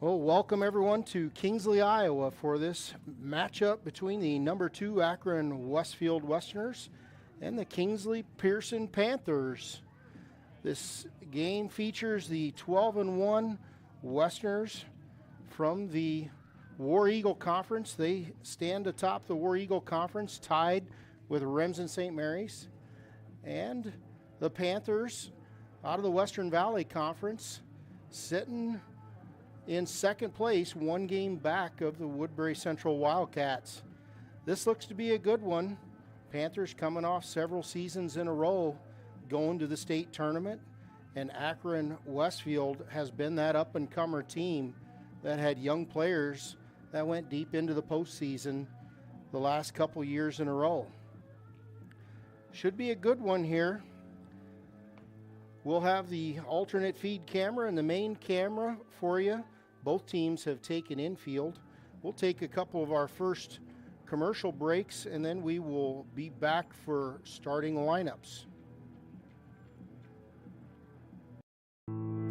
Well, welcome everyone to Kingsley, Iowa for this matchup between the number 2 Akron-Westfield Westerners and the Kingsley-Pearson Panthers. This game features the 12-1 Westerners from the War Eagle Conference. They stand atop the War Eagle Conference, tied with Remsen St. Mary's. And the Panthers, out of the Western Valley Conference, sitting in second place, one game back of the Woodbury Central Wildcats. This looks to be a good one. Panthers coming off several seasons in a row going to the state tournament, and Akron-Westfield has been that up-and-comer team that had young players that went deep into the postseason the last couple years in a row. Should be a good one here. We'll have the alternate feed camera and the main camera for you. Both teams have taken infield. We'll take a couple of our first commercial breaks, and then we will be back for starting lineups.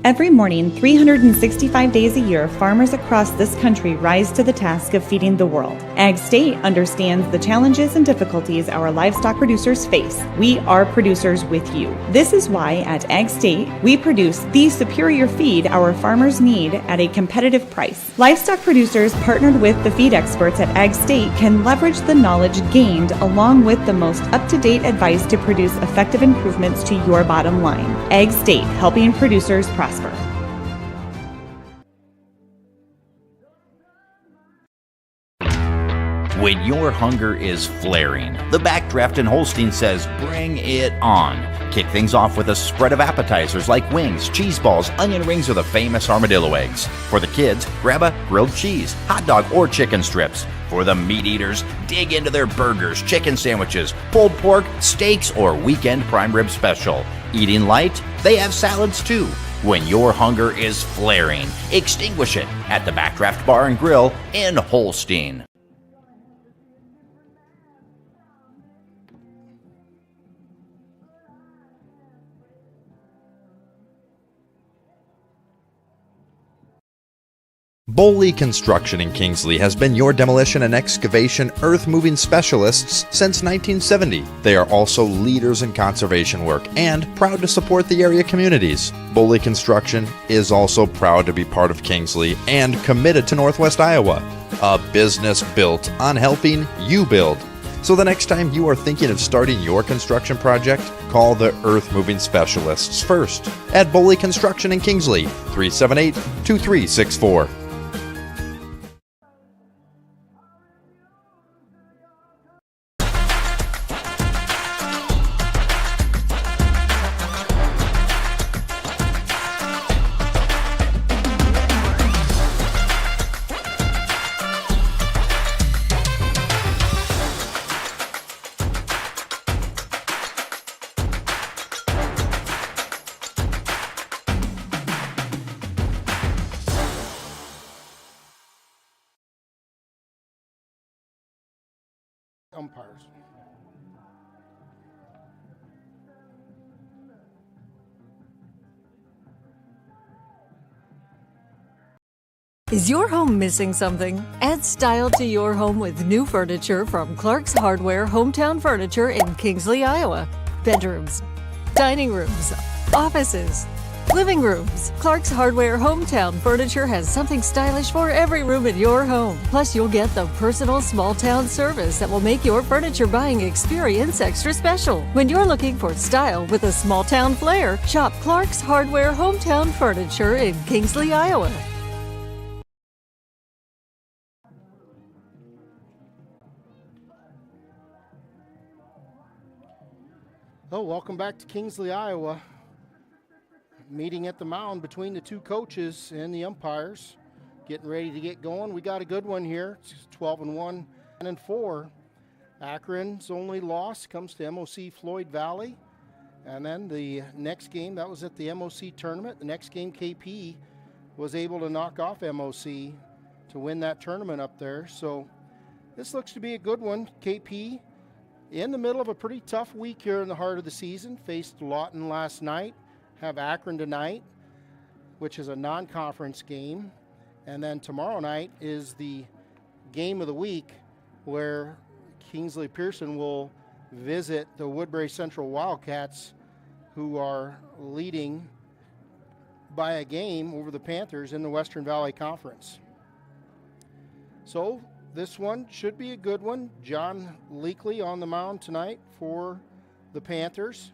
Every morning, 365 days a year, farmers across this country rise to the task of feeding the world. Ag State understands the challenges and difficulties our livestock producers face. We are producers with you. This is why at Ag State, we produce the superior feed our farmers need at a competitive price. Livestock producers partnered with the feed experts at Ag State can leverage the knowledge gained along with the most up-to-date advice to produce effective improvements to your bottom line. Ag State, helping producers prosper. When your hunger is flaring, the Backdraft in Holstein says bring it on. Kick things off with a spread of appetizers like wings, cheese balls, onion rings, or the famous armadillo eggs. For the kids, grab a grilled cheese, hot dog, or chicken strips. For the meat eaters, dig into their burgers, chicken sandwiches, pulled pork, steaks, or weekend prime rib special. Eating light? They have salads too. When your hunger is flaring, extinguish it at the Backdraft Bar and Grill in Holstein. Boley Construction in Kingsley has been your demolition and excavation earth-moving specialists since 1970. They are also leaders in conservation work and proud to support the area communities. Boley Construction is also proud to be part of Kingsley and committed to Northwest Iowa, a business built on helping you build. So the next time you are thinking of starting your construction project, call the earth-moving specialists first at Boley Construction in Kingsley, 378-2364. Umpires. Is your home missing something? Add style to your home with new furniture from Clark's Hardware Hometown Furniture in Kingsley, Iowa. Bedrooms, dining rooms, offices, living rooms. Clark's Hardware Hometown Furniture has something stylish for every room in your home. Plus, you'll get the personal small town service that will make your furniture buying experience extra special. When you're looking for style with a small town flair, shop Clark's Hardware Hometown Furniture in Kingsley, Iowa. Oh, welcome back to Kingsley, Iowa. Meeting at the mound between the two coaches and the umpires. Getting ready to get going. We got a good one here. It's 12-1 and 4. Akron's only loss comes to MOC Floyd Valley. And then the next game, that was at the MOC tournament. The next game, KP was able to knock off MOC to win that tournament up there. So this looks to be a good one. KP in the middle of a pretty tough week here in the heart of the season. Faced Lawton last night. Have Akron tonight, which is a non-conference game. And then tomorrow night is the game of the week where Kingsley Pearson will visit the Woodbury Central Wildcats, who are leading by a game over the Panthers in the Western Valley Conference. So this one should be a good one. John Leakley on the mound tonight for the Panthers.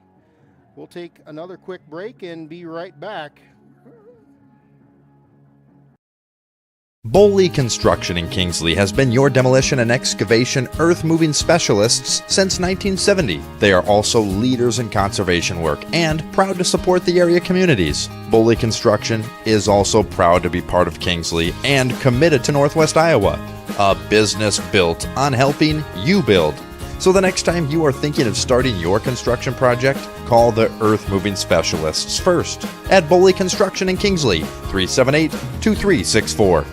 We'll take another quick break and be right back. Boley Construction in Kingsley has been your demolition and excavation earth-moving specialists since 1970. They are also leaders in conservation work and proud to support the area communities. Boley Construction is also proud to be part of Kingsley and committed to Northwest Iowa. A business built on helping you build. So the next time you are thinking of starting your construction project, call the earth-moving specialists first at Boley Construction in Kingsley, 378-2364.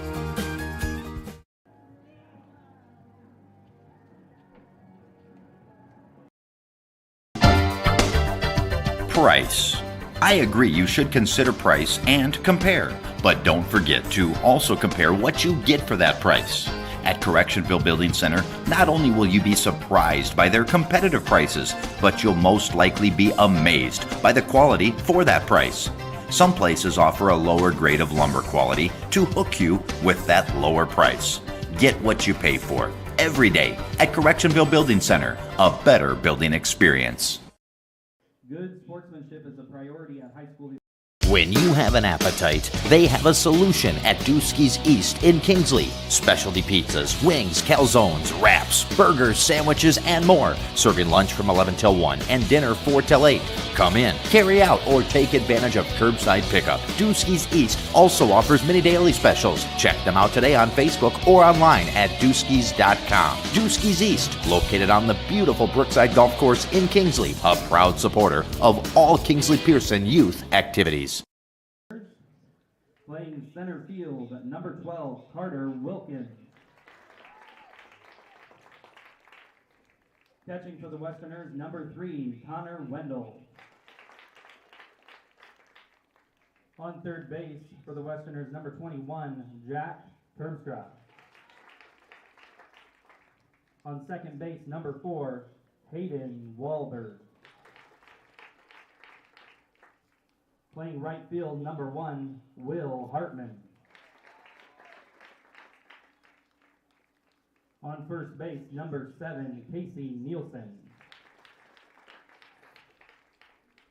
Price. I agree you should consider price and compare, but don't forget to also compare what you get for that price. At Correctionville Building Center, not only will you be surprised by their competitive prices, but you'll most likely be amazed by the quality for that price. Some places offer a lower grade of lumber quality to hook you with that lower price. Get what you pay for every day at Correctionville Building Center, a better building experience. Good sportsmanship is a priority at high school. When you have an appetite, they have a solution at Dusky's East in Kingsley. Specialty pizzas, wings, calzones, wraps, burgers, sandwiches, and more. Serving lunch from 11 till 1 and dinner 4 till 8. Come in, carry out, or take advantage of curbside pickup. Dusky's East also offers mini daily specials. Check them out today on Facebook or online at Dusky's.com. Dusky's East, located on the beautiful Brookside Golf Course in Kingsley, a proud supporter of all Kingsley Pearson youth activities. Playing center field, number 12, Carter Wilkins. Catching for the Westerners, number 3, Connor Wendell. On third base for the Westerners, number 21, Jack Termstra. On second base, number 4, Hayden Wahlberg. Playing right field, number 1, Will Hartman. On first base, number 7, Casey Nielsen.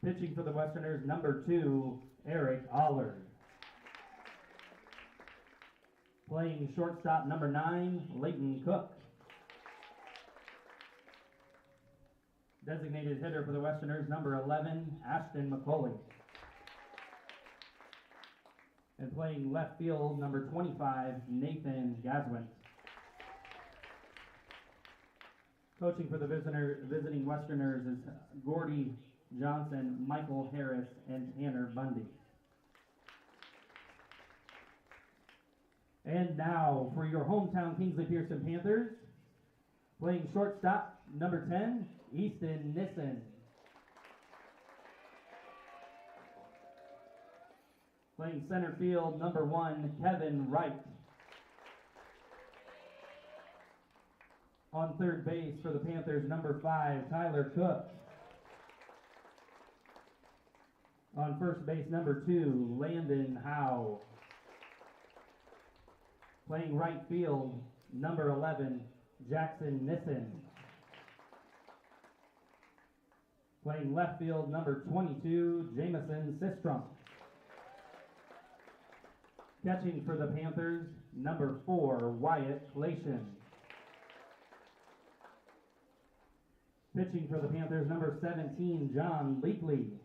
Pitching for the Westerners, number 2, Eric Allard. Playing shortstop, number 9, Leighton Cook. Designated hitter for the Westerners, number 11, Ashton McCauley. And playing left field, number 25, Nathan Gaswin. Coaching for the visiting Westerners is Gordy Johnson, Michael Harris, and Tanner Bundy. And now for your hometown Kingsley Pearson Panthers, playing shortstop, number 10, Easton Nissen. Playing center field, number 1, Kevin Wright. On third base for the Panthers, number 5, Tyler Cook. On first base, number 2, Landon Howe. Playing right field, number 11, Jackson Nissen. Playing left field, number 22, Jamison Sistrom. Catching for the Panthers, number 4, Wyatt Glacian. Pitching for the Panthers, number 17, John Leakley.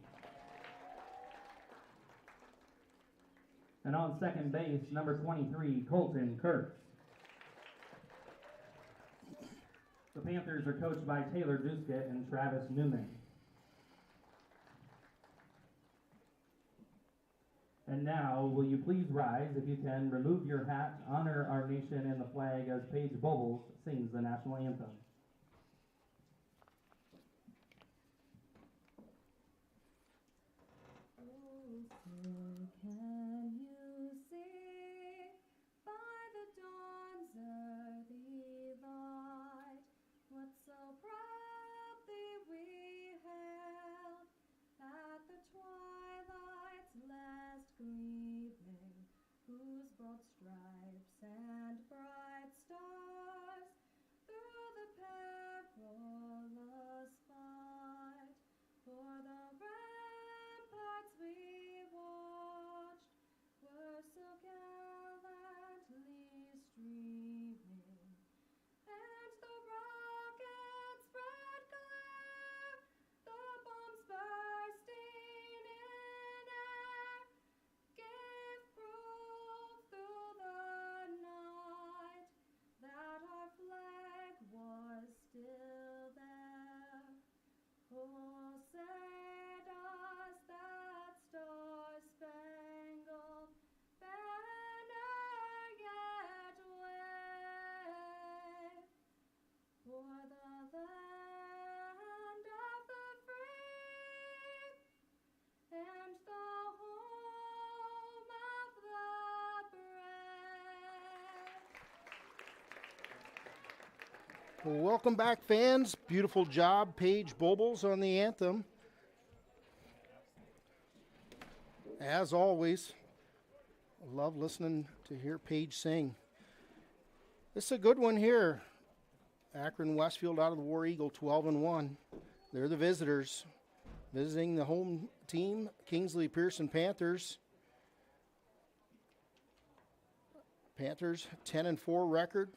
And on second base, number 23, Colton Kurtz. The Panthers are coached by Taylor Duskett and Travis Newman. And now, will you please rise, if you can, remove your hat, honor our nation and the flag as Paige Bubbles sings the national anthem. Can you see the land of the free and the home of the brave. Well, welcome back, fans. Beautiful job, Paige Bobles, on the anthem. As always, I love listening to hear Paige sing. This is a good one here. Akron-Westfield out of the War Eagle, 12-1. They're the visitors. Visiting the home team, Kingsley Pearson Panthers. Panthers, 10-4 record,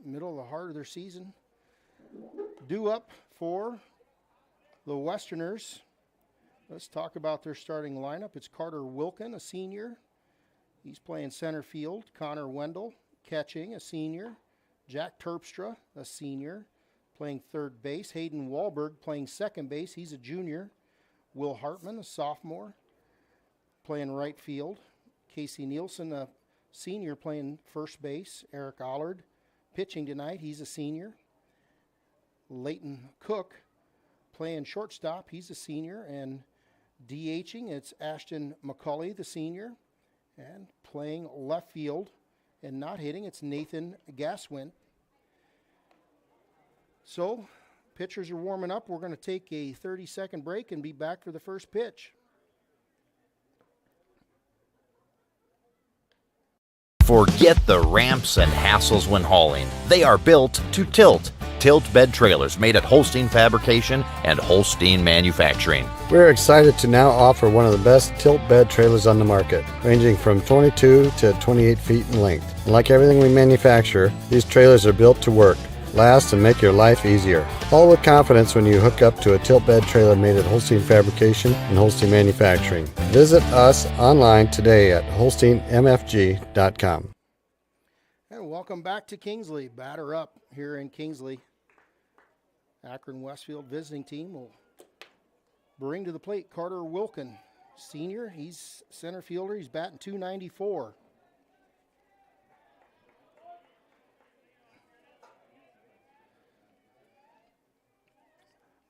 middle of the heart of their season. Due up for the Westerners. Let's talk about their starting lineup. It's Carter Wilkin, a senior. He's playing center field. Connor Wendell, catching, a senior. Jack Terpstra, a senior, playing third base. Hayden Wahlberg playing second base. He's a junior. Will Hartman, a sophomore, playing right field. Casey Nielsen, a senior, playing first base. Eric Allard pitching tonight. He's a senior. Leighton Cook playing shortstop. He's a senior. And DHing, it's Ashton McCulley, the senior. And playing left field and not hitting, it's Nathan Gaswin. So, pitchers are warming up. We're going to take a 30-second break and be back for the first pitch. Forget the ramps and hassles when hauling. They are built to tilt. Tilt bed trailers made at Holstein Fabrication and Holstein Manufacturing. We're excited to now offer one of the best tilt bed trailers on the market, ranging from 22 to 28 feet in length. And like everything we manufacture, these trailers are built to work, last, and make your life easier. All with confidence when you hook up to a tilt bed trailer made at Holstein Fabrication and Holstein Manufacturing. Visit us online today at holsteinmfg.com. And welcome back to Kingsley. Batter up here in Kingsley. Akron-Westfield visiting team will bring to the plate Carter Wilkin, senior. He's center fielder. He's batting .294.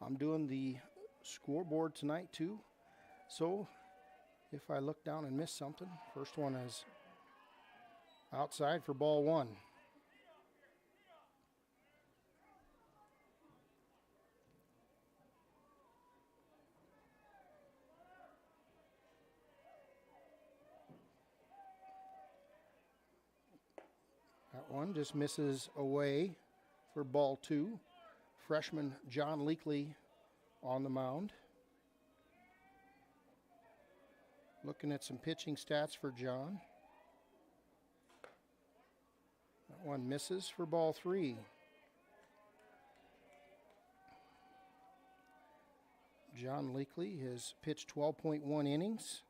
I'm doing the scoreboard tonight too, so if I look down and miss something, first one is outside for ball one. That one just misses away for ball two. Freshman John Leakley on the mound. Looking at some pitching stats for John. That one misses for ball three. John Leakley has pitched 12.1 innings,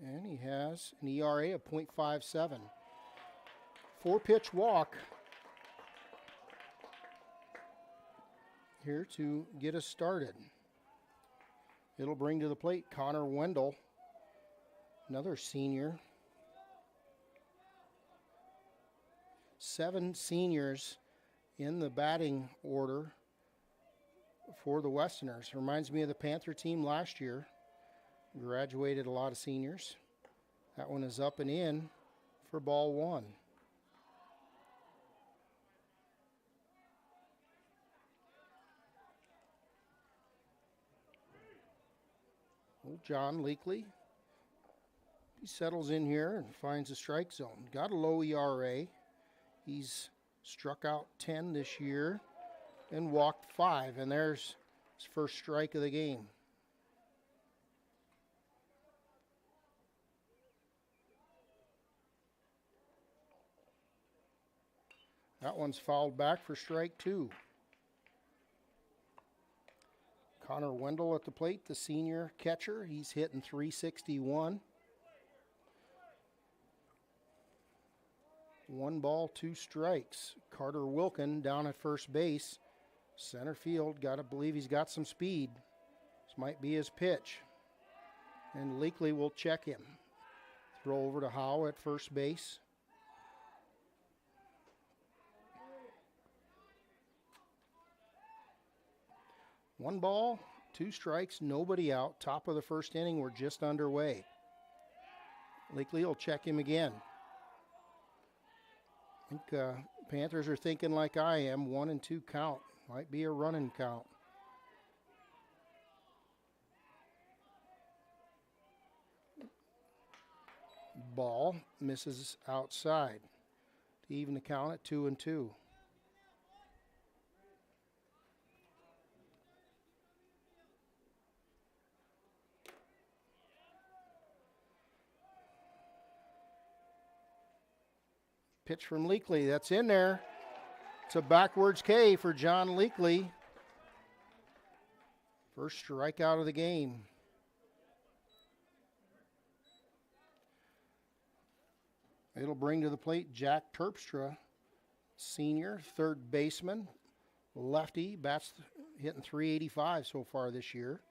and he has an ERA of .57. 4-pitch walk here to get us started. It'll bring to the plate Connor Wendell, another senior. 7 seniors in the batting order for the Westerners. Reminds me of the Panther team last year. Graduated a lot of seniors. That one is up and in for ball one. Old John Leakley. He settles in here and finds a strike zone. Got a low ERA. He's struck out 10 this year and walked 5. And there's his first strike of the game. That one's fouled back for strike 2. Connor Wendell at the plate, the senior catcher. He's hitting .361. 1 ball, 2 strikes. Carter Wilkin down at first base. Center field, got to believe he's got some speed. This might be his pitch. And Leakley will check him. Throw over to Howe at first base. 1 ball, 2 strikes, nobody out. Top of the first inning, we're just underway. Leakley will check him again. I think Panthers are thinking like I am, 1 and 2 count. Might be a running count. Ball misses outside to even the count at 2 and 2. Pitch from Leakley, that's in there. It's a backwards K for John Leakley. First strikeout of the game. It'll bring to the plate Jack Terpstra, senior, third baseman, lefty, bats hitting .385 so far this year.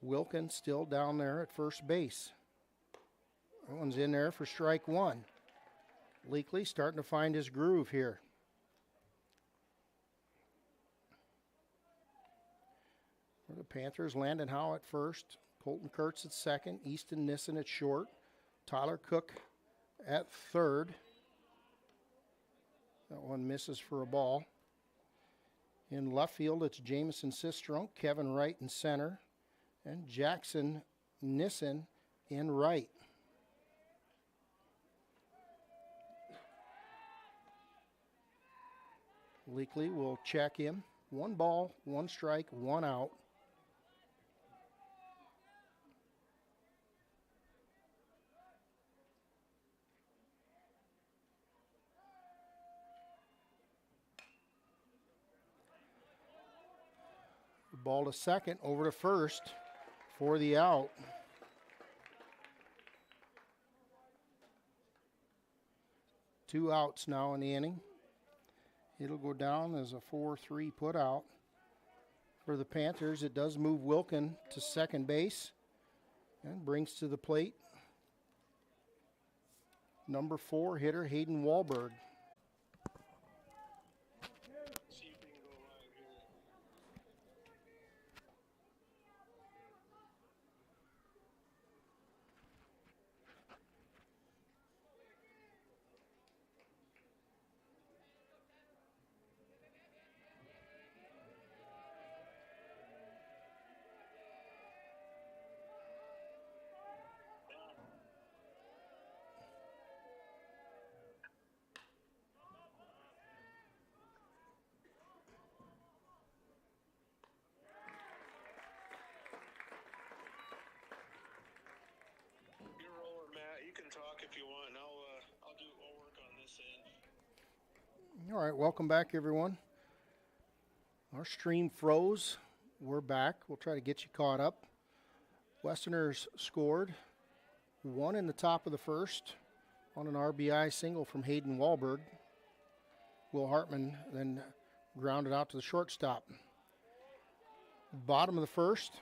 Wilkins still down there at first base. That one's in there for strike 1. Leakley starting to find his groove here. For the Panthers, Landon Howe at first, Colton Kurtz at second, Easton Nissen at short, Tyler Cook at third. That one misses for a ball. In left field, it's Jamison Sistrunk, Kevin Wright in center, and Jackson Nissen in right. Leakley will check him. 1 ball, 1 strike, 1 out. Ball to second, over to first for the out. Two outs now in the inning. It'll go down as a 4-3 put out. For the Panthers, it does move Wilkin to second base and brings to the plate number 4 hitter Hayden Wahlberg. If you want, and I'll work on this end. All right, welcome back, everyone. Our stream froze. We're back. We'll try to get you caught up. Westerners scored 1 in the top of the first on an RBI single from Hayden Wahlberg. Will Hartman then grounded out to the shortstop. Bottom of the first,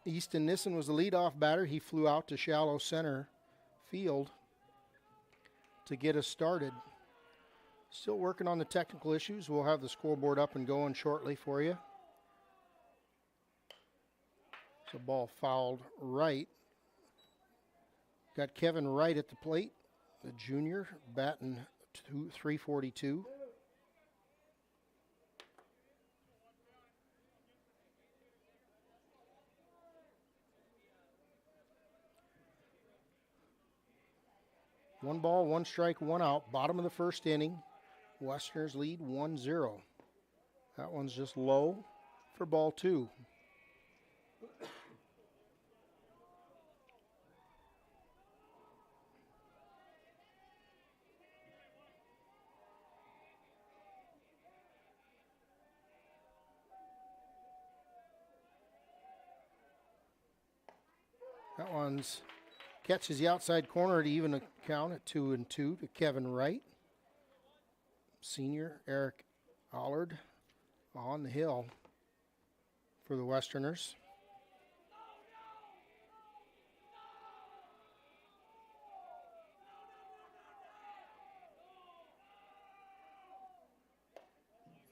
Easton Nissen was the leadoff batter. He flew out to shallow center field to get us started. Still working on the technical issues. We'll have the scoreboard up and going shortly for you. So ball fouled right. Got Kevin Wright at the plate, the junior, batting .342. One ball, 1 strike, 1 out. Bottom of the first inning. Westerners lead 1-0. That one's just low for ball 2. That one's catches the outside corner to even a count at 2-2 to Kevin Wright. Senior Eric Allard on the hill for the Westerners.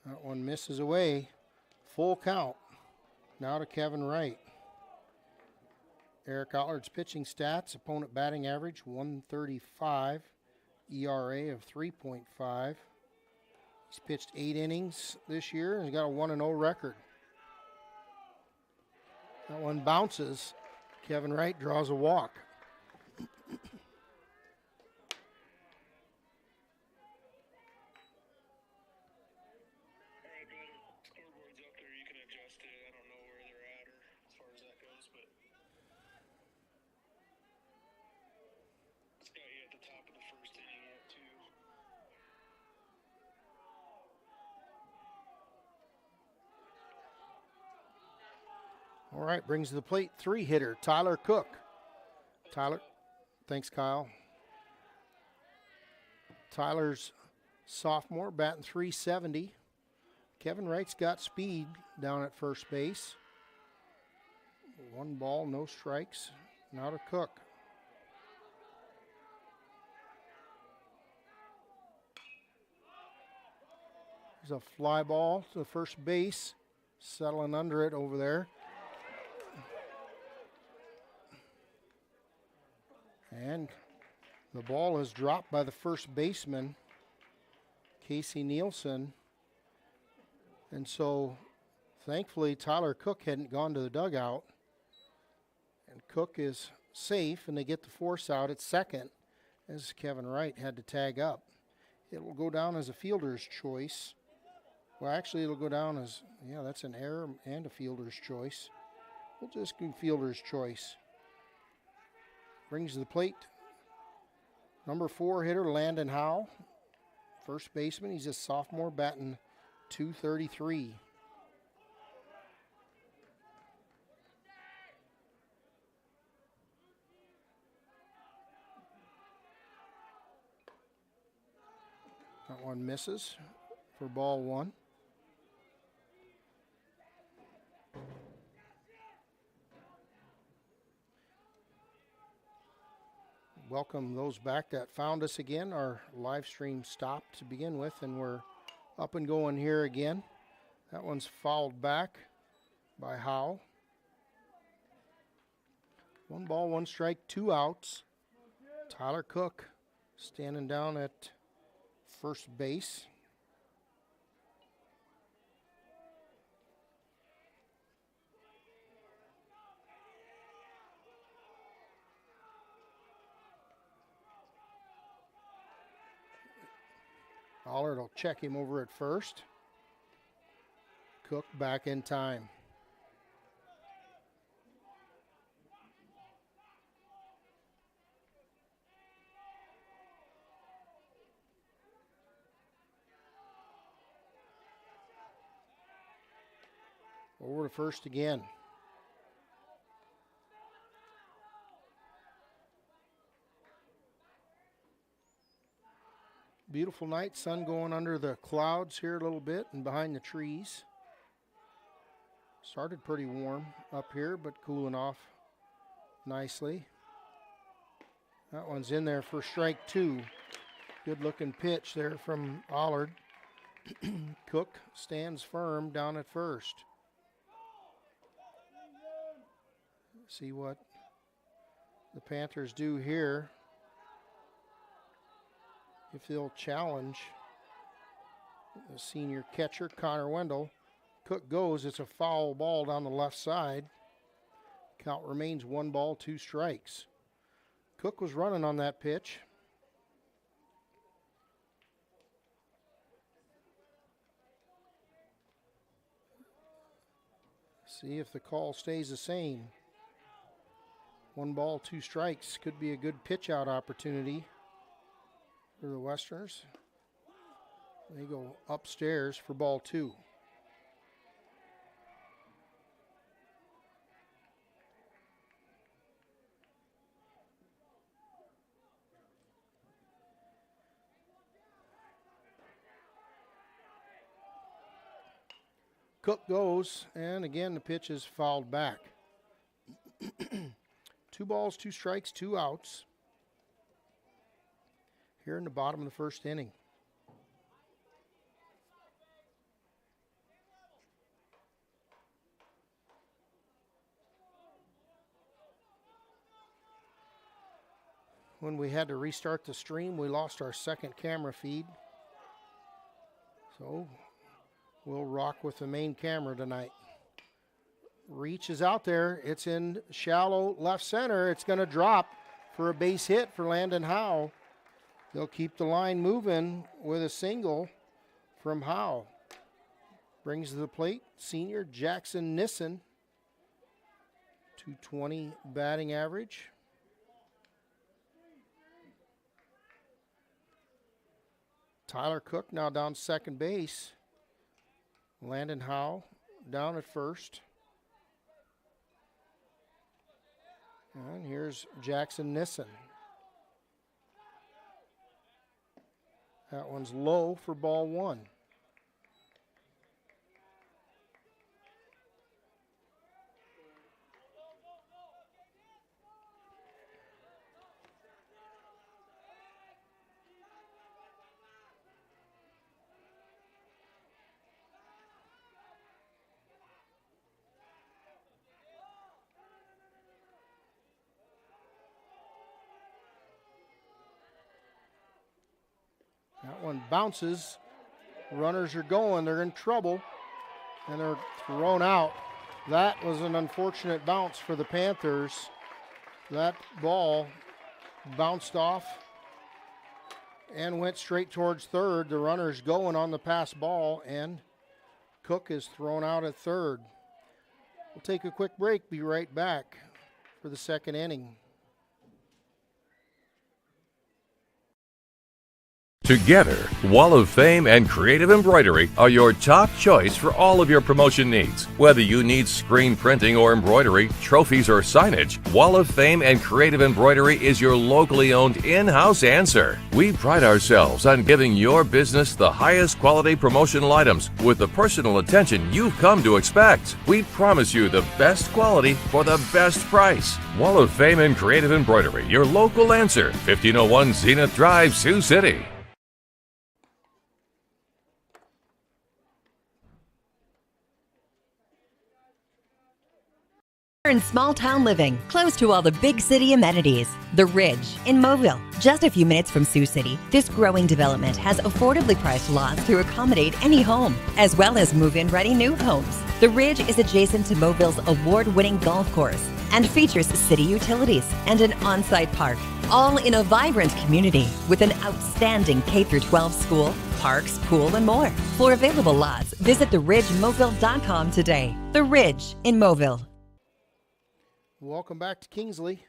That one misses away. Full count. Now to Kevin Wright. Eric Allard's pitching stats: opponent batting average 135, ERA of 3.5. He's pitched 8 innings this year and he's got a 1-0 record. That one bounces. Kevin Wright draws a walk. Scoreboard's up there. You can adjust it. I don't know where they're at or as far as that goes, but it's got you at the top of the first inning yet too. All right, brings to the plate 3-hitter Tyler Cook. Tyler, thanks Kyle. Tyler's sophomore, batting .370. Kevin Wright's got speed down at first base. 1 ball, no strikes. Now to Cook. There's a fly ball to the first base, settling under it over there. And the ball is dropped by the first baseman, Casey Nielsen. And so, thankfully, Tyler Cook hadn't gone to the dugout. And Cook is safe, and they get the force out at second, as Kevin Wright had to tag up. It will go down as a fielder's choice. Well, actually, it'll go down as, yeah, that's an error and a fielder's choice. We'll just do fielder's choice. Brings to the plate number 4 hitter Landon Howe, first baseman. He's a sophomore, batting .233. That one misses for ball 1. Welcome those back that found us again. Our live stream stopped to begin with, and we're up and going here again. That one's fouled back by Howe. 1 ball, 1 strike, 2 outs. Tyler Cook standing down at first base. Allard will check him over at first. Cook back in time. Over to first again. Beautiful night, sun going under the clouds here a little bit and behind the trees. Started pretty warm up here, but cooling off nicely. That one's in there for strike 2. Good looking pitch there from Allard. Cook stands firm down at first. See what the Panthers do here. If they'll challenge the senior catcher, Connor Wendell. Cook goes. It's a foul ball down the left side. Count remains 1 ball, 2 strikes. Cook was running on that pitch. See if the call stays the same. 1 ball, 2 strikes. Could be a good pitch out opportunity for the Westerners. They go upstairs for ball 2. Cook goes, and again the pitch is fouled back. 2 balls, 2 strikes, 2 outs here in the bottom of the first inning. When we had to restart the stream, we lost our second camera feed. So we'll rock with the main camera tonight. Reach is out there. It's in shallow left center. It's going to drop for a base hit for Landon Howe. They'll keep the line moving with a single from Howe. Brings to the plate senior Jackson Nissen. .220 batting average. Tyler Cook now down second base. Landon Howe down at first. And here's Jackson Nissen. That one's low for ball one. That one bounces. Runners are going. They're in trouble. And they're thrown out. That was an unfortunate bounce for the Panthers. That ball bounced off and went straight towards third. The runner's going on the pass ball, and Cook is thrown out at third. We'll take a quick break. Be right back for the second inning. Together, Wall of Fame and Creative Embroidery are your top choice for all of your promotion needs. Whether you need screen printing or embroidery, trophies or signage, Wall of Fame and Creative Embroidery is your locally owned in-house answer. We pride ourselves on giving your business the highest quality promotional items with the personal attention you've come to expect. We promise you the best quality for the best price. Wall of Fame and Creative Embroidery, your local answer, 1501 Zenith Drive, Sioux City. In small town living, close to all the big city amenities. The Ridge in Mobile, just a few minutes from Sioux City. This growing development has affordably priced lots to accommodate any home, as well as move-in ready new homes. The Ridge is adjacent to Mobille's award-winning golf course and features city utilities and an on-site park, all in a vibrant community with an outstanding K-12 school, parks, pool, and more. For available lots, visit theridgemobile.com today. The Ridge in Mobile. Welcome back to Kingsley.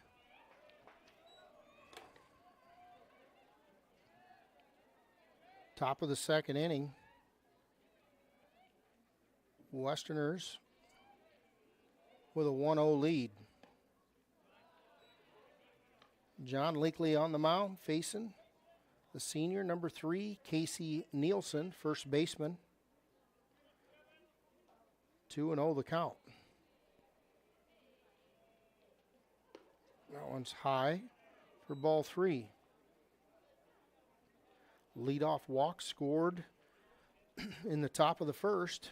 Top of the second inning. Westerners with a 1-0 lead. John Leakley on the mound facing the senior, number 3, Casey Nielsen, first baseman. 2-0 the count. That one's high for ball 3. Leadoff walk scored in the top of the first.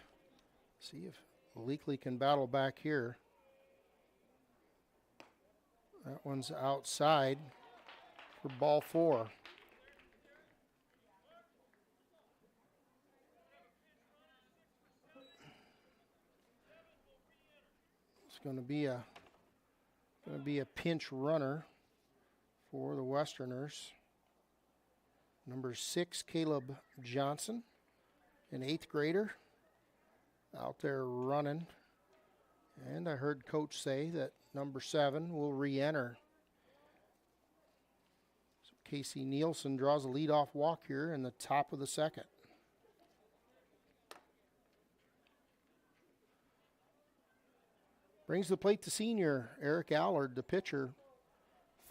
See if Leakley can battle back here. That one's outside for ball 4. It's going to be a pinch runner for the Westerners. Number 6, Caleb Johnson, an 8th grader, out there running. And I heard Coach say that number 7 will re-enter. So Casey Nielsen draws a leadoff walk here in the top of the second. Brings the plate to senior Eric Allard, the pitcher,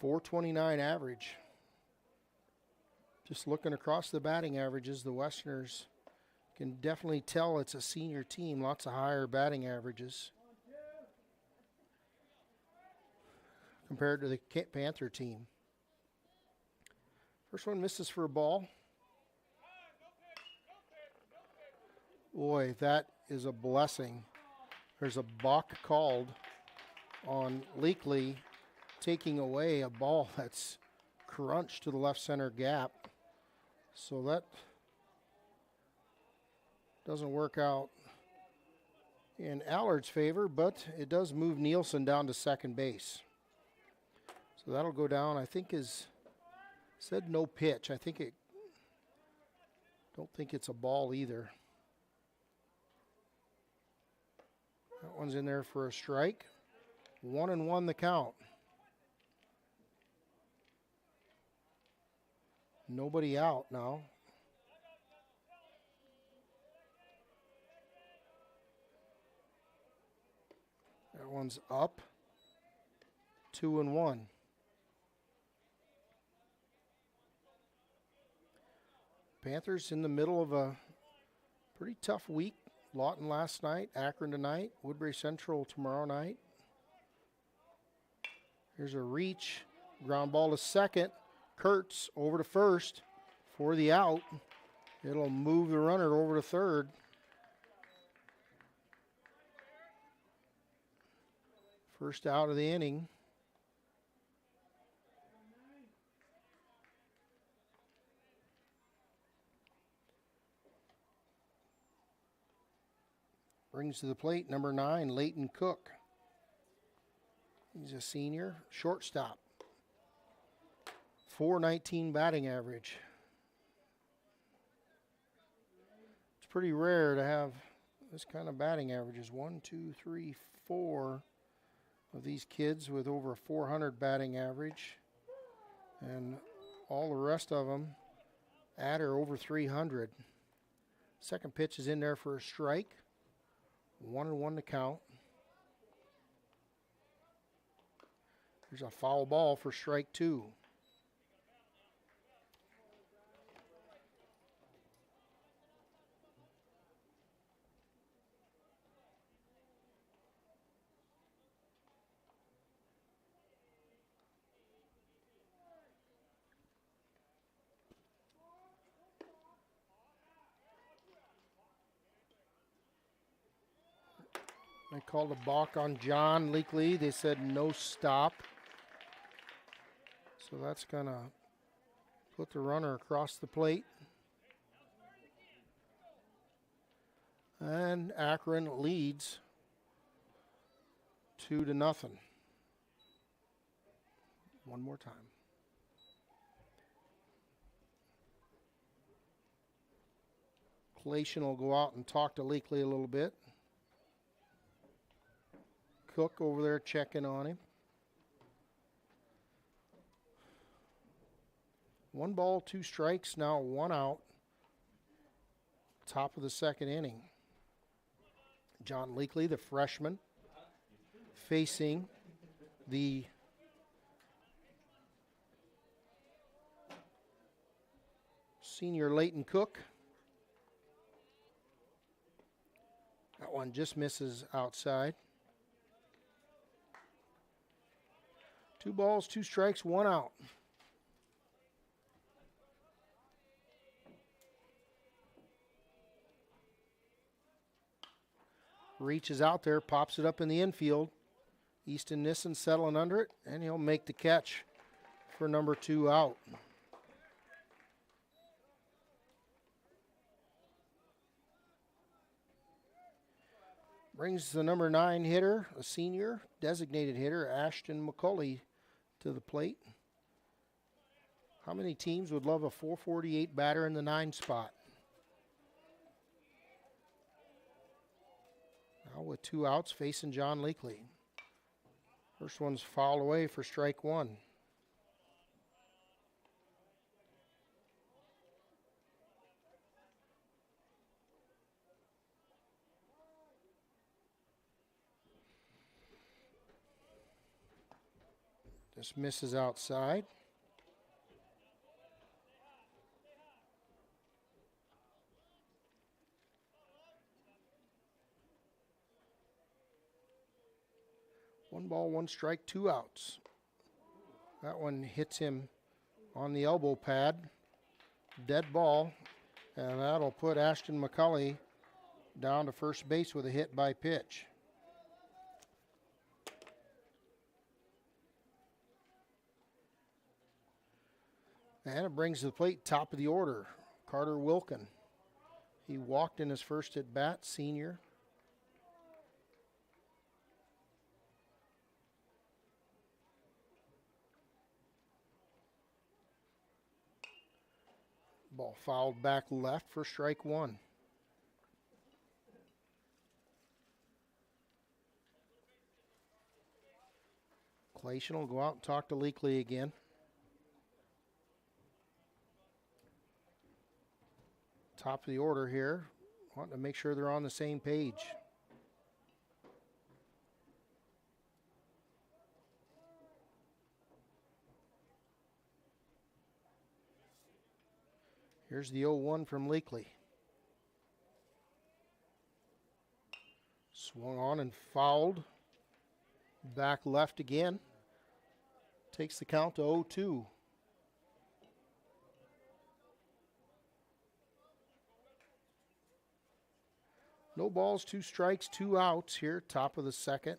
.429 average. Just looking across the batting averages, the Westerners can definitely tell it's a senior team. Lots of higher batting averages compared to the Panther team. First one misses for a ball. Boy, that is a blessing. There's a balk called on Leakley, taking away a ball that's crunch to the left center gap. So that doesn't work out in Allard's favor, but it does move Nielsen down to second base. So that'll go down, I think is, said no pitch. Don't think it's a ball either. That one's in there for a strike. 1-1 the count. Nobody out now. That one's up. 2-1. Panthers in the middle of a pretty tough week. Lawton last night, Akron tonight, Woodbury Central tomorrow night. Here's a reach. Ground ball to second. Kurtz over to first for the out. It'll move the runner over to third. First out of the inning. Brings to the plate number 9, Leighton Cook. He's a senior, shortstop. .419 batting average. It's pretty rare to have this kind of batting averages. 1, 2, 3, 4 of these kids with over a 400 batting average. And all the rest of them at or over 300. Second pitch is in there for a strike. 1-1 to count. There's a foul ball for strike 2. They called a balk on John Leakley. They said no stop. So that's going to put the runner across the plate. And Akron leads 2-0. One more time. Collation will go out and talk to Leakley a little bit. Cook over there checking on him. 1 ball, 2 strikes, now 1 out. Top of the second inning. John Leakley, the freshman, facing the senior Leighton Cook. That one just misses outside. 2 balls, 2 strikes, 1 out. Reaches out there, pops it up in the infield. Easton Nissen settling under it, and he'll make the catch for number 2 out. Brings the number 9 hitter, a senior, designated hitter, Ashton McCulley, to the plate. How many teams would love a .448 batter in the 9 spot? Now with 2 outs facing John Leakley. First one's fouled away for strike 1. Just misses outside. One ball, 1 strike, 2 outs. That one hits him on the elbow pad. Dead ball. And that'll put Ashton McCulley down to first base with a hit by pitch. And it brings to the plate, top of the order, Carter Wilkin. He walked in his first at bat, senior. Ball fouled back left for strike one. Clayton will go out and talk to Leakley again. Top of the order here. Wanting to make sure they're on the same page. Here's the 0-1 from Leakley. Swung on and fouled. Back left again. Takes the count to 0-2. No balls, 2 strikes, 2 outs here, top of the second.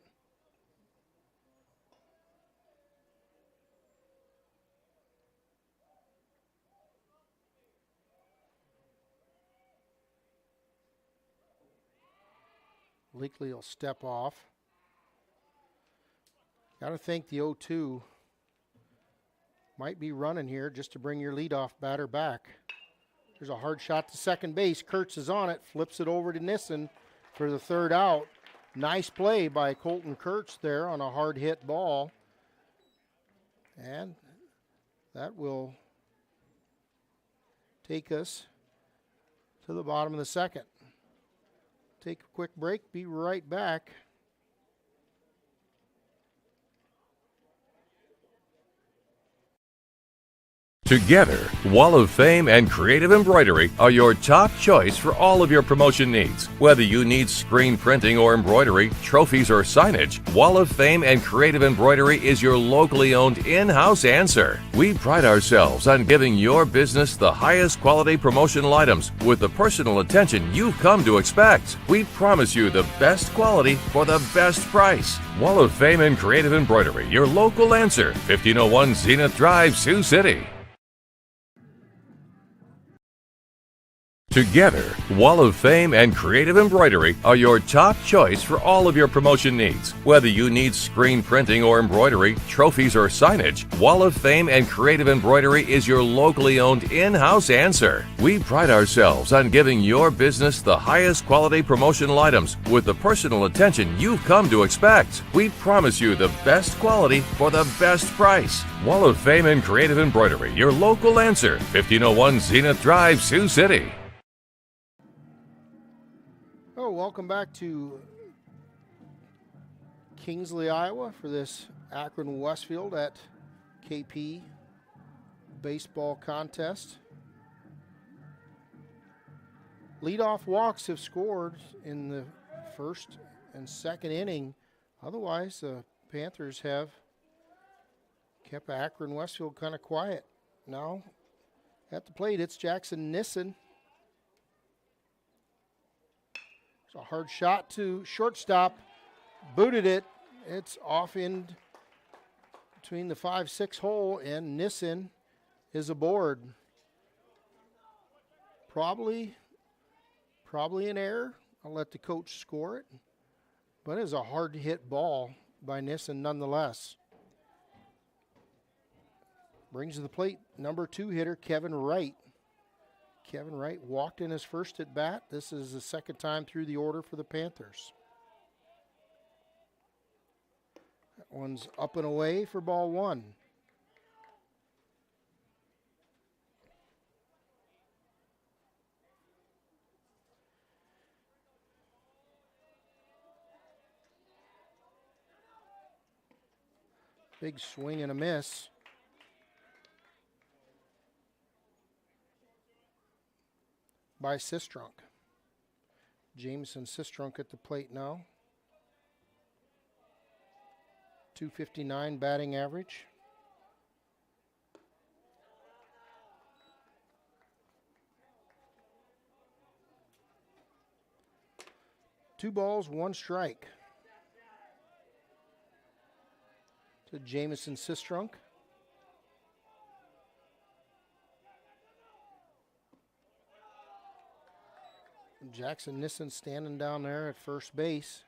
Leakley will step off. Got to think the 0-2 might be running here just to bring your leadoff batter back. There's a hard shot to second base. Kurtz is on it, flips it over to Nissen for the third out. Nice play by Colton Kurtz there on a hard hit ball. And that will take us to the bottom of the second. Take a quick break, be right back. Together, Wall of Fame and Creative Embroidery are your top choice for all of your promotion needs. Whether you need screen printing or embroidery, trophies or signage, Wall of Fame and Creative Embroidery is your locally owned in-house answer. We pride ourselves on giving your business the highest quality promotional items with the personal attention you've come to expect. We promise you the best quality for the best price. Wall of Fame and Creative Embroidery, your local answer, 1501 Zenith Drive, Sioux City. Together, Wall of Fame and Creative Embroidery are your top choice for all of your promotion needs. Whether you need screen printing or embroidery, trophies or signage, Wall of Fame and Creative Embroidery is your locally owned in-house answer. We pride ourselves on giving your business the highest quality promotional items with the personal attention you've come to expect. We promise you the best quality for the best price. Wall of Fame and Creative Embroidery, your local answer, 1501 Zenith Drive, Sioux City. Oh, welcome back to Kingsley, Iowa for this Akron-Westfield at KP baseball contest. Leadoff walks have scored in the first and second inning. Otherwise, the Panthers have kept Akron-Westfield kind of quiet. Now, at the plate, it's Jackson Nissen. It's a hard shot to shortstop. Booted it. It's off in between the 5-6 hole, and Nissen is aboard. Probably an error. I'll let the coach score it. But it is a hard hit ball by Nissen nonetheless. Brings to the plate number 2 hitter, Kevin Wright. Kevin Wright walked in his first at bat. This is the second time through the order for the Panthers. That one's up and away for ball 1. Big swing and a miss. By Sistrunk. Jameson Sistrunk at the plate now. .259 batting average. Two balls, one strike to Jameson Sistrunk. Jackson Nissen standing down there at first base.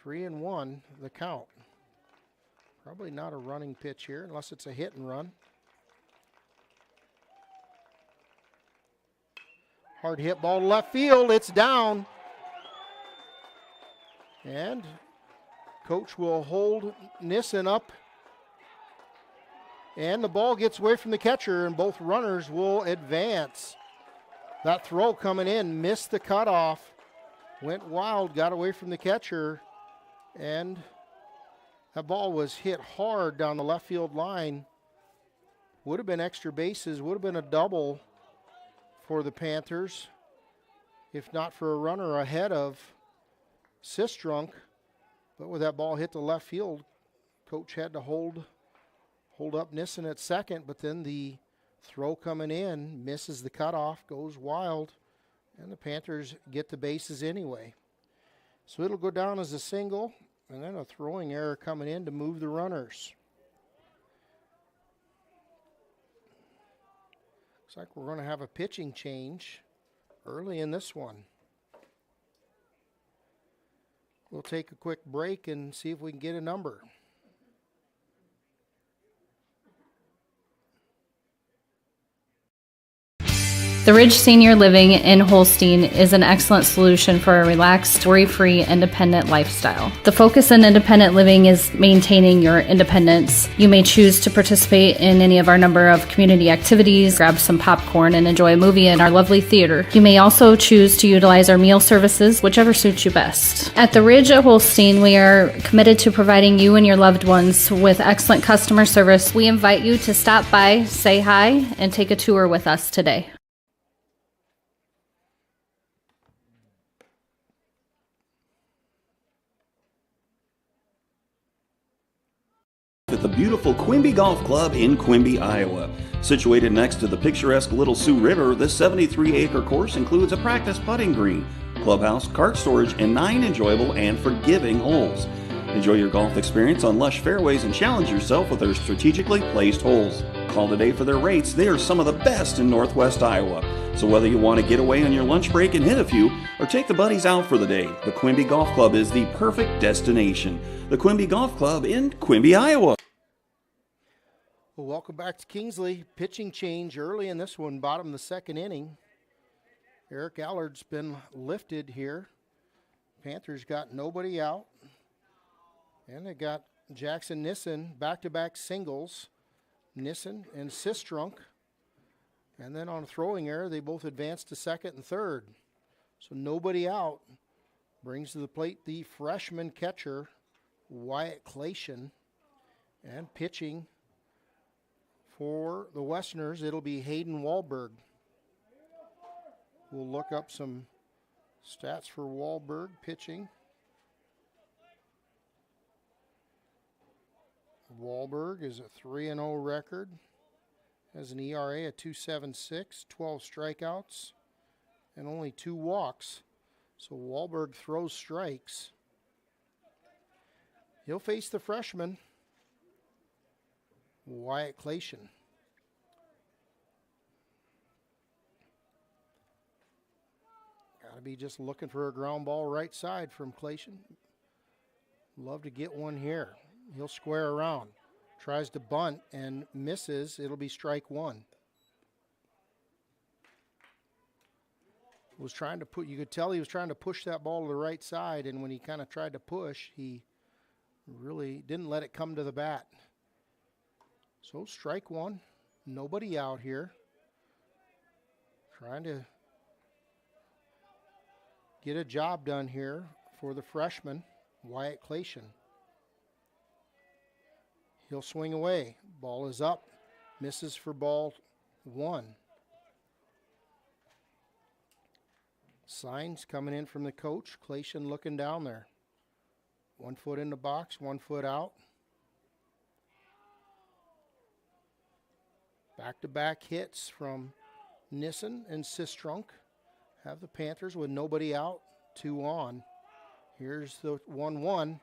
3-1, the count. Probably not a running pitch here unless it's a hit and run. Hard hit ball to left field. It's down. And coach will hold Nissen up. And the ball gets away from the catcher, and both runners will advance. That throw coming in, missed the cutoff. Went wild, got away from the catcher. And that ball was hit hard down the left field line. Would have been extra bases, would have been a double for the Panthers, if not for a runner ahead of Sistrunk. But with that ball hit the left field, coach had to hold up Nissen at second, but then the throw coming in misses the cutoff, goes wild, and the Panthers get the bases anyway. So it'll go down as a single, and then a throwing error coming in to move the runners. Looks like we're going to have a pitching change early in this one. We'll take a quick break and see if we can get a number. The Ridge Senior Living in Holstein is an excellent solution for a relaxed, worry-free, independent lifestyle. The focus in independent living is maintaining your independence. You may choose to participate in any of our number of community activities, grab some popcorn, and enjoy a movie in our lovely theater. You may also choose to utilize our meal services, whichever suits you best. At the Ridge at Holstein, we are committed to providing you and your loved ones with excellent customer service. We invite you to stop by, say hi, and take a tour with us today. At the beautiful Quimby Golf Club in Quimby, Iowa. Situated next to the picturesque Little Sioux River, this 73-acre course includes a practice putting green, clubhouse, cart storage, and 9 enjoyable and forgiving holes. Enjoy your golf experience on lush fairways and challenge yourself with their strategically placed holes. Call today for their rates. They are some of the best in Northwest Iowa. So whether you want to get away on your lunch break and hit a few, or take the buddies out for the day, the Quimby Golf Club is the perfect destination. The Quimby Golf Club in Quimby, Iowa. Well, welcome back to Kingsley. Pitching change early in this one, bottom of the second inning. Eric Allard's been lifted here. Panthers got nobody out. And they got Jackson Nissen, back-to-back singles. Nissen and Sistrunk. And then on a throwing error, they both advanced to second and third. So nobody out. Brings to the plate the freshman catcher, Wyatt Clation. And pitching for the Westerners, it'll be Hayden Wahlberg. We'll look up some stats for Wahlberg pitching. Wahlberg is a 3-0 record. Has an ERA of 2.76, 12 strikeouts, and only 2 walks. So Wahlberg throws strikes. He'll face the freshman, Wyatt Clation. Got to be just looking for a ground ball right side from Clation. Love to get one here. He'll square around. Tries to bunt and misses. It'll be strike one. Was trying to put, you could tell he was trying to push that ball to the right side, and when he kind of tried to push, he really didn't let it come to the bat. So strike one. Nobody out here. Trying to get a job done here for the freshman, Wyatt Clation. He'll swing away. Ball is up. Misses for ball one. Signs coming in from the coach. Clation looking down there. 1 foot in the box, 1 foot out. Back-to-back hits from Nissen and Sistrunk. Have the Panthers with nobody out, 2 on. Here's the 1-1.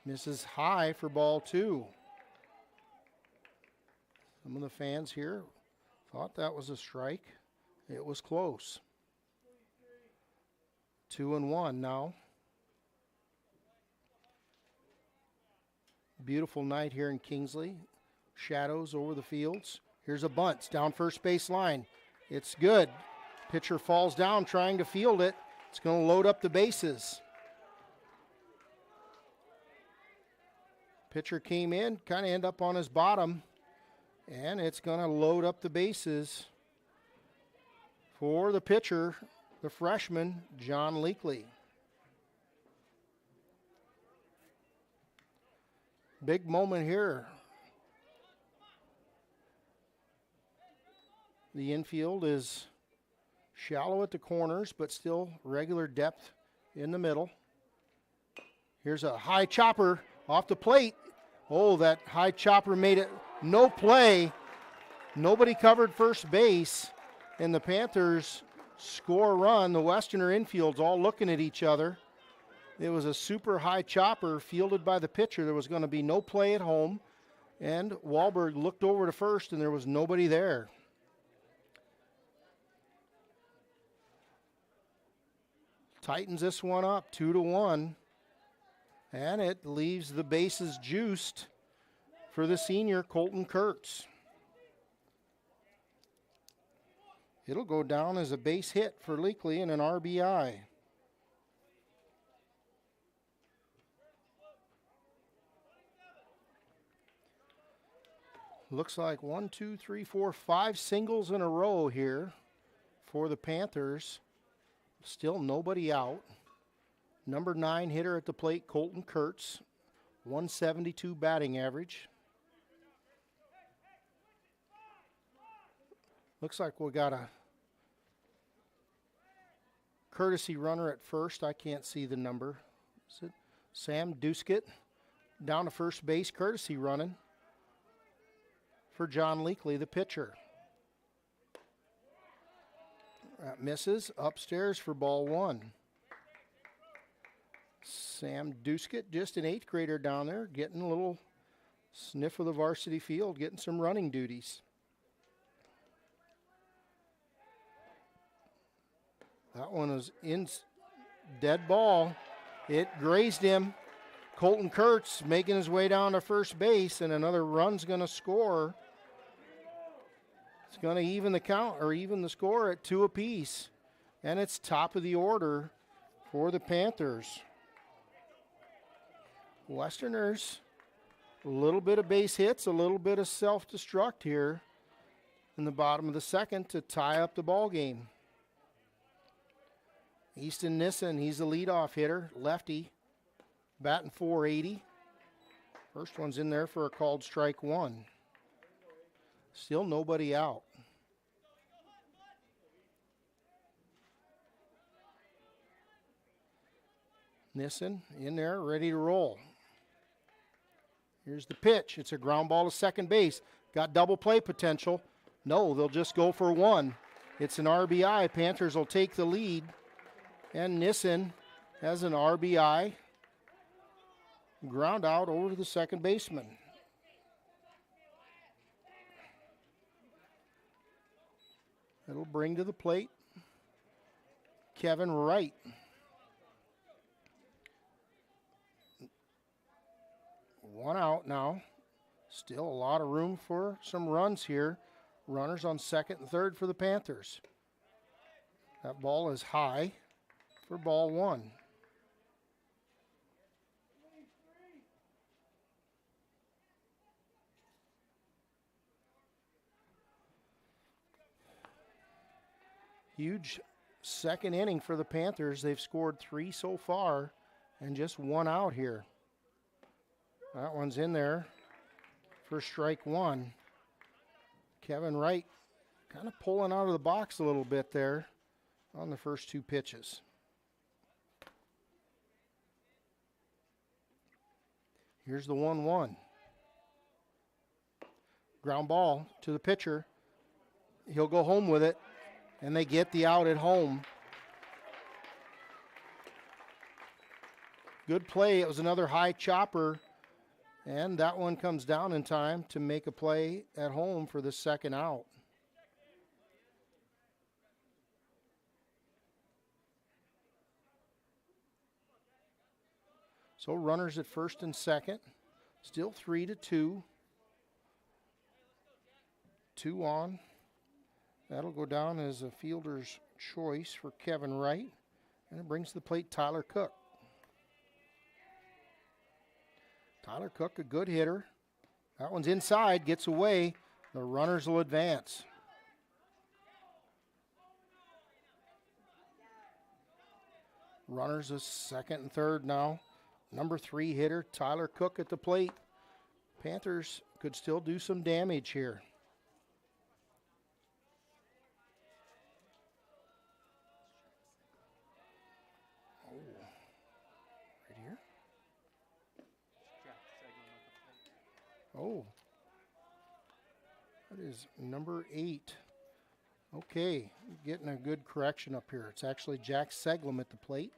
Misses high for ball 2. Some of the fans here thought that was a strike. It was close. 2-1 now. Beautiful night here in Kingsley. Shadows over the fields. Here's a bunt. It's down first base line. It's good. Pitcher falls down trying to field it. It's going to load up the bases. Pitcher came in, kind of end up on his bottom, and it's going to load up the bases for the pitcher, the freshman, John Leakley. Big moment here. The infield is shallow at the corners, but still regular depth in the middle. Here's a high chopper off the plate. Oh, that high chopper made it no play. Nobody covered first base, and the Panthers score a run. The Westerner infield's all looking at each other. It was a super high chopper fielded by the pitcher. There was going to be no play at home, and Wahlberg looked over to first, and there was nobody there. Tightens this one up, 2-1, and it leaves the bases juiced for the senior, Colton Kurtz. It'll go down as a base hit for Leakley and an RBI. Looks like 1, 2, 3, 4, 5 singles in a row here for the Panthers. Still nobody out. Number 9 hitter at the plate, Colton Kurtz, 172 batting average. Looks like we got a courtesy runner at first. I can't see the number. Is it Sam Duskett down to first base, courtesy running for John Leakley, the pitcher. That misses upstairs for ball 1. Sam Duskett, just an 8th grader down there, getting a little sniff of the varsity field, getting some running duties. That one was in dead ball. It grazed him. Colton Kurtz making his way down to first base, and another run's going to score. It's going to even the count, or even the score at 2 apiece. And it's top of the order for the Panthers. Westerners, a little bit of base hits, a little bit of self-destruct here in the bottom of the second to tie up the ball game. Easton Nissen, he's the leadoff hitter, lefty, batting .480. First one's in there for a called strike 1. Still nobody out. Nissen in there, ready to roll. Here's the pitch. It's a ground ball to second base. Got double play potential. No, they'll just go for 1. It's an RBI. Panthers will take the lead. And Nissen has an RBI. Ground out over to the second baseman. It'll bring to the plate Kevin Wright. One out now. Still a lot of room for some runs here. Runners on second and third for the Panthers. That ball is high for ball 1. Huge second inning for the Panthers. They've scored 3 so far and just 1 out here. That one's in there for strike 1. Kevin Wright kind of pulling out of the box a little bit there on the first 2 pitches. Here's the 1-1. Ground ball to the pitcher. He'll go home with it, and they get the out at home. Good play. It was another high chopper, and that one comes down in time to make a play at home for the second out. So runners at first and second. Still 3-2. 2 on. That'll go down as a fielder's choice for Kevin Wright. And it brings to the plate Tyler Cook. Tyler Cook, a good hitter. That one's inside, gets away. The runners will advance. Runners is second and third now. Number 3 hitter, Tyler Cook at the plate. Panthers could still do some damage here. Oh, right here. Oh, that is number 8. Okay, getting a good correction up here. It's actually Jack Seglum at the plate.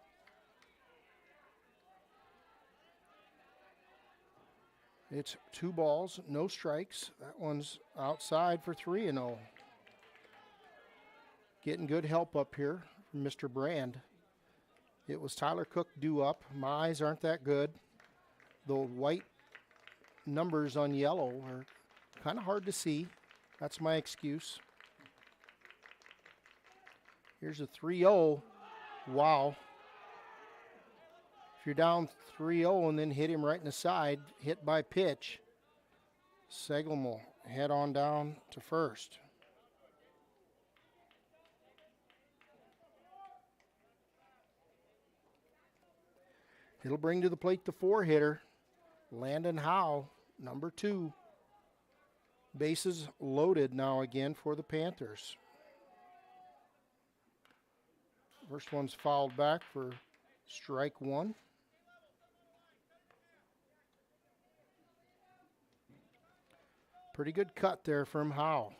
It's 2 balls, no strikes. That one's outside for 3-0. Getting good help up here from Mr. Brand. It was Tyler Cook due up. My eyes aren't that good. The white numbers on yellow are kind of hard to see. That's my excuse. Here's a 3-0. Wow. If you're down 3-0 and then hit him right in the side, hit by pitch, Seglum will head on down to first. It'll bring to the plate the 4 hitter, Landon Howe, number 2. Bases loaded now again for the Panthers. First one's fouled back for strike 1. Pretty good cut there from Howe.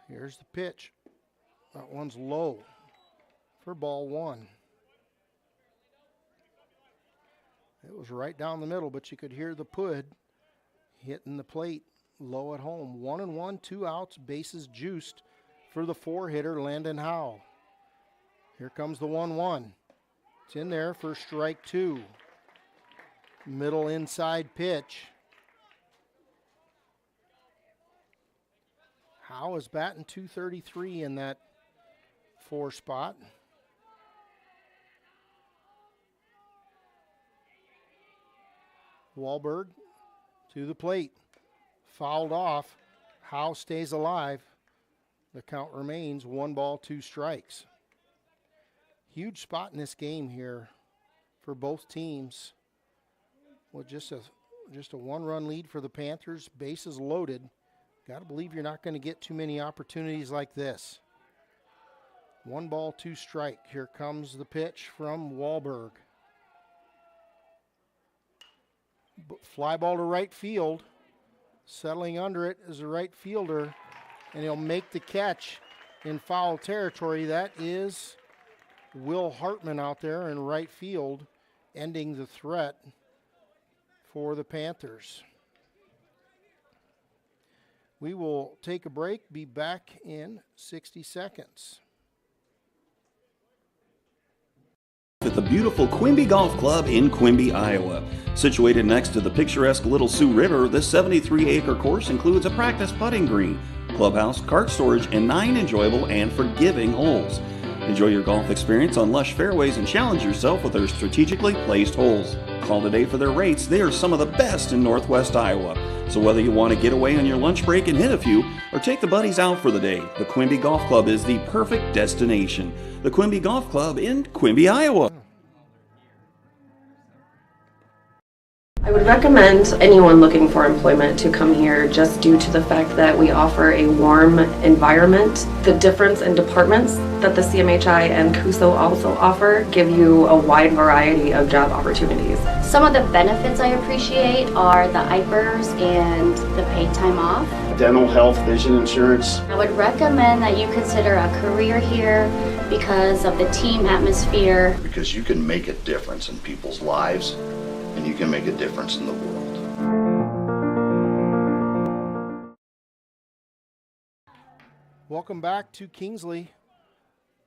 Here's the pitch. That one's low for ball 1. It was right down the middle, but you could hear the pud hitting the plate low at home. 1-1, 2 outs, bases juiced for the 4 hitter, Landon Howe. Here comes the 1-1. It's in there for strike 2. Middle inside pitch. Howe is batting .233 in that 4 spot. Wahlberg to the plate. Fouled off. Howe stays alive. The count remains 1 ball, 2 strikes. Huge spot in this game here for both teams. With just a 1-run lead for the Panthers. Bases loaded. Got to believe you're not going to get too many opportunities like this. 1 ball, 2 strike. Here comes the pitch from Wahlberg. Fly ball to right field. Settling under it is a right fielder, and he'll make the catch in foul territory. That is Will Hartman out there in right field, ending the threat for the Panthers. We will take a break, be back in 60 seconds. At the beautiful Quimby Golf Club in Quimby, Iowa. Situated next to the picturesque Little Sioux River, this 73-acre course includes a practice putting green, clubhouse, cart storage, and 9 enjoyable and forgiving holes. Enjoy your golf experience on lush fairways and challenge yourself with their strategically placed holes. Call today for their rates. They are some of the best in Northwest Iowa. So whether you want to get away on your lunch break and hit a few, or take the buddies out for the day, the Quimby Golf Club is the perfect destination. The Quimby Golf Club in Quimby, Iowa. I would recommend anyone looking for employment to come here just due to the fact that we offer a warm environment. The difference in departments that the CMHI and CUSO also offer give you a wide variety of job opportunities. Some of the benefits I appreciate are the IPERS and the paid time off. Dental, health, vision insurance. I would recommend that you consider a career here because of the team atmosphere. Because you can make a difference in people's lives, and you can make a difference in the world. Welcome back to Kingsley.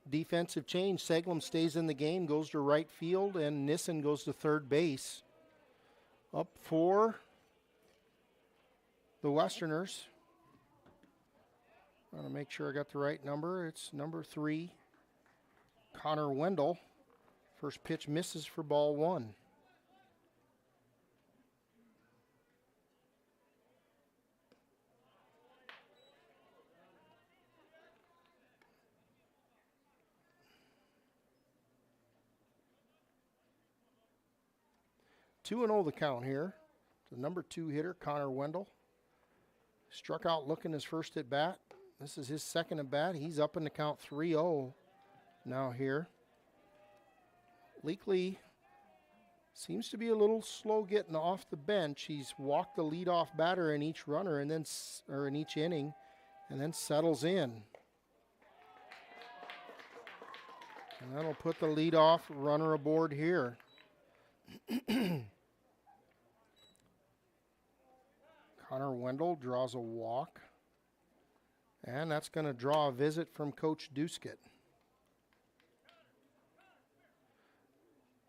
Defensive change. Seglum stays in the game, goes to right field, and Nissen goes to third base. Up for the Westerners. I want to make sure I got the right number. It's number 3, Connor Wendell. First pitch misses for ball 1. Two and 0 the count here. The number 2 hitter, Connor Wendell. Struck out looking his first at bat. This is his second at bat. He's up in the count 3-0 now here. Leakley seems to be a little slow getting off the bench. He's walked the leadoff batter in each runner and then, or in each inning, and then settles in. And that'll put the leadoff runner aboard here. Connor Wendell draws a walk, and that's going to draw a visit from Coach Duskett.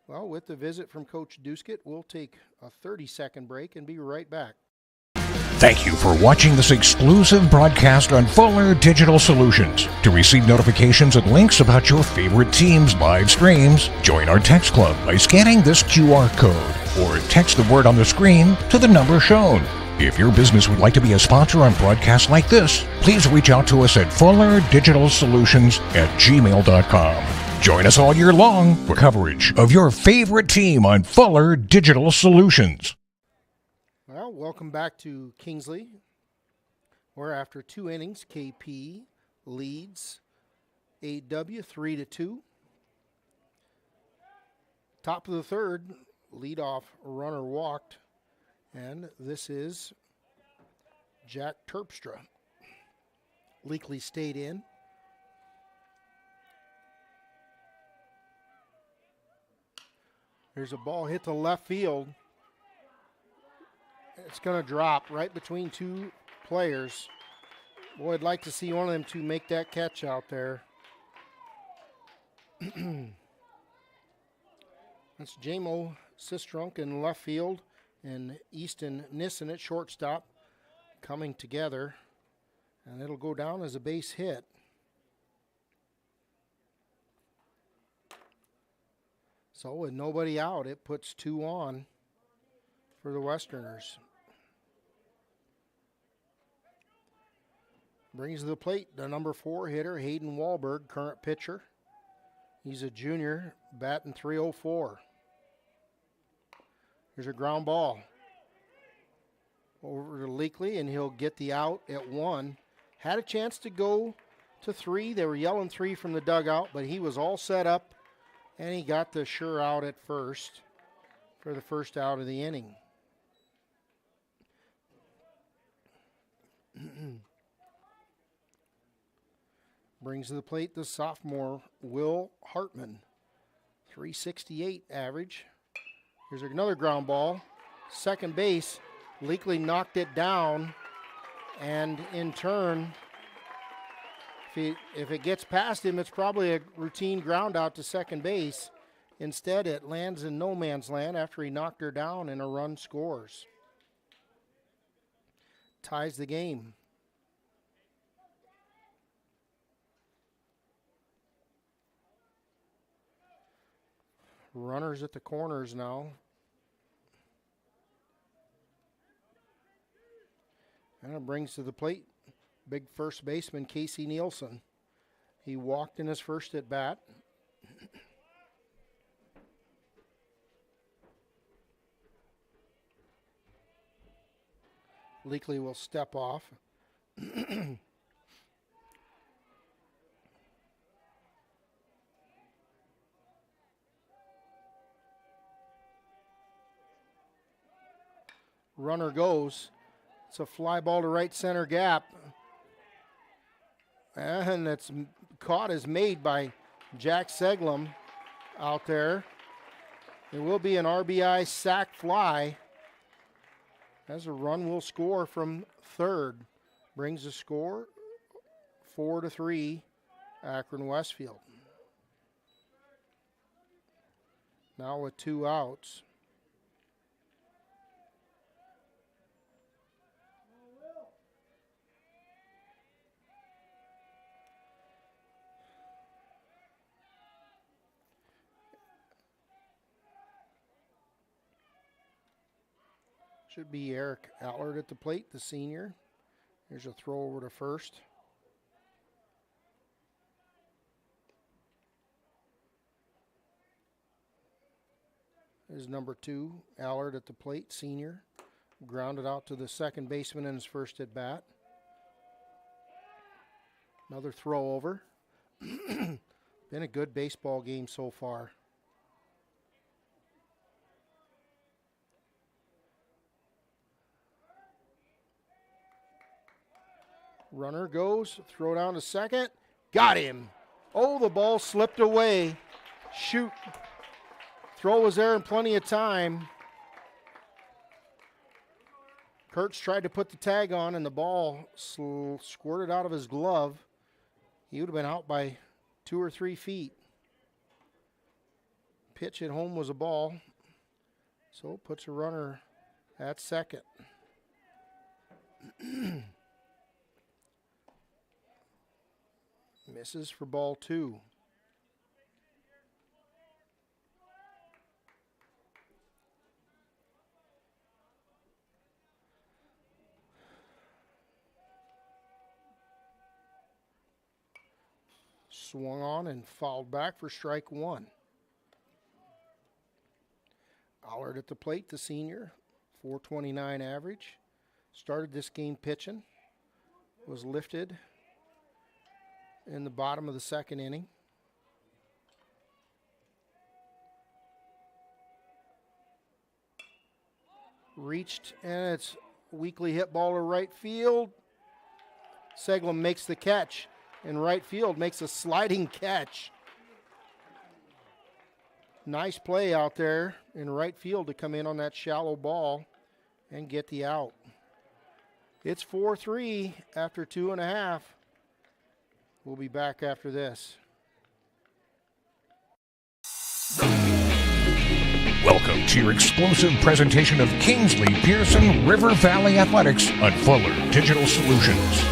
Well, with the visit from Coach Duskett, we'll take a 30-second break and be right back. Thank you for watching this exclusive broadcast on Fuller Digital Solutions. To receive notifications and links about your favorite team's live streams, join our text club by scanning this QR code or text the word on the screen to the number shown. If your business would like to be a sponsor on broadcasts like this, please reach out to us at fullerdigitalsolutions@gmail.com. Join us all year long for coverage of your favorite team on Fuller Digital Solutions. Well, welcome back to Kingsley, where after 2 innings, KP leads 8W 3-2. Top of the third, leadoff runner walked. And this is Jack Terpstra. Leakley stayed in. There's a ball hit to left field. It's going to drop right between 2 players. Boy, I'd like to see one of them 2 make that catch out there. That's Jamo Sistrunk in left field. And Easton Nissen at shortstop coming together, and it'll go down as a base hit. So with nobody out, it puts 2 on for the Westerners. Brings to the plate the number 4 hitter, Hayden Wahlberg, current pitcher. He's a junior, batting .304. Here's a ground ball over to Leakley, and he'll get the out at 1. Had a chance to go to 3. They were yelling 3 from the dugout, but he was all set up, and he got the sure out at first for the first out of the inning. Brings to the plate the sophomore, Will Hartman, .368 average. Here's another ground ball. Second base, Leakley knocked it down, and in turn, if it gets past him, it's probably a routine ground out to second base. Instead, it lands in no man's land after he knocked her down, and a run scores. Ties the game. Runners at the corners now. And it brings to the plate big first baseman Casey Nielsen. He walked in his first at bat. Leakley will step off. Runner goes. It's a fly ball to right center gap. And it's caught as made by Jack Seglum out there. It will be an RBI sac fly, as a run will score from third. Brings the score 4-3, Akron-Westfield. Now with 2 outs. Should be Eric Allard at the plate, the senior. Here's a throw over to first. Is number 2, Allard at the plate, senior. Grounded out to the second baseman in his first at bat. Another throw over. Been a good baseball game so far. Runner goes, throw down to second. Got him. Oh, the ball slipped away. Shoot. Throw was there in plenty of time. Kurtz tried to put the tag on, and the ball squirted out of his glove. He would have been out by 2 or 3 feet. Pitch at home was a ball, so puts a runner at second. Misses for ball 2. Swung on and fouled back for strike 1. Allard at the plate, the senior, .429 average. Started this game pitching. Was lifted in the bottom of the second inning. Reached, and it's weakly hit ball to right field. Seglem makes the catch. In right field, makes a sliding catch. Nice play out there in right field to come in on that shallow ball and get the out. It's 4-3 after 2.5. We'll be back after this. Welcome to your explosive presentation of Kingsley Pearson River Valley Athletics on Fuller Digital Solutions.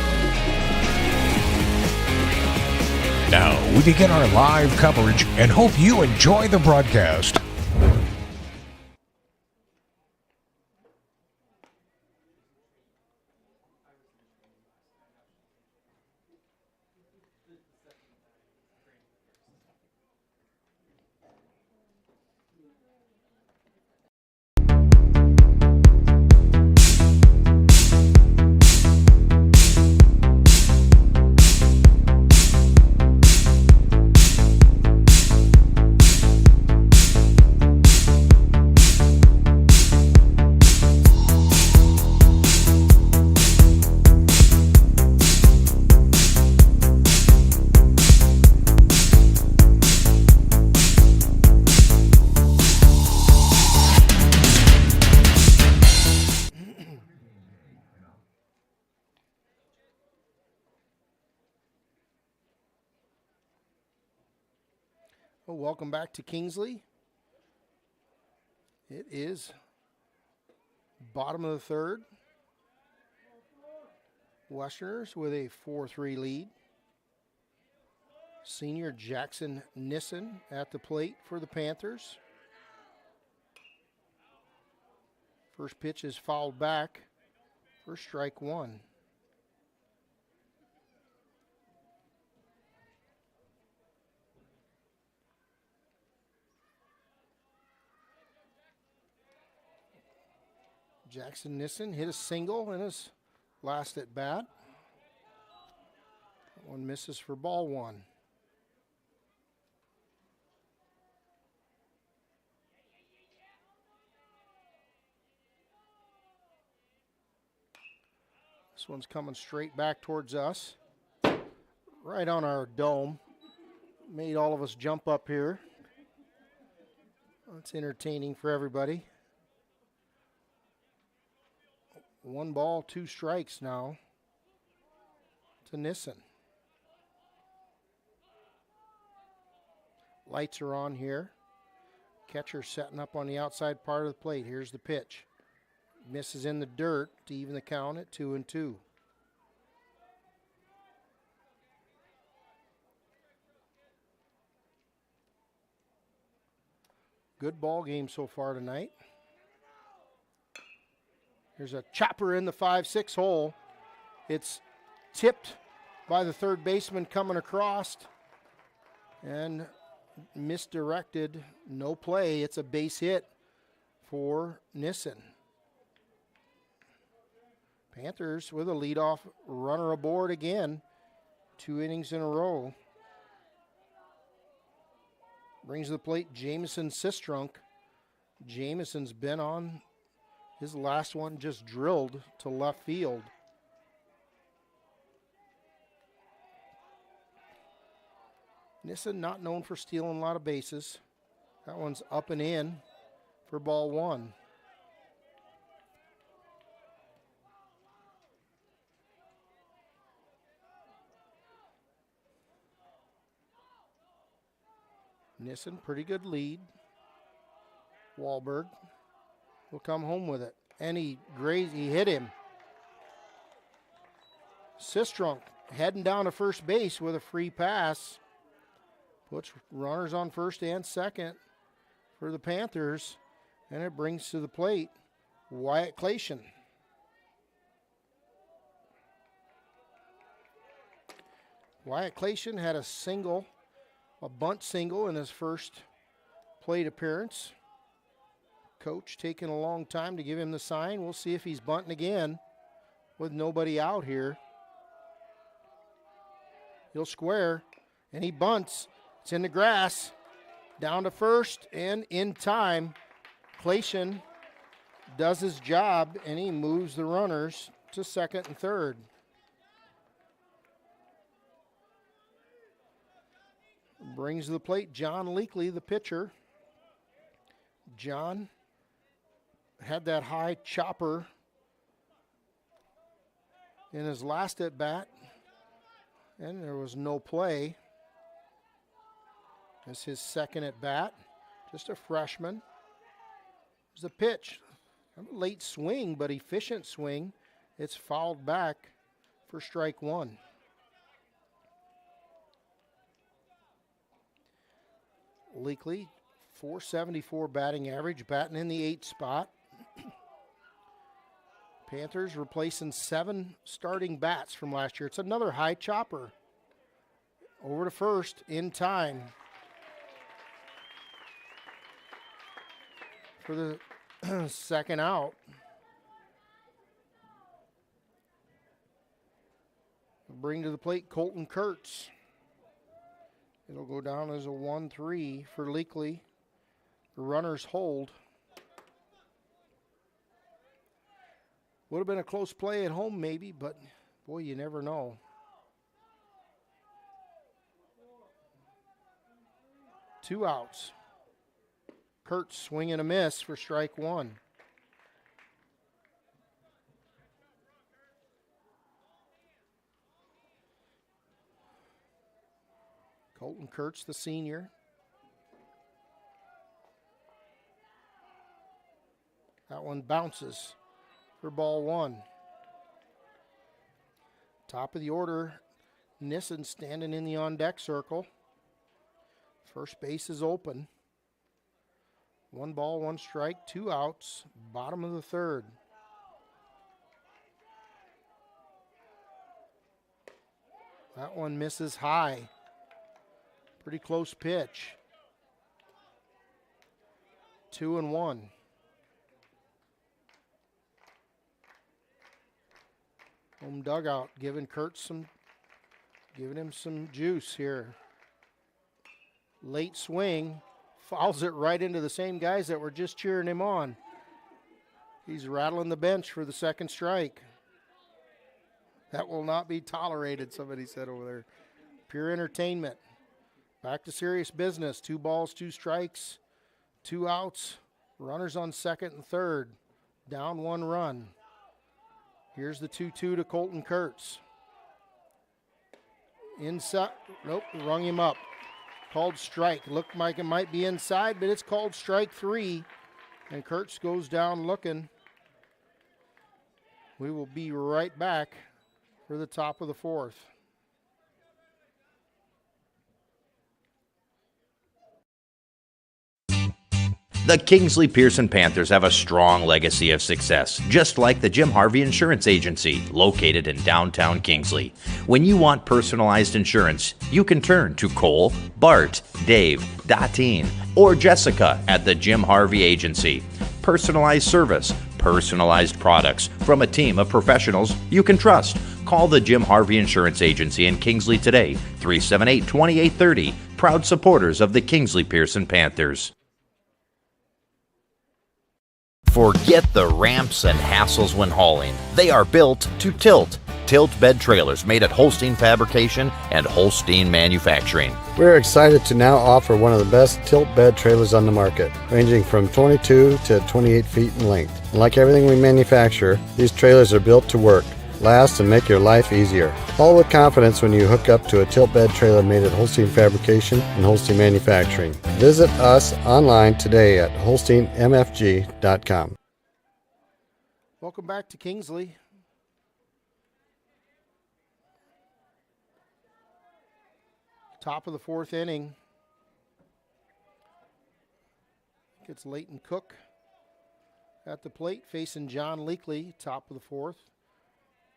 Now we begin our live coverage and hope you enjoy the broadcast. Well, welcome back to Kingsley. It is bottom of the third. Westerners with a 4-3 lead. Senior Jackson Nissen at the plate for the Panthers. First pitch is fouled back for strike 1. Jackson Nissen hit a single in his last at bat. That one misses for ball 1. This one's coming straight back towards us, right on our dome. Made all of us jump up here. It's entertaining for everybody. 1 ball, 2 strikes now to Nissen. Lights are on here. Catcher setting up on the outside part of the plate. Here's the pitch. Misses in the dirt to even the count at 2-2. Good ball game so far tonight. There's a chopper in the 5-6 hole. It's tipped by the third baseman coming across and misdirected. No play. It's a base hit for Nissen. Panthers with a leadoff runner aboard again. 2 innings in a row. Brings to the plate Jamison Sistrunk. Jamison's been on his last one, just drilled to left field. Nissen not known for stealing a lot of bases. That one's up and in for ball 1. Nissen, pretty good lead. Wahlberg will come home with it. And he hit him. Sistrunk heading down to first base with a free pass. Puts runners on first and second for the Panthers. And it brings to the plate Wyatt Clation. Wyatt Clation had a bunt single in his first plate appearance. Coach taking a long time to give him the sign. We'll see if he's bunting again with nobody out here. He'll square, and he bunts. It's in the grass. Down to first, and in time, Clation does his job, and he moves the runners to second and third. Brings to the plate John Leakley, the pitcher. John had that high chopper in his last at bat, and there was no play. That's his second at bat, just a freshman. There's a pitch, a late swing, but efficient swing. It's fouled back for strike 1. Leakley, .474 batting average, batting in the 8th spot. Panthers replacing 7 starting bats from last year. It's another high chopper. Over to first in time for the second out. Bring to the plate Colton Kurtz. It'll go down as a 1-3 for Leakley. The runners hold. Would have been a close play at home maybe, but boy, you never know. Two outs. Kurtz swing and a miss for strike 1. Colton Kurtz, the senior. That one bounces for ball 1. Top of the order, Nissen standing in the on-deck circle. First base is open. 1 ball, 1 strike, 2 outs, bottom of the 3rd. That one misses high. Pretty close pitch. 2-1. Home dugout giving him some juice here. Late swing, fouls it right into the same guys that were just cheering him on. He's rattling the bench for the second strike. That will not be tolerated, somebody said over there. Pure entertainment. Back to serious business. 2 balls, 2 strikes, 2 outs. Runners on second and third. Down 1 run. Here's the 2-2 to Colton Kurtz. Inside, nope, rung him up. called strike. Looked like it might be inside, but it's called strike 3. And Kurtz goes down looking. We will be right back for the top of the 4th. The Kingsley Pearson Panthers have a strong legacy of success, just like the Jim Harvey Insurance Agency, located in downtown Kingsley. When you want personalized insurance, you can turn to Cole, Bart, Dave, Dotine, or Jessica at the Jim Harvey Agency. Personalized service, personalized products from a team of professionals you can trust. Call the Jim Harvey Insurance Agency in Kingsley today, 378-2830, proud supporters of the Kingsley Pearson Panthers. Forget the ramps and hassles when hauling. They are built to tilt. Tilt bed trailers made at Holstein Fabrication and Holstein Manufacturing. We're excited to now offer one of the best tilt bed trailers on the market, ranging from 22 to 28 feet in length. And like everything we manufacture, these trailers are built to work, last, and make your life easier. All with confidence when you hook up to a tilt bed trailer made at Holstein Fabrication and Holstein Manufacturing. Visit us online today at holsteinmfg.com. Welcome back to Kingsley. Top of the 4th inning. It's Leighton Cook at the plate facing John Leakley, top of the 4th.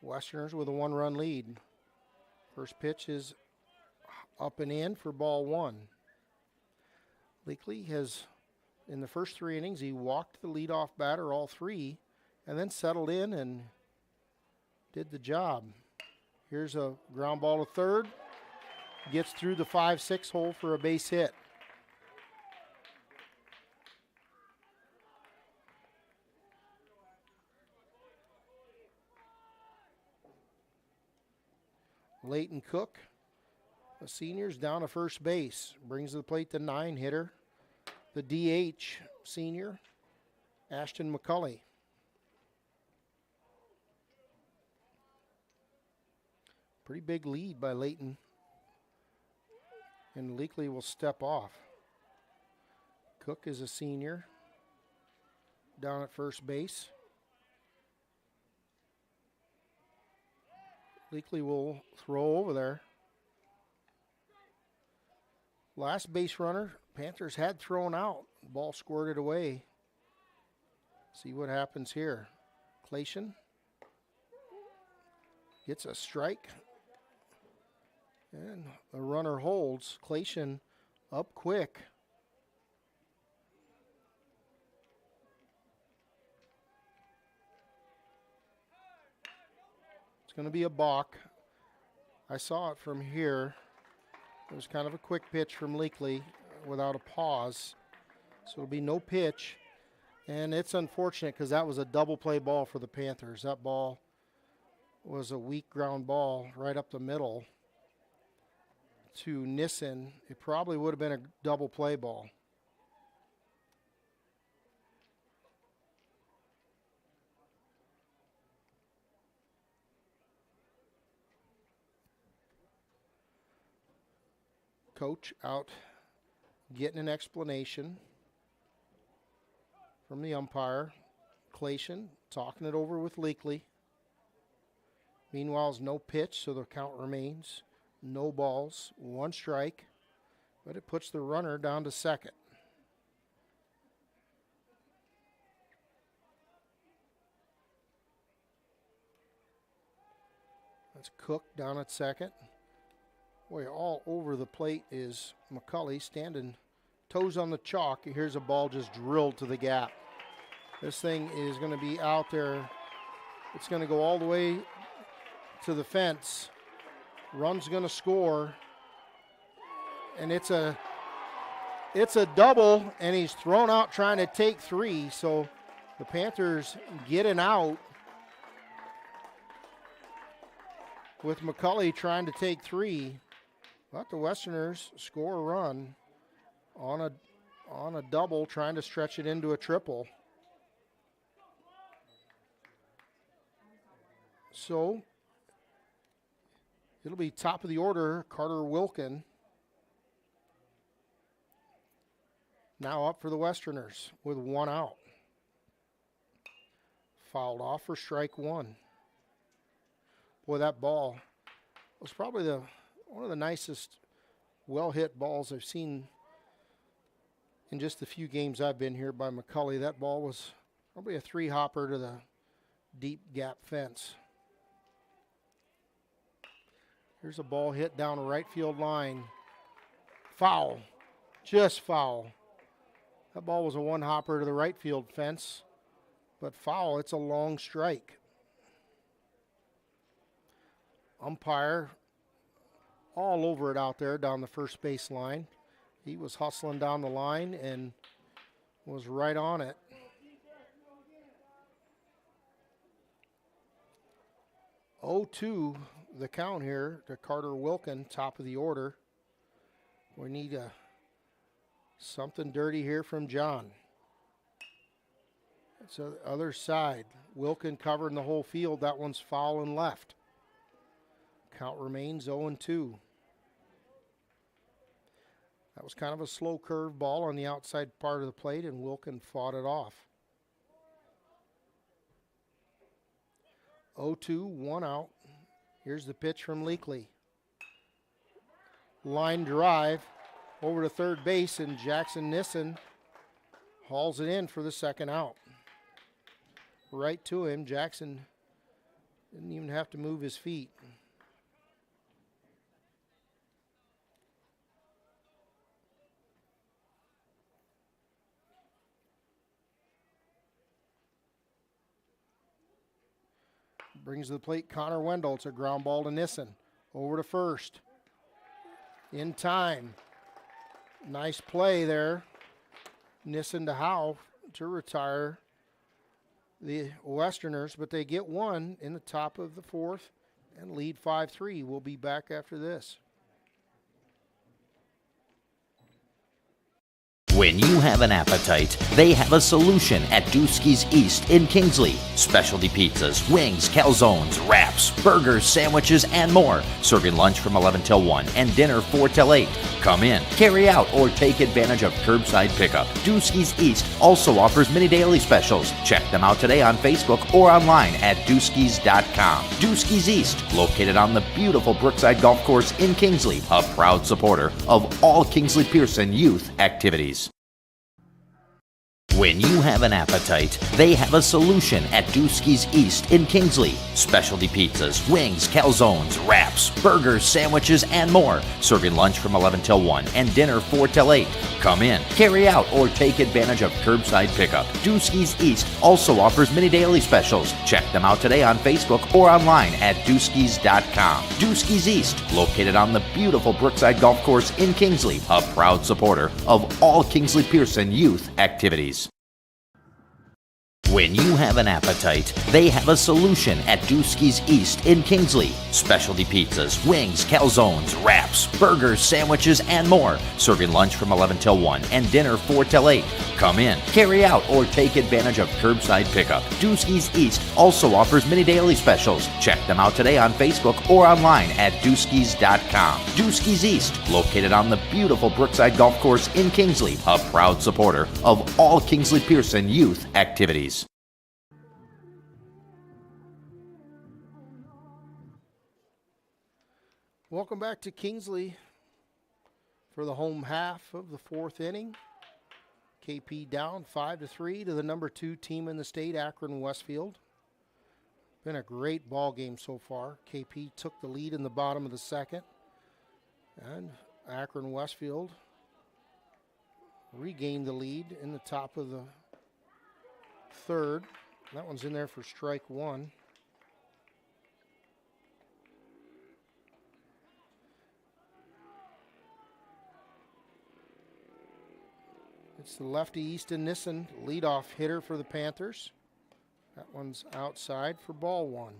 Westerners with a 1-run lead. First pitch is up and in for ball 1. Leakley has, in the first 3 innings, he walked the leadoff batter all 3 and then settled in and did the job. Here's a ground ball to third. Gets through the 5-6 hole for a base hit. Leighton Cook, a senior's down to first base. Brings to the plate the 9-hitter, the DH senior, Ashton McCulley. Pretty big lead by Leighton. And Leakley will step off. Cook is a senior down at first base. Leakley will throw over there. Last base runner, Panthers had thrown out. Ball squirted away. See what happens here. Clation gets a strike. And the runner holds. Clation up quick. It's going to be a balk. I saw it from here. It was kind of a quick pitch from Leakley without a pause. So it'll be no pitch. And it's unfortunate because that was a double play ball for the Panthers. That ball was a weak ground ball right up the middle to Nissen. It probably would have been a double play ball. Coach out getting an explanation from the umpire. Clation talking it over with Leakley. Meanwhile, no pitch, so the count remains. No balls, 1 strike, but it puts the runner down to second. That's Cook down at second. Boy, all over the plate is McCulley standing toes on the chalk. Here's a ball just drilled to the gap. This thing is going to be out there. It's going to go all the way to the fence. Run's going to score. And it's a double, and he's thrown out trying to take 3. So the Panthers get an out with McCulley trying to take 3. But the Westerners score a run on a double, trying to stretch it into a triple. So it'll be top of the order, Carter Wilkin. Now up for the Westerners with 1 out. Fouled off for strike 1. Boy, that ball was probably one of the nicest well-hit balls I've seen in just the few games I've been here by McCulley. That ball was probably a 3-hopper to the deep gap fence. Here's a ball hit down a right field line. Foul. Just foul. That ball was a 1-hopper to the right field fence, but foul. It's a long strike. Umpire all over it out there down the first base line. He was hustling down the line and was right on it. Oh-2 the count here to Carter Wilkin, top of the order. We need something dirty here from John. It's the other side. Wilkin covering the whole field. That one's foul and left. Count remains 0-2. That was kind of a slow curve ball on the outside part of the plate, and Wilkin fought it off. 0-2, 1 out. Here's the pitch from Leakley. Line drive over to third base, and Jackson Nissen hauls it in for the second out. Right to him. Jackson didn't even have to move his feet. Brings to the plate Connor Wendell. It's a ground ball to Nissen. Over to first. In time. Nice play there. Nissen to Howe to retire the Westerners, but they get one in the top of the fourth and lead 5-3. We'll be back after this. When you have an appetite, they have a solution at Dusky's East in Kingsley. Specialty pizzas, wings, calzones, wraps, burgers, sandwiches, and more. Serving lunch from 11 till 1 and dinner 4 till 8. Come in, carry out, or take advantage of curbside pickup. Dusky's East also offers mini daily specials. Check them out today on Facebook or online at Dusky's.com. Dusky's East, located on the beautiful Brookside Golf Course in Kingsley, a proud supporter of all Kingsley Pearson youth activities. When you have an appetite, they have a solution at Dusky's East in Kingsley. Specialty pizzas, wings, calzones, wraps, burgers, sandwiches, and more. Serving lunch from 11 till 1 and dinner 4 till 8. Come in, carry out, or take advantage of curbside pickup. Dusky's East also offers mini daily specials. Check them out today on Facebook or online at Dusky's.com. Dusky's East, located on the beautiful Brookside Golf Course in Kingsley, a proud supporter of all Kingsley Pearson youth activities. When you have an appetite, they have a solution at Dusky's East in Kingsley. Specialty pizzas, wings, calzones, wraps, burgers, sandwiches, and more. Serving lunch from 11 till 1 and dinner 4 till 8. Come in, carry out, or take advantage of curbside pickup. Dusky's East also offers mini daily specials. Check them out today on Facebook or online at Dusky's.com. Dusky's East, located on the beautiful Brookside Golf Course in Kingsley, a proud supporter of all Kingsley Pearson youth activities. Welcome back to Kingsley for the home half of the fourth inning. KP down 5-3 to the number 2 team in the state, Akron-Westfield. Been a great ball game so far. KP took the lead in the bottom of the second, and Akron-Westfield regained the lead in the top of the third. That one's in there for strike 1. It's the lefty Easton Nissen, leadoff hitter for the Panthers. That one's outside for ball 1.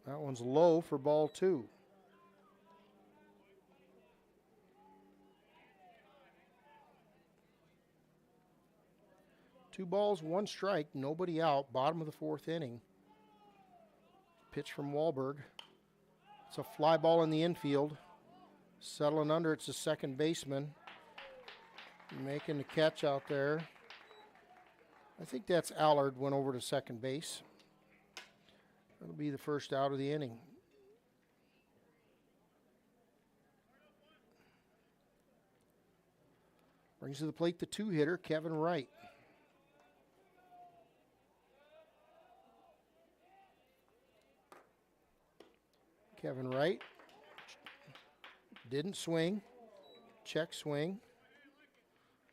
That one's low for ball 2. 2 balls, 1 strike, nobody out, bottom of the 4th inning. Pitch from Wahlberg. It's a fly ball in the infield. Settling under, it's the second baseman. Making the catch out there. I think that's Allard, went over to second base. That'll be the first out of the inning. Brings to the plate the 2-hitter, Kevin Wright. Kevin Wright didn't swing. Check swing.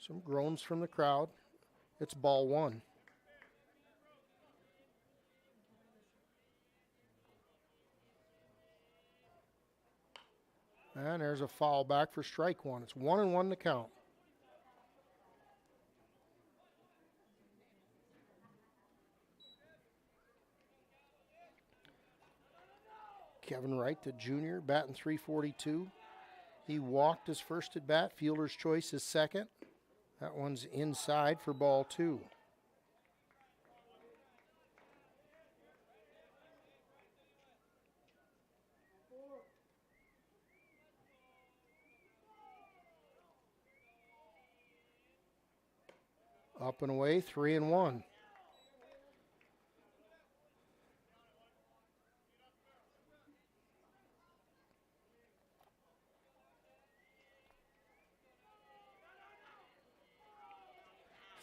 Some groans from the crowd. It's ball 1. And there's a foul back for strike 1. It's 1-1 to count. Kevin Wright, the junior, batting .342. He walked his first at bat. Fielder's choice is second. That one's inside for ball 2. Up and away, 3-1.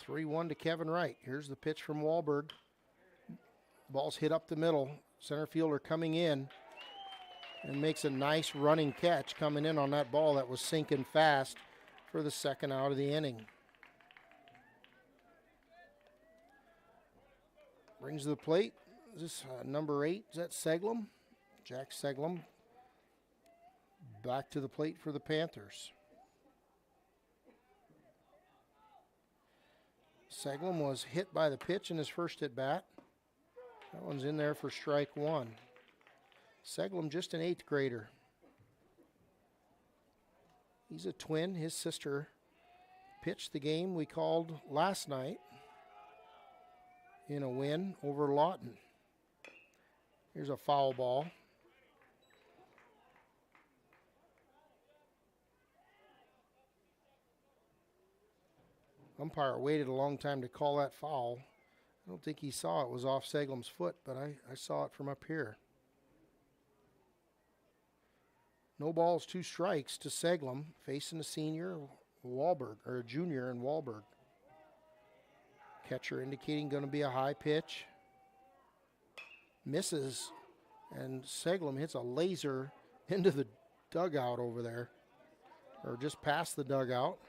(3-1) to Kevin Wright. Here's the pitch from Wahlberg. Ball's hit up the middle. Center fielder coming in and makes a nice running catch coming in on that ball that was sinking fast for the second out of the inning. Brings to the plate. Is this number 8? Is that Seglum? Jack Seglum. Back to the plate for the Panthers. Seglum was hit by the pitch in his first at bat. That one's in there for strike 1. Seglum, just an 8th grader. He's a twin. His sister pitched the game we called last night in a win over Lawton. Here's a foul ball. Umpire waited a long time to call that foul. I don't think he saw it was off Seglum's foot, but I saw it from up here. No balls, 2 strikes to Seglum, facing a senior, Wahlberg, or a junior in Wahlberg. Catcher indicating going to be a high pitch. Misses, and Seglum hits a laser into the dugout over there, or just past the dugout.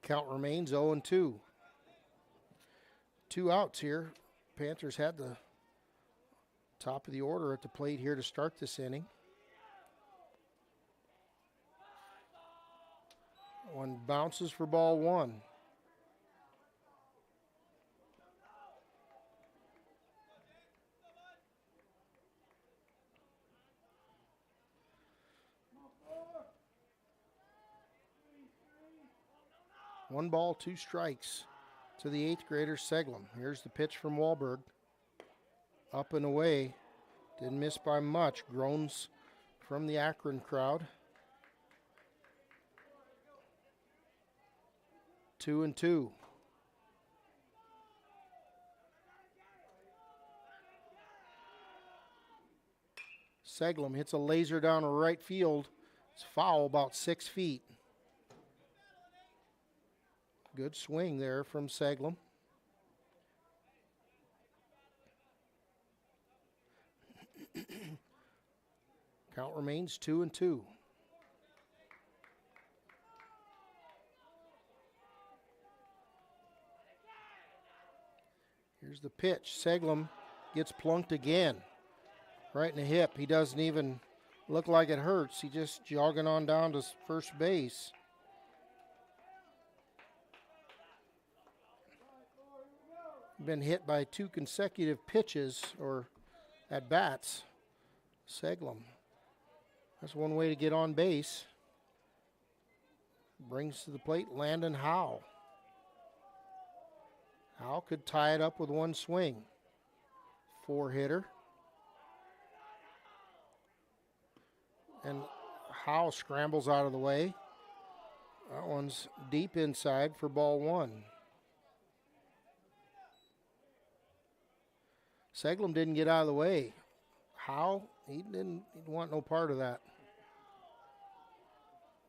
Count remains 0-2. 2 outs here. Panthers had the top of the order at the plate here to start this inning. One bounces for ball 1. One ball, 2 strikes to the 8th grader Seglum. Here's the pitch from Wahlberg. Up and away. Didn't miss by much. Groans from the Akron crowd. 2-2. Seglum hits a laser down to right field. It's foul about 6 feet. Good swing there from Seglum. Count remains 2-2. Here's the pitch. Seglum gets plunked again. Right in the hip. He doesn't even look like it hurts. He just jogging on down to first base. Been hit by 2 consecutive pitches or at bats. Seglum. That's one way to get on base. Brings to the plate Landon Howe. Howe could tie it up with one swing. 4-hitter. And Howe scrambles out of the way. That one's deep inside for ball 1. Seglum didn't get out of the way. Howe, he didn't want no part of that.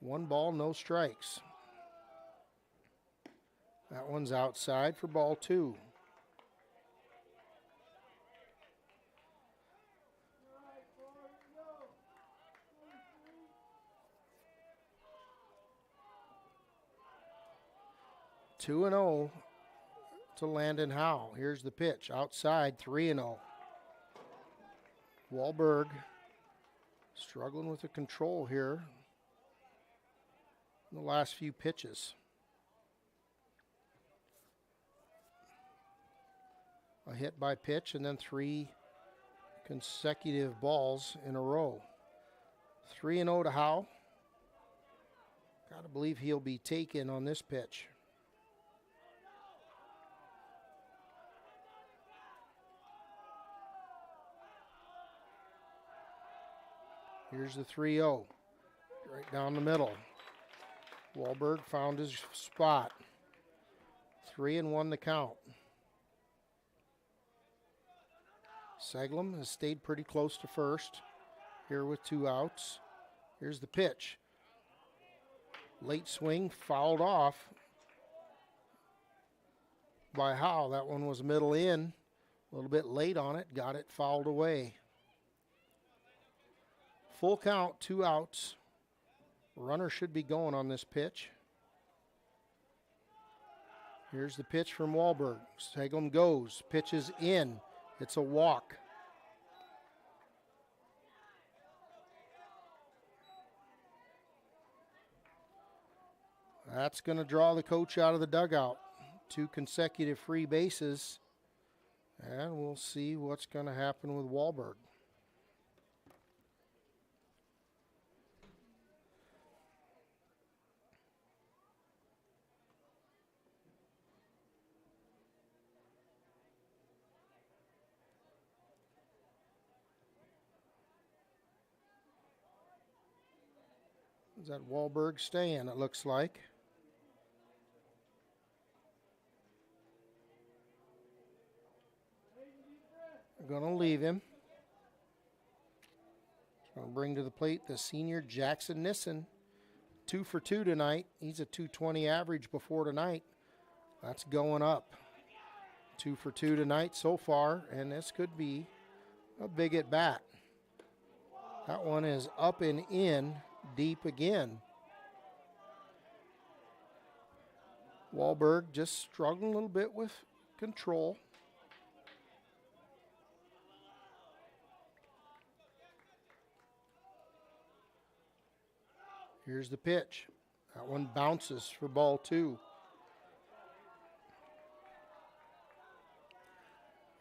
1 ball, no strikes. That one's outside for ball 2. Two and 0 to Landon Howe. Here's the pitch. Outside, 3-0. Wahlberg struggling with the control here in the last few pitches. A hit by pitch and then 3 consecutive balls in a row. 3-0 to Howe. Got to believe he'll be taken on this pitch. Here's the 3-0, right down the middle. Wahlberg found his spot. 3-1 the count. Seglum has stayed pretty close to first here with 2 outs. Here's the pitch. Late swing, fouled off by Howe. That one was middle in, a little bit late on it, got it fouled away. Full count, 2 outs. Runner should be going on this pitch. Here's the pitch from Wahlberg. Seglum goes, pitches in. It's a walk. That's going to draw the coach out of the dugout. 2 consecutive free bases. And we'll see what's going to happen with Wahlberg. Is that Wahlberg staying, it looks like. Going to leave him. Going to bring to the plate the senior Jackson Nissen. 2 for 2 tonight. He's a .220 average before tonight. That's going up. 2 for 2 tonight so far, and this could be a big at bat. That one is up and in. Deep again. Wahlberg just struggling a little bit with control. Here's the pitch. That one bounces for ball 2.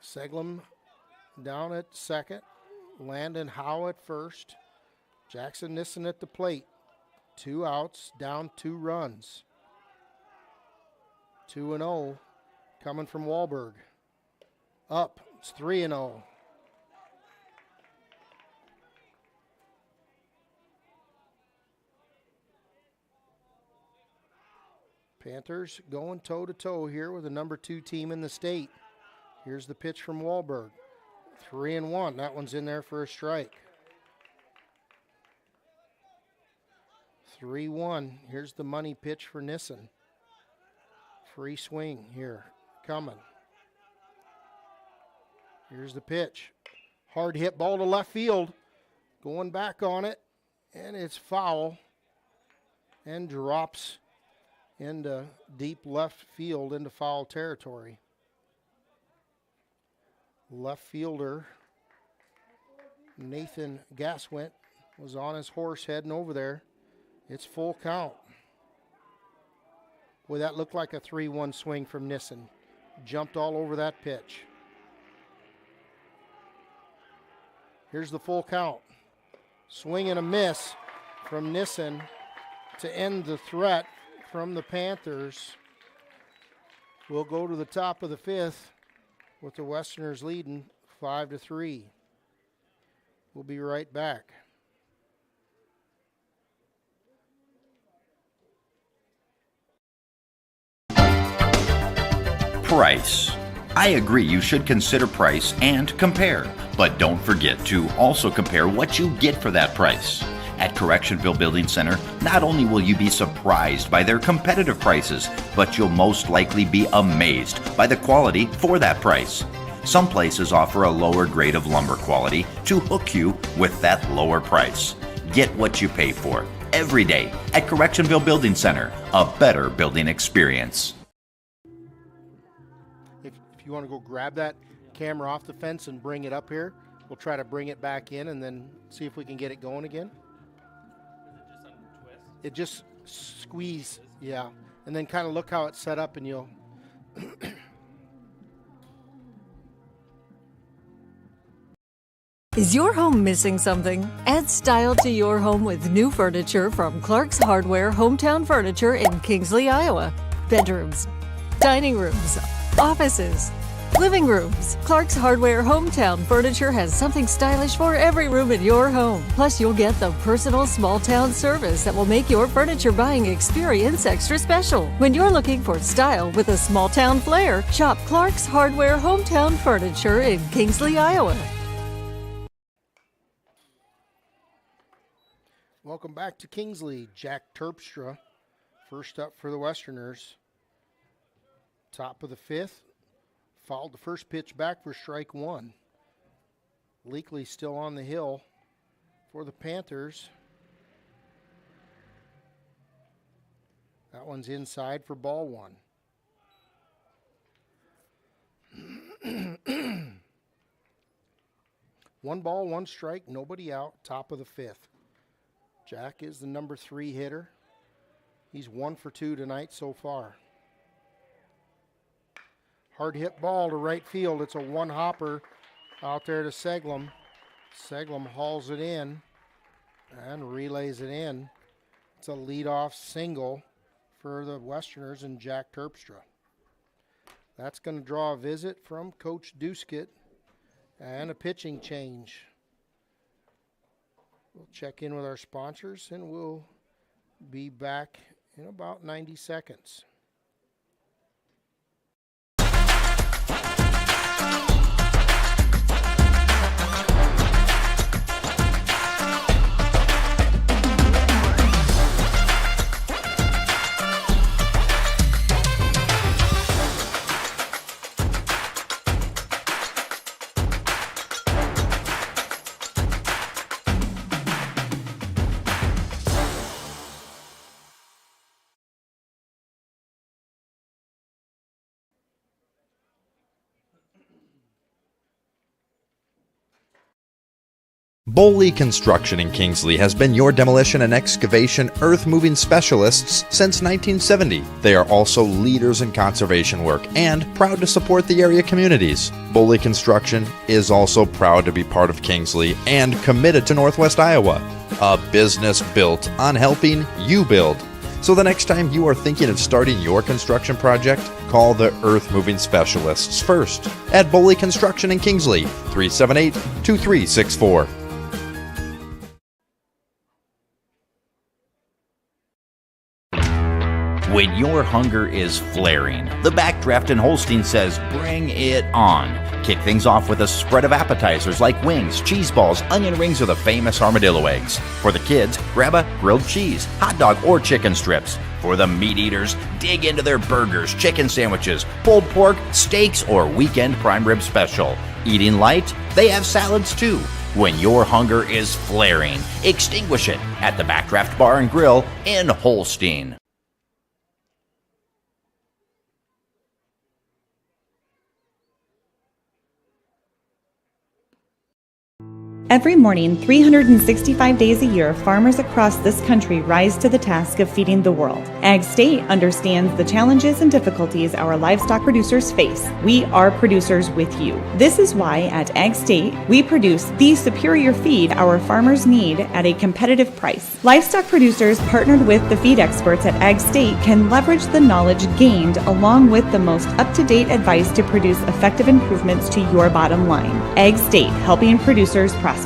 Seglum down at second. Landon Howe at first. Jackson Nissen at the plate. 2 outs, down 2 runs. 2-0 coming from Wahlberg. Up, it's 3-0. Panthers going toe-to-toe here with the number 2 team in the state. Here's the pitch from Wahlberg. 3-1, that one's in there for a strike. 3-1. Here's the money pitch for Nissen. Free swing here coming. Here's the pitch. Hard hit ball to left field. Going back on it. And it's foul. And drops into deep left field into foul territory. Left fielder Nathan Gaswent was on his horse heading over there. It's full count. Boy, that looked like a 3-1 swing from Nissen. Jumped all over that pitch. Here's the full count. Swing and a miss from Nissen to end the threat from the Panthers. We'll go to the top of the fifth with the Westerners leading 5-3. We'll be right back. Price. I agree you should consider price and compare, but don't forget to also compare what you get for that price. At Correctionville Building Center, not only will you be surprised by their competitive prices, but you'll most likely be amazed by the quality for that price. Some places offer a lower grade of lumber quality to hook you with that lower price. Get what you pay for every day at Correctionville Building Center, a better building experience. If you want to go grab that camera off the fence and bring it up here, we'll try to bring it back in and then see if we can get it going again. It just squeeze, yeah. And then kind of look how it's set up and you'll... Is your home missing something? Add style to your home with new furniture from Clark's Hardware Hometown Furniture in Kingsley, Iowa. Bedrooms, dining rooms, offices, living rooms. Clark's Hardware Hometown Furniture has something stylish for every room in your home. Plus, you'll get the personal small town service that will make your furniture buying experience extra special. When you're looking for style with a small town flair, shop Clark's Hardware Hometown Furniture in Kingsley, Iowa. Welcome back to Kingsley. Jack Terpstra, first up for the Westerners. Top of the fifth. Fouled the first pitch back for strike one. Leakley still on the hill for the Panthers. That one's inside for ball one. One ball, one strike, nobody out, top of the fifth. Jack is the number 3 hitter. He's 1 for 2 tonight so far. Hard hit ball to right field. It's a one-hopper out there to Seglum. Seglum hauls it in and relays it in. It's a leadoff single for the Westerners and Jack Terpstra. That's going to draw a visit from Coach Duskett and a pitching change. We'll check in with our sponsors and we'll be back in about 90 seconds. Boley Construction in Kingsley has been your demolition and excavation earth-moving specialists since 1970. They are also leaders in conservation work and proud to support the area communities. Boley Construction is also proud to be part of Kingsley and committed to Northwest Iowa. A business built on helping you build. So the next time you are thinking of starting your construction project, call the earth-moving specialists first at Boley Construction in Kingsley, 378-2364. When your hunger is flaring, the Backdraft in Holstein says, bring it on. Kick things off with a spread of appetizers like wings, cheese balls, onion rings, or the famous armadillo eggs. For the kids, grab a grilled cheese, hot dog, or chicken strips. For the meat eaters, dig into their burgers, chicken sandwiches, pulled pork, steaks, or weekend prime rib special. Eating light? They have salads too. When your hunger is flaring, extinguish it at the Backdraft Bar and Grill in Holstein. Every morning, 365 days a year, farmers across this country rise to the task of feeding the world. Ag State understands the challenges and difficulties our livestock producers face. We are producers with you. This is why at Ag State, we produce the superior feed our farmers need at a competitive price. Livestock producers partnered with the feed experts at Ag State can leverage the knowledge gained along with the most up-to-date advice to produce effective improvements to your bottom line. Ag State, helping producers prosper. Screw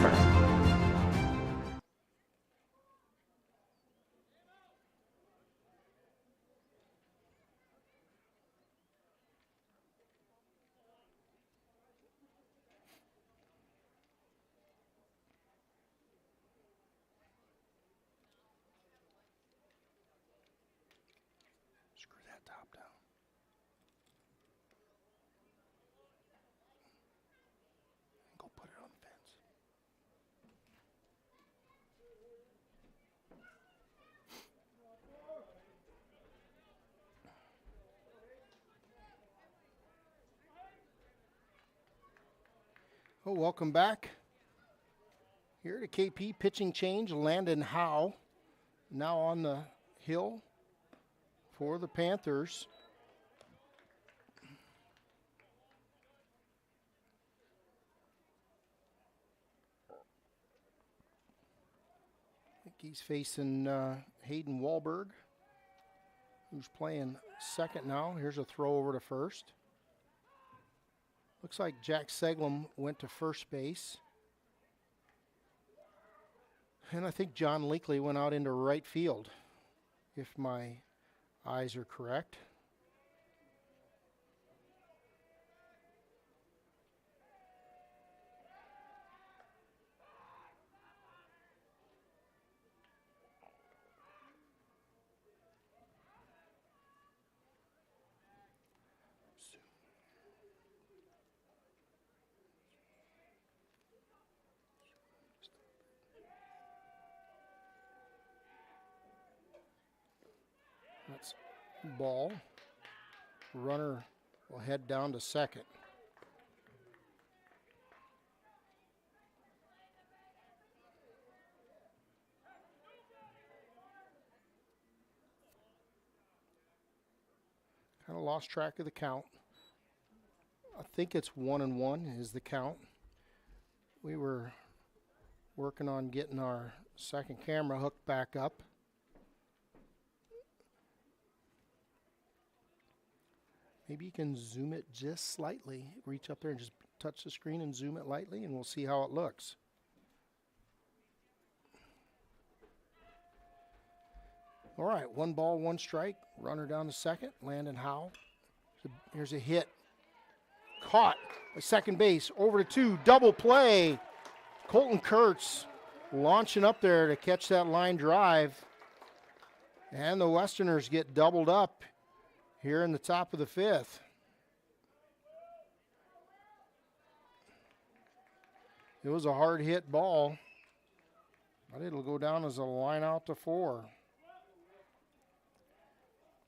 that top down. Go put it on the fence. Oh, welcome back. Here to KP pitching change, Landon Howe now on the hill for the Panthers. I think he's facing Hayden Wahlberg, who's playing second now. Here's a throw over to first. Looks like Jack Seglum went to first base. And I think John Leakley went out into right field, if my eyes are correct. That's ball. Runner will head down to second. Kind of lost track of the count. I think it's 1-1 is the count. We were working on getting our second camera hooked back up. Maybe you can zoom it just slightly. Reach up there and just touch the screen and zoom it lightly, and we'll see how it looks. All right, 1 ball, 1 strike. Runner down to second. Landon Howe. Here's a hit. Caught at second base. Over to 2. Double play. Colton Kurtz launching up there to catch that line drive. And the Westerners get doubled up here in the top of the 5th. It was a hard hit ball, but it'll go down as a line out to 4.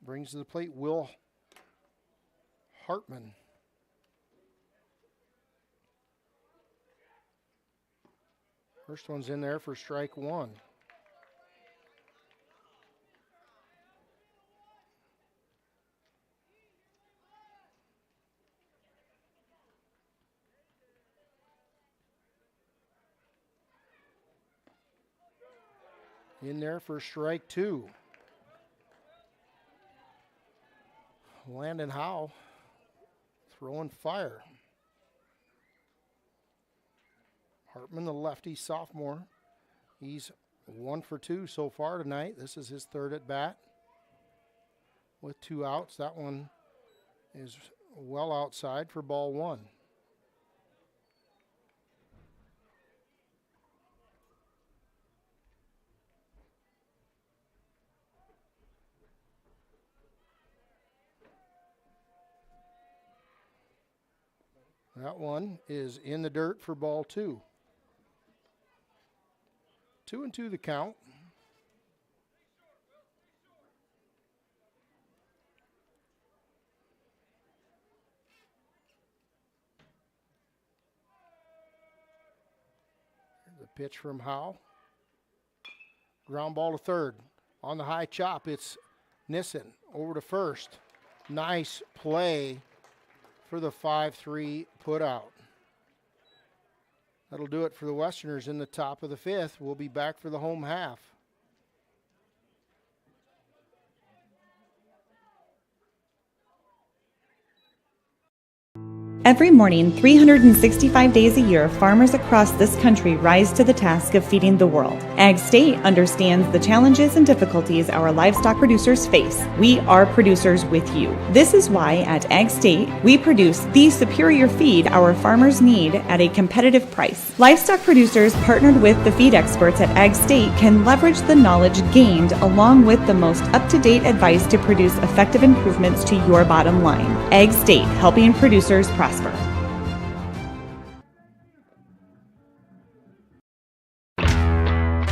Brings to the plate Will Hartman. First one's in there for strike 1. In there for strike 2. Landon Howe throwing fire. Hartman, the lefty sophomore. He's 1 for 2 so far tonight. This is his 3rd at bat with 2 outs. That one is well outside for ball 1. That one is in the dirt for ball 2. 2-2 the count. The pitch from Howe. Ground ball to third. On the high chop, it's Nissen over to first. Nice play for the 5-3 put out. That'll do it for the Westerners in the top of the fifth. We'll be back for the home half. Every morning, 365 days a year, farmers across this country rise to the task of feeding the world. Ag State understands the challenges and difficulties our livestock producers face. We are producers with you. This is why at Ag State, we produce the superior feed our farmers need at a competitive price. Livestock producers partnered with the feed experts at Ag State can leverage the knowledge gained along with the most up-to-date advice to produce effective improvements to your bottom line. Ag State, helping producers prosper.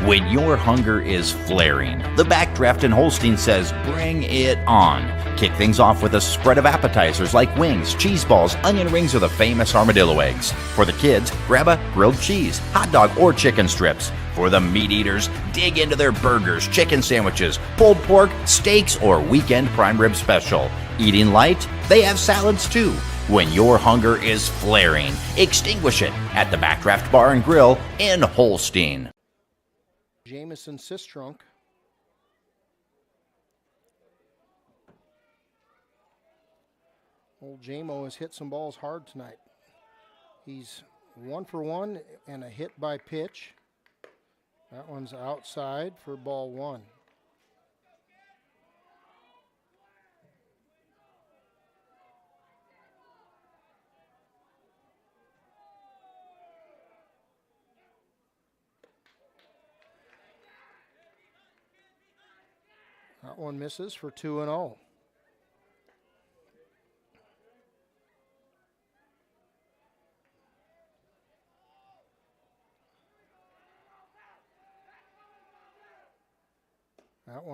When your hunger is flaring, the Backdraft in Holstein says, bring it on. Kick things off with a spread of appetizers like wings, cheese balls, onion rings, or the famous armadillo eggs. For the kids, grab a grilled cheese, hot dog, or chicken strips. For the meat eaters, dig into their burgers, chicken sandwiches, pulled pork, steaks, or weekend prime rib special. Eating light? They have salads too. When your hunger is flaring, extinguish it at the Backdraft Bar and Grill in Holstein. Jamison Sistrunk. Old Jamo has hit some balls hard tonight. He's 1 for 1 and a hit by pitch. That one's outside for ball 1. That one misses for 2-0. That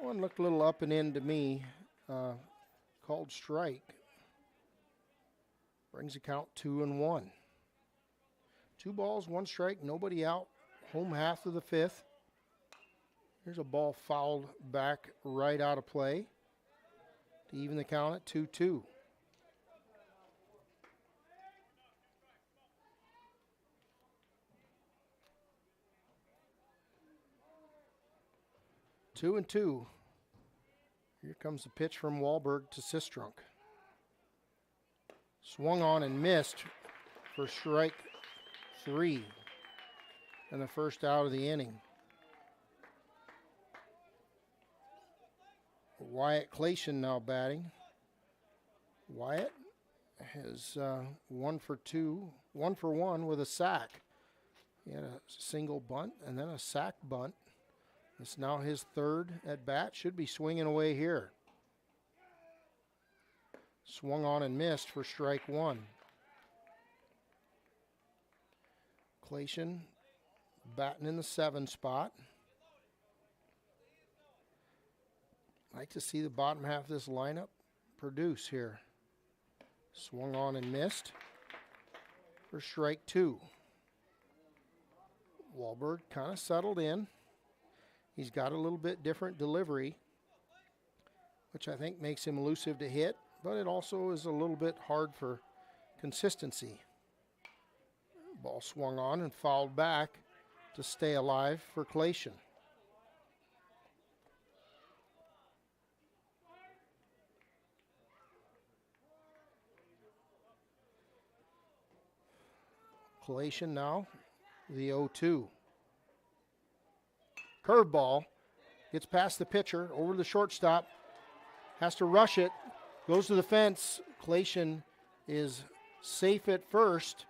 one looked a little up and in to me. Called strike. Brings the count 2-1. 2 balls, 1 strike, nobody out. Home half of the fifth. Here's a ball fouled back right out of play to even the count at 2-2. Two and two. Here comes the pitch from Wahlberg to Sistrunk. Swung on and missed for strike 3 and the first out of the inning. Wyatt Clation now batting. Wyatt has 1 for 1 with a sack. He had a single bunt and then a sack bunt. It's now his third at bat. Should be swinging away here. Swung on and missed for strike 1. Clation batting in the 7 spot. Like to see the bottom half of this lineup produce here. Swung on and missed for strike 2. Wahlberg kind of settled in. He's got a little bit different delivery, which I think makes him elusive to hit, but it also is a little bit hard for consistency. Ball swung on and fouled back to stay alive for Clation. Clation now, the 0-2. Curveball, gets past the pitcher, over the shortstop, has to rush it, goes to the fence. Clation is safe at first.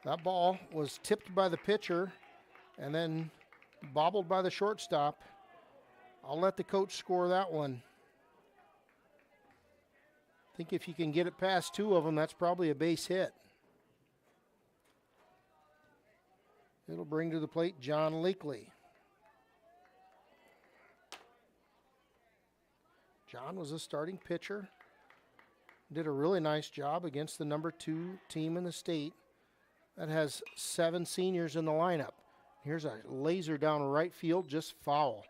That ball was tipped by the pitcher and then bobbled by the shortstop. I'll let the coach score that one. I think if you can get it past 2 of them, that's probably a base hit. It'll bring to the plate John Leakley. John was a starting pitcher. Did a really nice job against the number 2 team in the state that has 7 seniors in the lineup. Here's a laser down right field, just foul.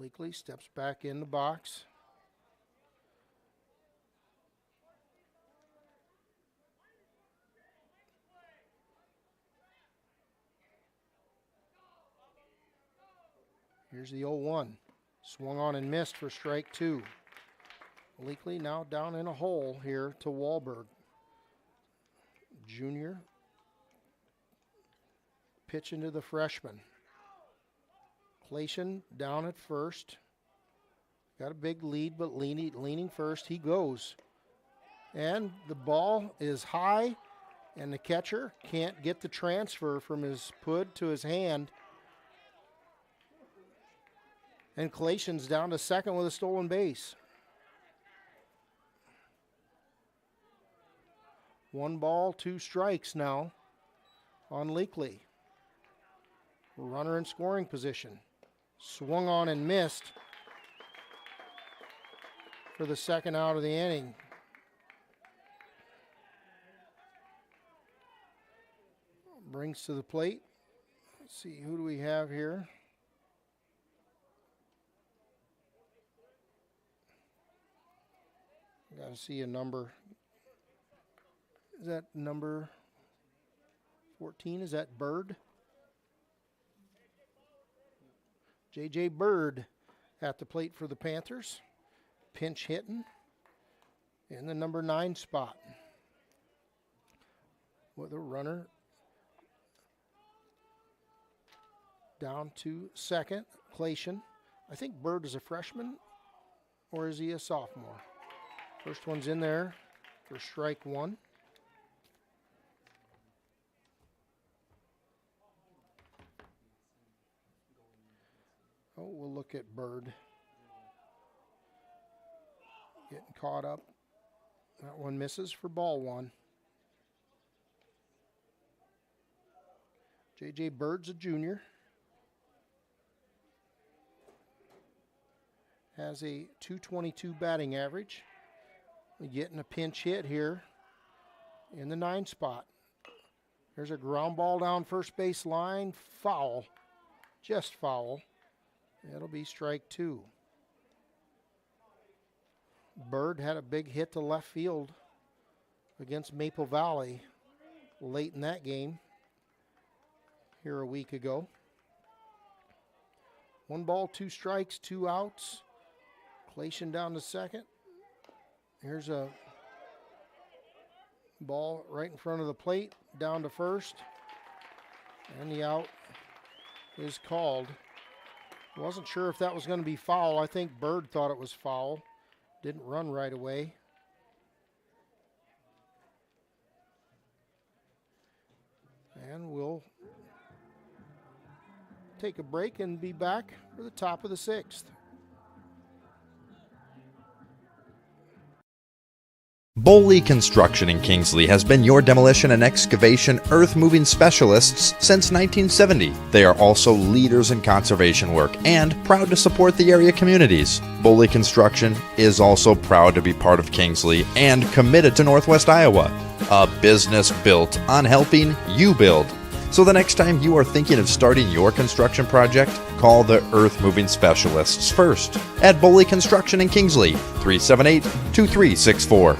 Leakley steps back in the box. Here's the 0-1. Swung on and missed for strike 2. Leakley now down in a hole here to Wahlberg. Junior. Pitch into the freshman. Clayton down at first. Got a big lead, but leaning first. He goes. And the ball is high, and the catcher can't get the transfer from his pud to his hand. And Clayton's down to second with a stolen base. 1 ball, 2 strikes now on Leakley. Runner in scoring position. Swung on and missed for the second out of the inning. Brings to the plate. Let's see, who do we have here? Got to see a number. Is that number 14? Is that Bird? J.J. Bird at the plate for the Panthers. Pinch hitting in the number 9 spot. With a runner down to second. Clayton. I think Bird is a freshman, or is he a sophomore? First one's in there for strike 1. Oh, we'll look at Bird. Getting caught up. That one misses for ball 1. J.J. Bird's a junior. Has a .222 batting average. Getting a pinch hit here in the 9 spot. There's a ground ball down first base line. Foul. Just foul. It'll be strike 2. Bird had a big hit to left field against Maple Valley late in that game here a week ago. 1 ball, 2 strikes, 2 outs. Clayton down to second. Here's a ball right in front of the plate, down to first. And the out is called. Wasn't sure if that was going to be foul. I think Bird thought it was foul. Didn't run right away. And we'll take a break and be back for the top of the 6th. Boley Construction in Kingsley has been your demolition and excavation earth-moving specialists since 1970. They are also leaders in conservation work and proud to support the area communities. Boley Construction is also proud to be part of Kingsley and committed to Northwest Iowa. A business built on helping you build. So the next time you are thinking of starting your construction project, call the earth-moving specialists first at Boley Construction in Kingsley, 378-2364.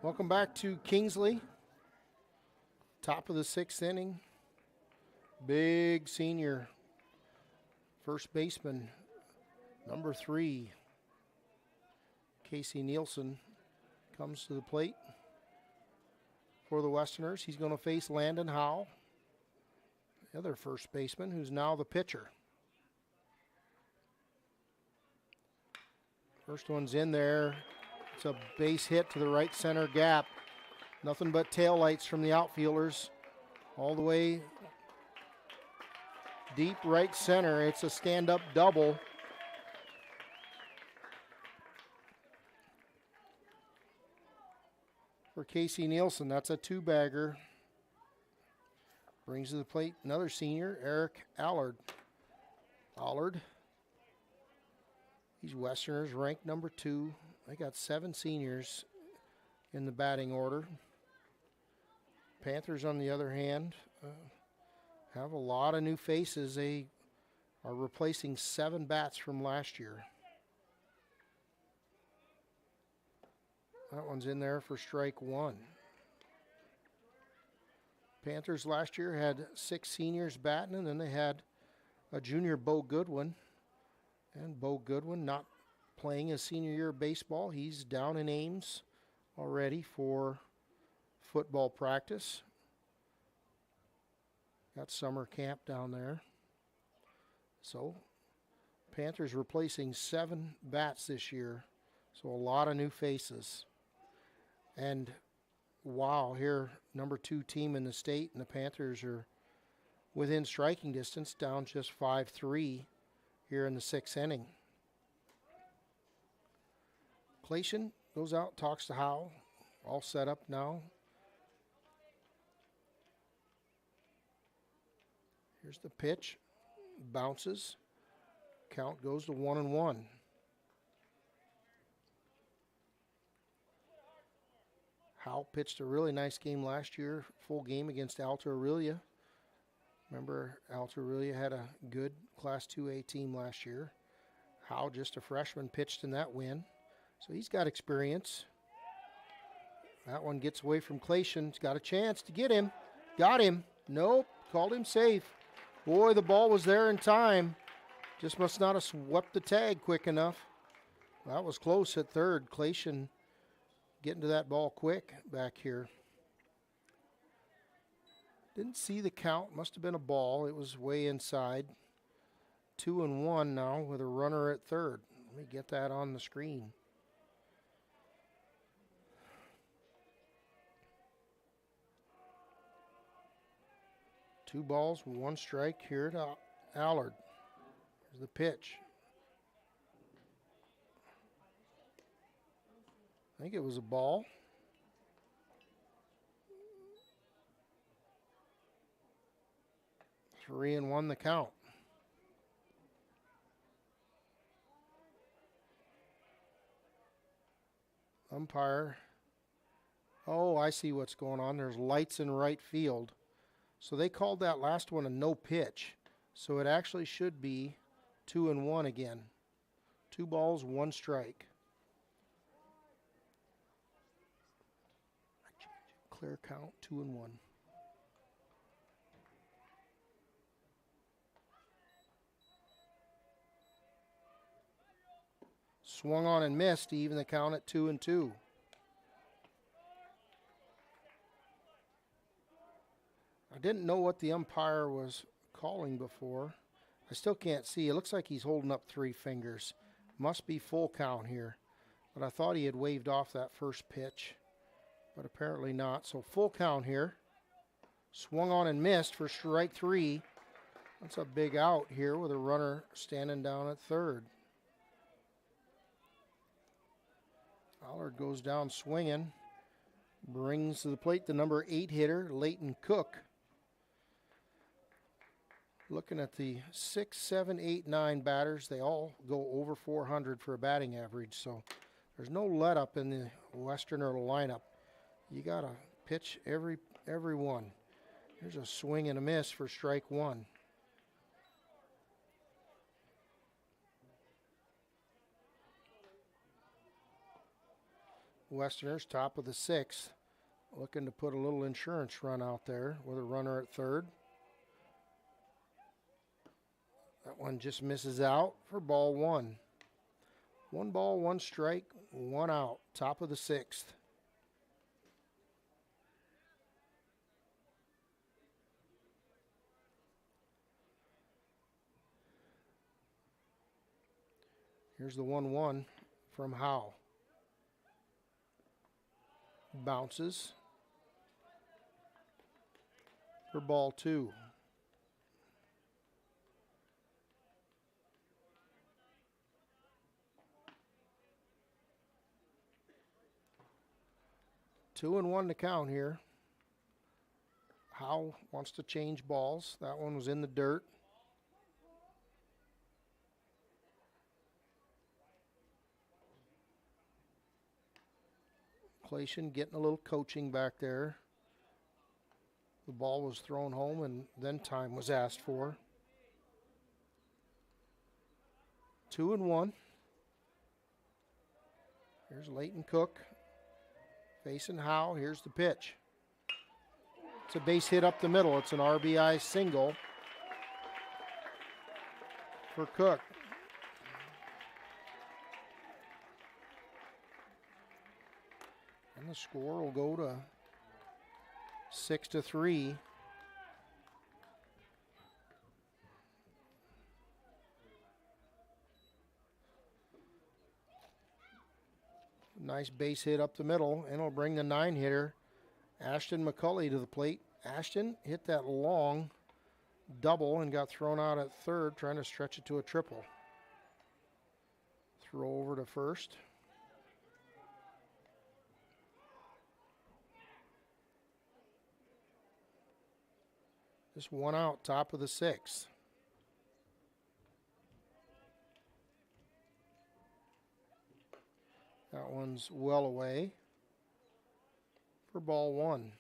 Welcome back to Kingsley. Top of the 6th inning. Big senior first baseman, number 3, Casey Nielsen, comes to the plate. for the Westerners. He's going to face Landon Howe, the other first baseman, who's now the pitcher. First one's in there. It's a base hit to the right center gap. Nothing but taillights from the outfielders all the way deep right center. It's a stand-up double. For Casey Nielsen, that's a two-bagger. Brings to the plate another senior, Eric Allard. He's Westerners, ranked number 2. They got 7 seniors in the batting order. Panthers, on the other hand, have a lot of new faces. They are replacing 7 bats from last year. That one's in there for strike 1. Panthers last year had 6 seniors batting, and then they had a junior, Bo Goodwin. And Bo Goodwin not playing his senior year of baseball. He's down in Ames already for football practice. Got summer camp down there. So Panthers replacing 7 bats this year. So a lot of new faces. And wow, here, number 2 team in the state, and the Panthers are within striking distance, down just 5-3 here in the 6th inning. Clayton goes out, talks to Howe. All set up now. Here's the pitch. Bounces. Count goes to 1-1. Howe pitched a really nice game last year, full game against Alta Aurelia. Remember, Alta Aurelia had a good Class 2A team last year. Howe, just a freshman, pitched in that win. So he's got experience. That one gets away from Clayton. He's got a chance to get him. Got him. Nope. Called him safe. Boy, the ball was there in time. Just must not have swept the tag quick enough. That was close at third. Clayton getting to that ball quick back here. Didn't see the count. Must have been a ball. It was way inside. 2-1 now with a runner at third. Let me get that on the screen. Two balls, 1 strike here to Allard. Here's the pitch. I think it was a ball. Three and 1 the count. Umpire. Oh, I see what's going on. There's lights in right field. So they called that last one a no pitch. So it actually should be 2-1 again. 2 balls, 1 strike. Clear count, 2-1. Swung on and missed to even the count at 2-2. I didn't know what the umpire was calling before. I still can't see. It looks like he's holding up 3 fingers. Must be full count here. But I thought he had waved off that first pitch, but apparently not. So full count here. Swung on and missed for strike 3. That's a big out here with a runner standing down at third. Allard goes down swinging. Brings to the plate the number 8 hitter, Leighton Cook. Looking at the 6, 7, 8, 9 batters, they all go over 400 for a batting average. So there's no let up in the Westerner lineup. You got to pitch every one. Here's a swing and a miss for strike 1. Westerners, top of the 6th, looking to put a little insurance run out there with a runner at third. That one just misses out for ball 1. 1 ball, 1 strike, 1 out, top of the 6th. Here's the 1-1 from Howe. Bounces for ball 2. Two and 1 to count here. Howe wants to change balls. That one was in the dirt. Clayton getting a little coaching back there. The ball was thrown home and then time was asked for. 2 and 1. Here's Leighton Cook facing Howe. Here's the pitch. It's a base hit up the middle. It's an RBI single for Cook. And the score will go to 6-3. Nice base hit up the middle, and it'll bring the 9-hitter, Ashton McCulley, to the plate. Ashton hit that long double and got thrown out at third, trying to stretch it to a triple. Throw over to first. Just one out, top of the 6th. That one's well away for ball 1.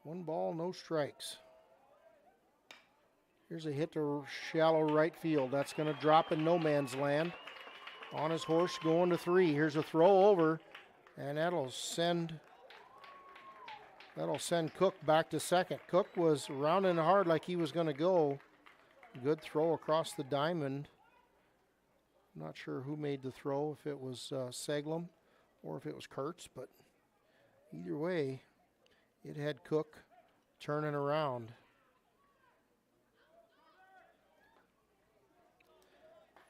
One ball, no strikes. Here's a hit to shallow right field. That's going to drop in no man's land. On his horse going to 3. Here's a throw over, and that'll send Cook back to second. Cook was rounding hard like he was going to go. Good throw across the diamond. Not sure who made the throw, if it was Seglem or if it was Kurtz, but either way, it had Cook turning around.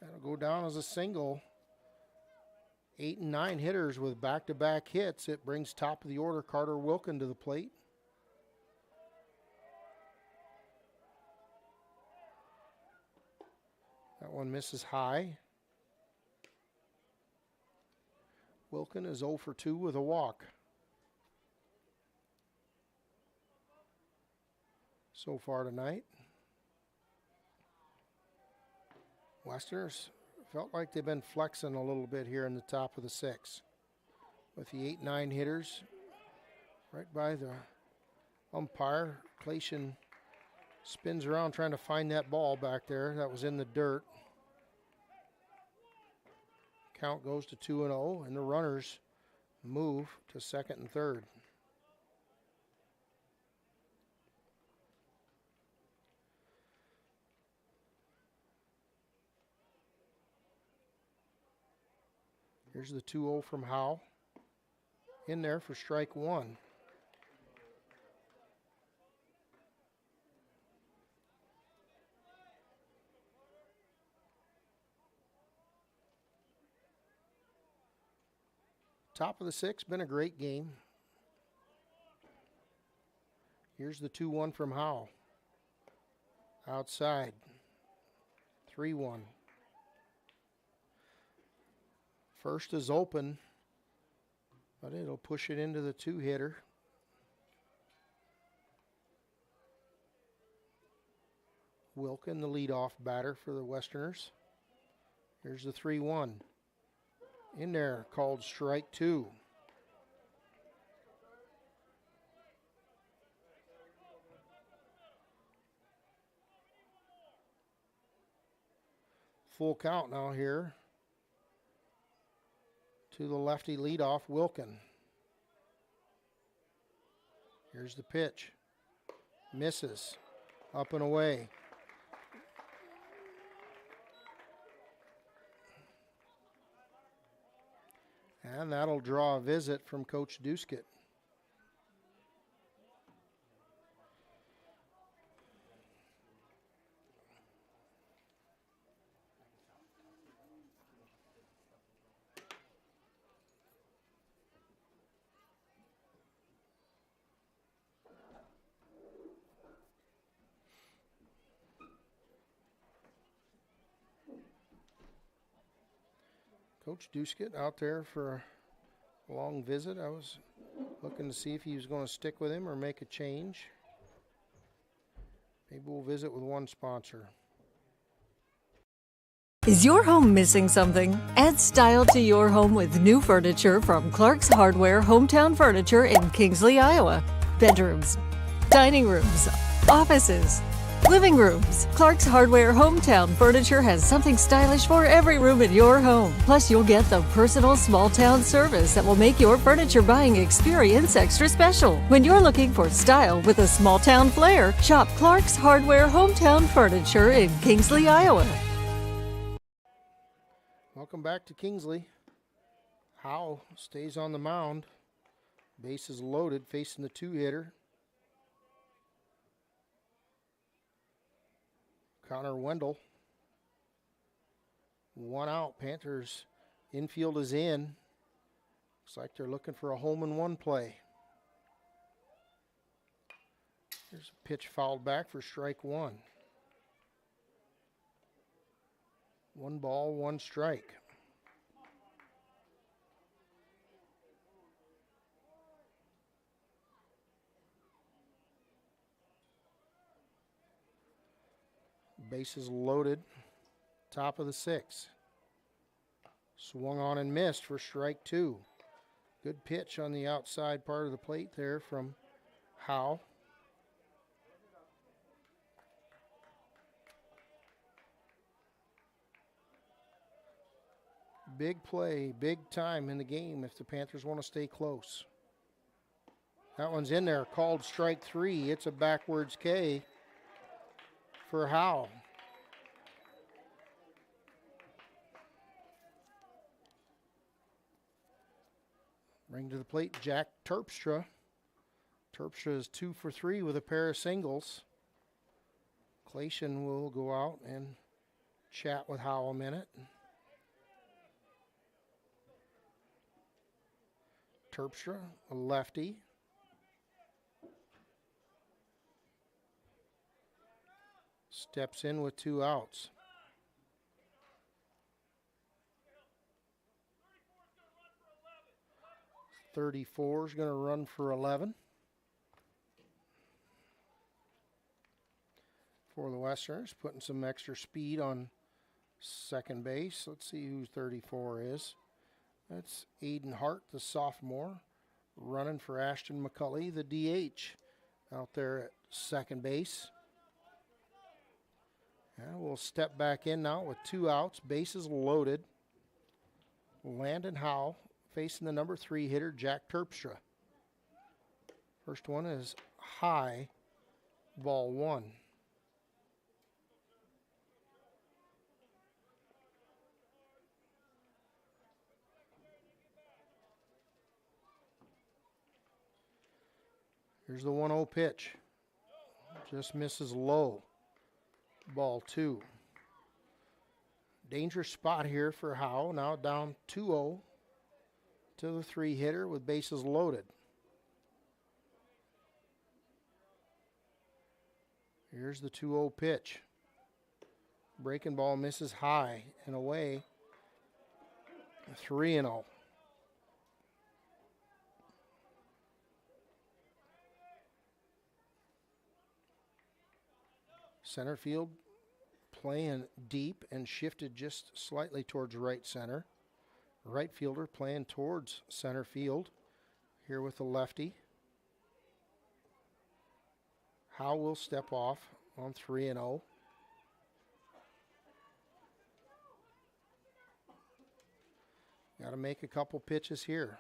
That'll go down as a single. 8 and 9 hitters with back-to-back hits. It brings top of the order Carter Wilkin to the plate. That one misses high. Wilkin is 0 for 2 with a walk so far tonight. Westerners felt like they've been flexing a little bit here in the top of the 6th. With the 8-9 hitters right by the umpire. Clayton spins around trying to find that ball back there. That was in the dirt. Count goes to 2-0, and the runners move to second and third. Here's the 2-0 from Howe. In there for strike 1. Top of the 6th, been a great game. Here's the 2-1 from Howe. Outside. 3-1. First is open, but it'll push it into the 2-hitter. Wilkin, the leadoff batter for the Westerners. Here's the 3-1. In there, called strike 2. Full count now here to the lefty leadoff, Wilkin. Here's the pitch. Misses. Up and away. And that'll draw a visit from Coach Duskett. Coach Duskett out there for a long visit. I was looking to see if he was going to stick with him or make a change. Maybe we'll visit with one sponsor. Is your home missing something? Add style to your home with new furniture from Clark's Hardware Hometown Furniture in Kingsley, Iowa. Bedrooms, dining rooms, offices, living rooms. Clark's Hardware Hometown Furniture has something stylish for every room in your home. Plus, you'll get the personal small town service that will make your furniture buying experience extra special. When you're looking for style with a small town flair, shop Clark's Hardware Hometown Furniture in Kingsley, Iowa. Welcome back to Kingsley. Howe stays on the mound. Bases loaded, facing the two-hitter. Connor Wendell. One out. Panthers infield is in. Looks like they're looking for a home and one play. There's a pitch fouled back for strike one. 1 ball, 1 strike. Bases loaded. Top of the 6th. Swung on and missed for strike 2. Good pitch on the outside part of the plate there from Howe. Big play, big time in the game if the Panthers want to stay close. That one's in there, called strike 3. It's a backwards K for Howe. Bring to the plate Jack Terpstra. Terpstra is 2 for 3 with a pair of singles. Clayton will go out and chat with Howe a minute. Terpstra, a lefty. Steps in with 2 outs. 34 is going to run for 11. For the Westerners, putting some extra speed on second base. Let's see who 34 is. That's Aiden Hart, the sophomore, running for Ashton McCulley, the DH, out there at second base. And we'll step back in now with 2 outs, bases loaded. Landon Howe facing the number 3 hitter, Jack Terpstra. First one is high, ball 1. Here's the 1-0 pitch. Just misses low. Ball 2. Dangerous spot here for Howe. Now down 2-0 to the 3 hitter with bases loaded. Here's the 2-0 pitch. Breaking ball misses high and away. 3-0. Center field playing deep and shifted just slightly towards right center. Right fielder playing towards center field. Here with the lefty. Howe will step off on 3-0. Got to make a couple pitches here.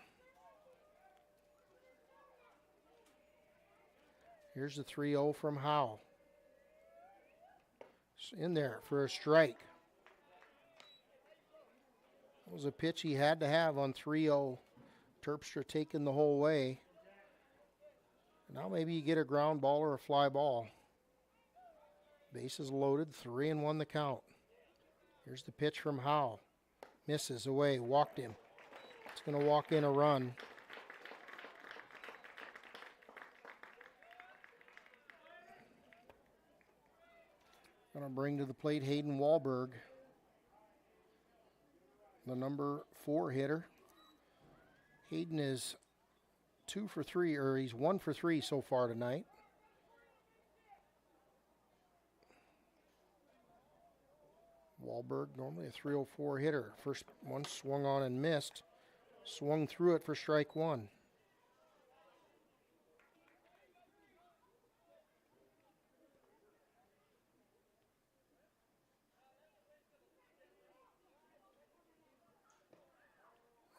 Here's the 3-0 from Howe. In there for a strike. That was a pitch he had to have on 3-0. Terpstra taking the whole way. Now maybe you get a ground ball or a fly ball. Bases loaded, 3-1 the count. Here's the pitch from Howe. Misses away, walked him. It's going to walk in a run. Going to bring to the plate Hayden Wahlberg, the number 4 hitter. Hayden is 2 for 3, or he's 1 for 3 so far tonight. Wahlberg, normally a 304 hitter. First one swung on and missed. Swung through it for strike 1.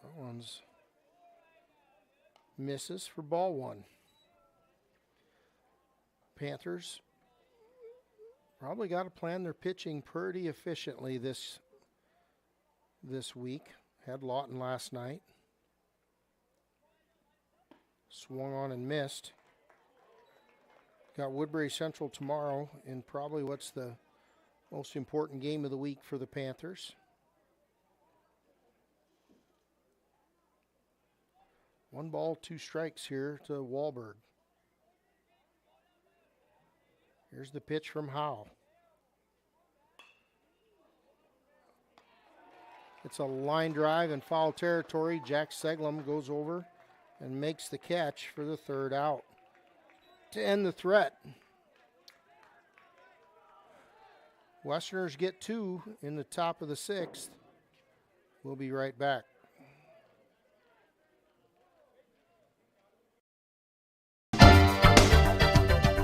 That one's misses for ball 1. Panthers probably got to plan their pitching pretty efficiently this week. Had Lawton last night. Swung on and missed. Got Woodbury Central tomorrow in probably what's the most important game of the week for the Panthers. 1 ball, 2 strikes here to Wahlberg. Here's the pitch from Howe. It's a line drive in foul territory. Jack Seglum goes over and makes the catch for the 3rd out to end the threat. Westerners get 2 in the top of the 6th. We'll be right back.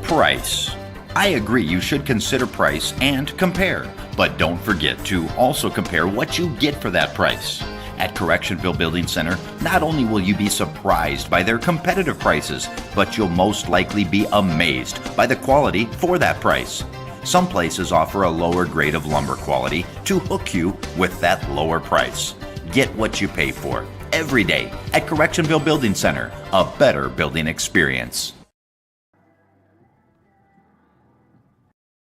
Price. I agree you should consider price and compare, but don't forget to also compare what you get for that price. At Correctionville Building Center, not only will you be surprised by their competitive prices, but you'll most likely be amazed by the quality for that price. Some places offer a lower grade of lumber quality to hook you with that lower price. Get what you pay for every day at Correctionville Building Center, a better building experience.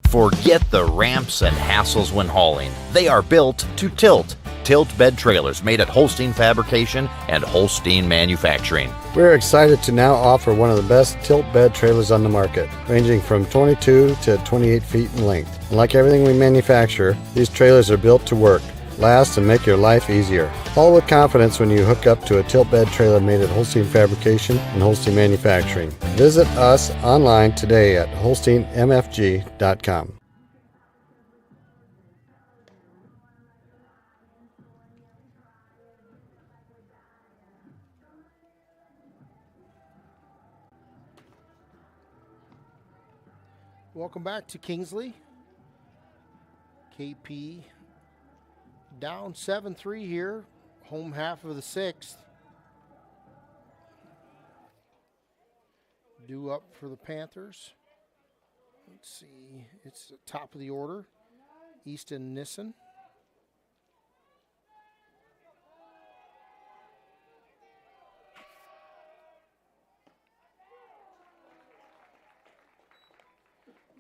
Forget the ramps and hassles when hauling. They are built to tilt. Tilt bed trailers made at Holstein Fabrication and Holstein Manufacturing. We're excited to now offer one of the best tilt bed trailers on the market, ranging from 22 to 28 feet in length. And like everything we manufacture, these trailers are built to work, last, and make your life easier. Haul with confidence when you hook up to a tilt bed trailer made at Holstein Fabrication and Holstein Manufacturing. Visit us online today at holsteinmfg.com. Welcome back to Kingsley. KP down 7-3 here, home half of the 6th. Due up for the Panthers. Let's see, it's the top of the order. Easton Nissen.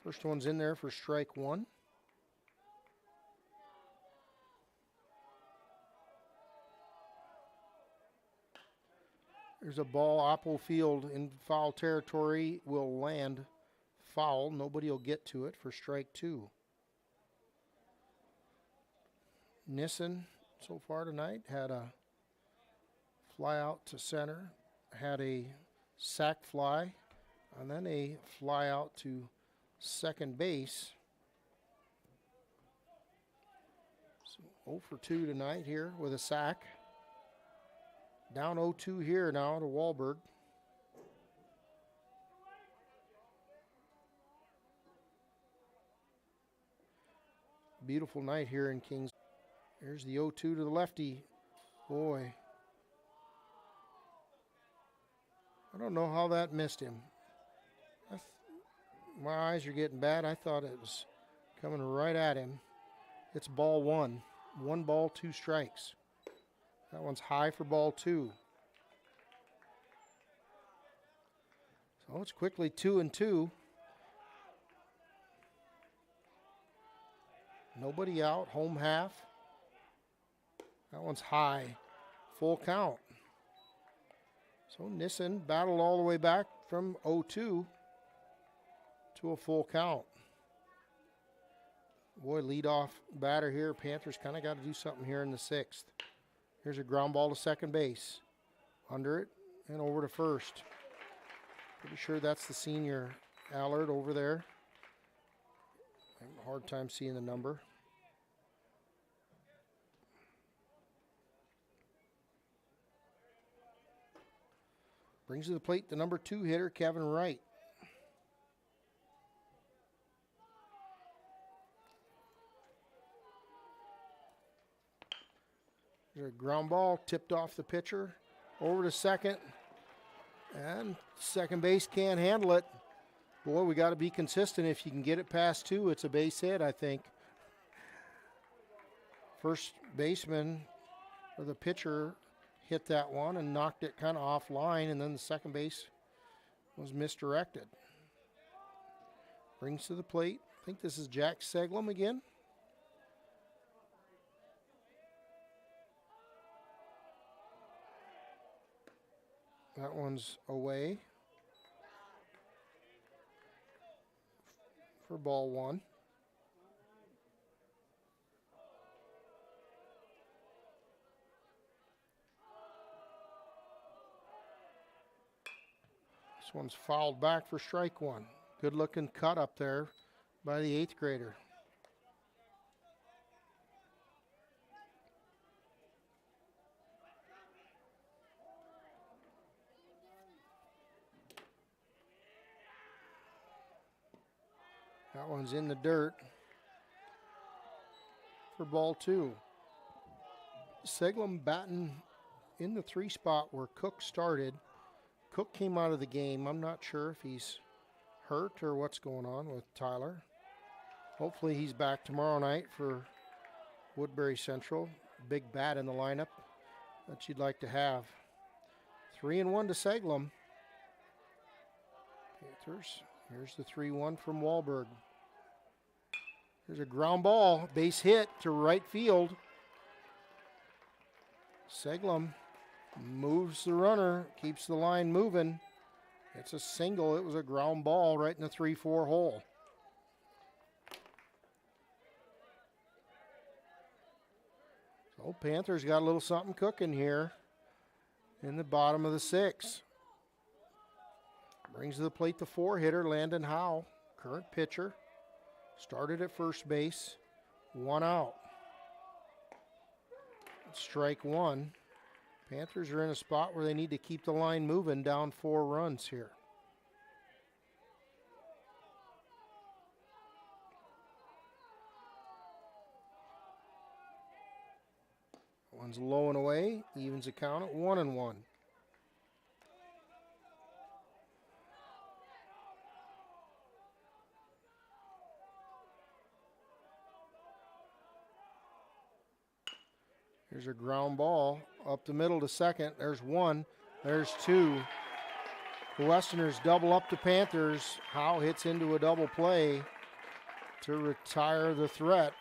First one's in there for strike 1. There's a ball, Oppo Field in foul territory, will land foul. Nobody will get to it for strike 2. Nissen, so far tonight, had a fly out to center, had a sac fly, and then a fly out to second base. So 0 for 2 tonight here with a sac. Down 0-2 here now to Wahlberg. Beautiful night here in Kings. Here's the 0-2 to the lefty. Boy. I don't know how that missed him. My eyes are getting bad. I thought it was coming right at him. It's ball 1. 1 ball, 2 strikes. That one's high for ball 2. So it's quickly 2-2. Nobody out, home half. That one's high, full count. So Nissen battled all the way back from 0-2 to a full count. Boy, leadoff batter here. Panthers kind of got to do something here in the 6th. Here's a ground ball to second base. Under it and over to first. Pretty sure that's the senior Allard over there. I have a hard time seeing the number. Brings to the plate the number 2 hitter, Kevin Wright. There's a ground ball tipped off the pitcher. Over to second. And second base can't handle it. Boy, we got to be consistent. If you can get it past 2, it's a base hit, I think. First baseman, or the pitcher, hit that one and knocked it kind of offline, and then the second base was misdirected. Brings to the plate. I think this is Jack Seglum again. That one's away for ball 1. This one's fouled back for strike 1. Good looking cut up there by the 8th grader. That one's in the dirt for ball 2. Seglum batting in the 3 spot where Cook started. Cook came out of the game. I'm not sure if he's hurt or what's going on with Tyler. Hopefully he's back tomorrow night for Woodbury Central. Big bat in the lineup that you'd like to have. 3-1 to Seglum. Panthers. Here's the 3-1 from Wahlberg. There's a ground ball, base hit to right field. Seglum moves the runner, keeps the line moving. It's a single. It was a ground ball right in the 3-4 hole. So Panthers got a little something cooking here in the bottom of the 6th. Brings to the plate the 4 hitter, Landon Howe, current pitcher. Started at first base, 1 out. Strike 1. Panthers are in a spot where they need to keep the line moving, down 4 runs here. One's low and away, evens the count at 1-1. Here's a ground ball up the middle to second. There's 1. There's 2. The Westerners double up the Panthers. Howe hits into a double play to retire the threat.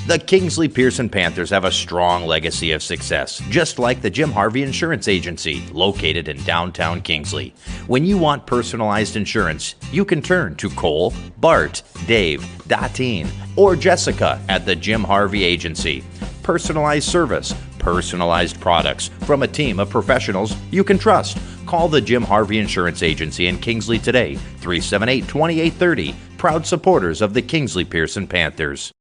The Kingsley Pearson Panthers have a strong legacy of success, just like the Jim Harvey Insurance Agency, located in downtown Kingsley. When you want personalized insurance, you can turn to Cole, Bart, Dave, Datine, or Jessica at the Jim Harvey Agency. Personalized service, personalized products from a team of professionals you can trust. Call the Jim Harvey Insurance Agency in Kingsley today, 378-2830, proud supporters of the Kingsley Pearson Panthers.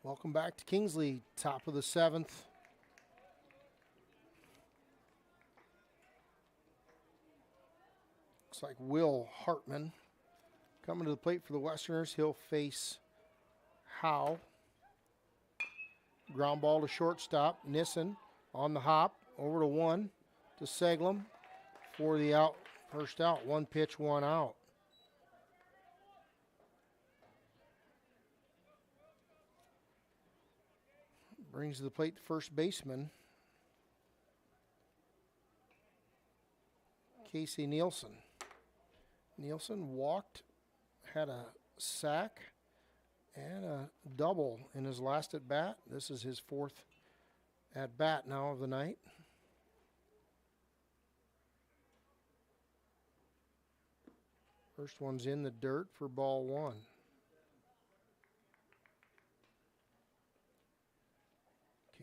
Welcome back to Kingsley, top of the 7th. Looks like Will Hartman coming to the plate for the Westerners. He'll face Howe. Ground ball to shortstop. Nissen on the hop. Over to 1 to Seglem for the out. First out. 1 pitch, 1 out. Brings to the plate the first baseman, Casey Nielsen. Nielsen walked, had a sack, and a double in his last at-bat. This is his 4th at-bat now of the night. First one's in the dirt for ball 1.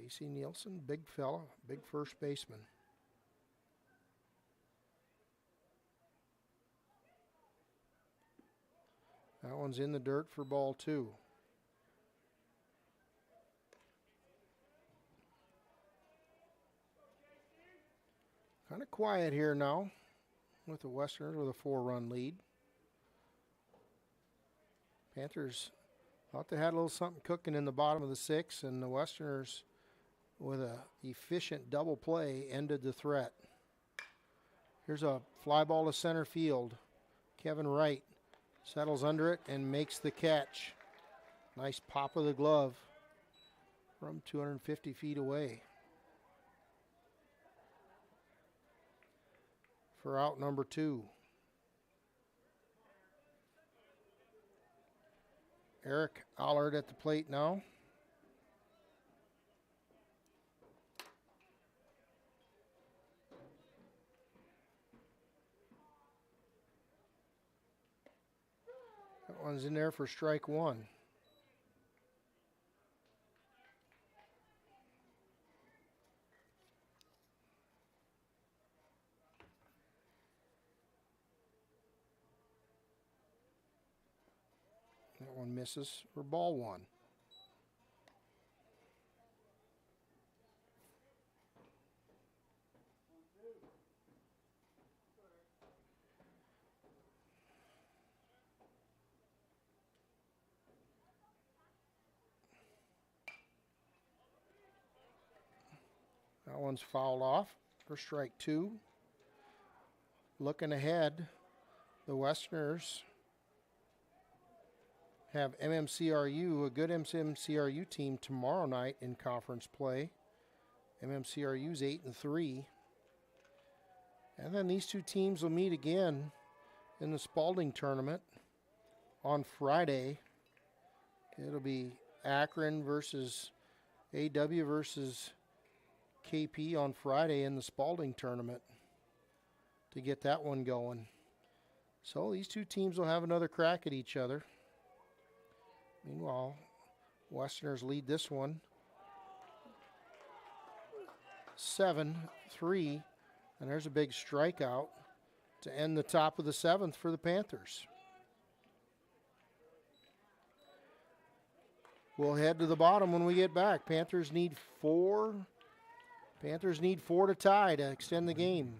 Casey Nielsen, big fella, big first baseman. That one's in the dirt for ball 2. Kind of quiet here now with the Westerners with a 4-run lead. Panthers thought they had a little something cooking in the bottom of the 6th, and the Westerners, with a efficient double play, ended the threat. Here's a fly ball to center field. Kevin Wright settles under it and makes the catch. Nice pop of the glove from 250 feet away. For out number 2. Eric Allard at the plate now. That one's in there for strike 1. That one misses for ball 1. That one's fouled off for strike 2. Looking ahead, the Westerners have MMCRU, a good MMCRU team tomorrow night in conference play. MMCRU's 8-3. And then these two teams will meet again in the Spalding tournament on Friday. It'll be Akron versus AW versus KP on Friday in the Spalding tournament to get that one going. So these two teams will have another crack at each other. Meanwhile, Westerners lead this one 7-3, and there's a big strikeout to end the top of the 7th for the Panthers. We'll head to the bottom when we get back. Panthers need 4. Panthers need 4 to tie to extend the game.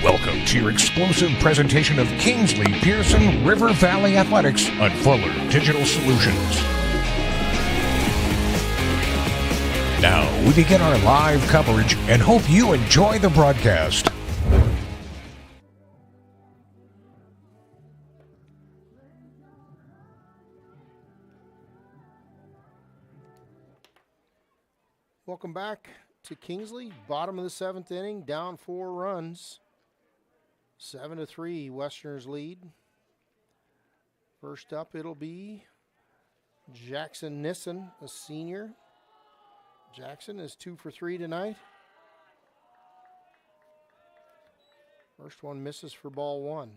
Welcome to your exclusive presentation of Kingsley Pearson River Valley Athletics on Fuller Digital Solutions. Now we begin our live coverage and hope you enjoy the broadcast. Welcome back to Kingsley. Bottom of the 7th inning, down 4 runs. 7-3, Westerners lead. First up, it'll be Jackson Nissen, a senior. Jackson is 2 for 3 tonight. First one misses for ball 1.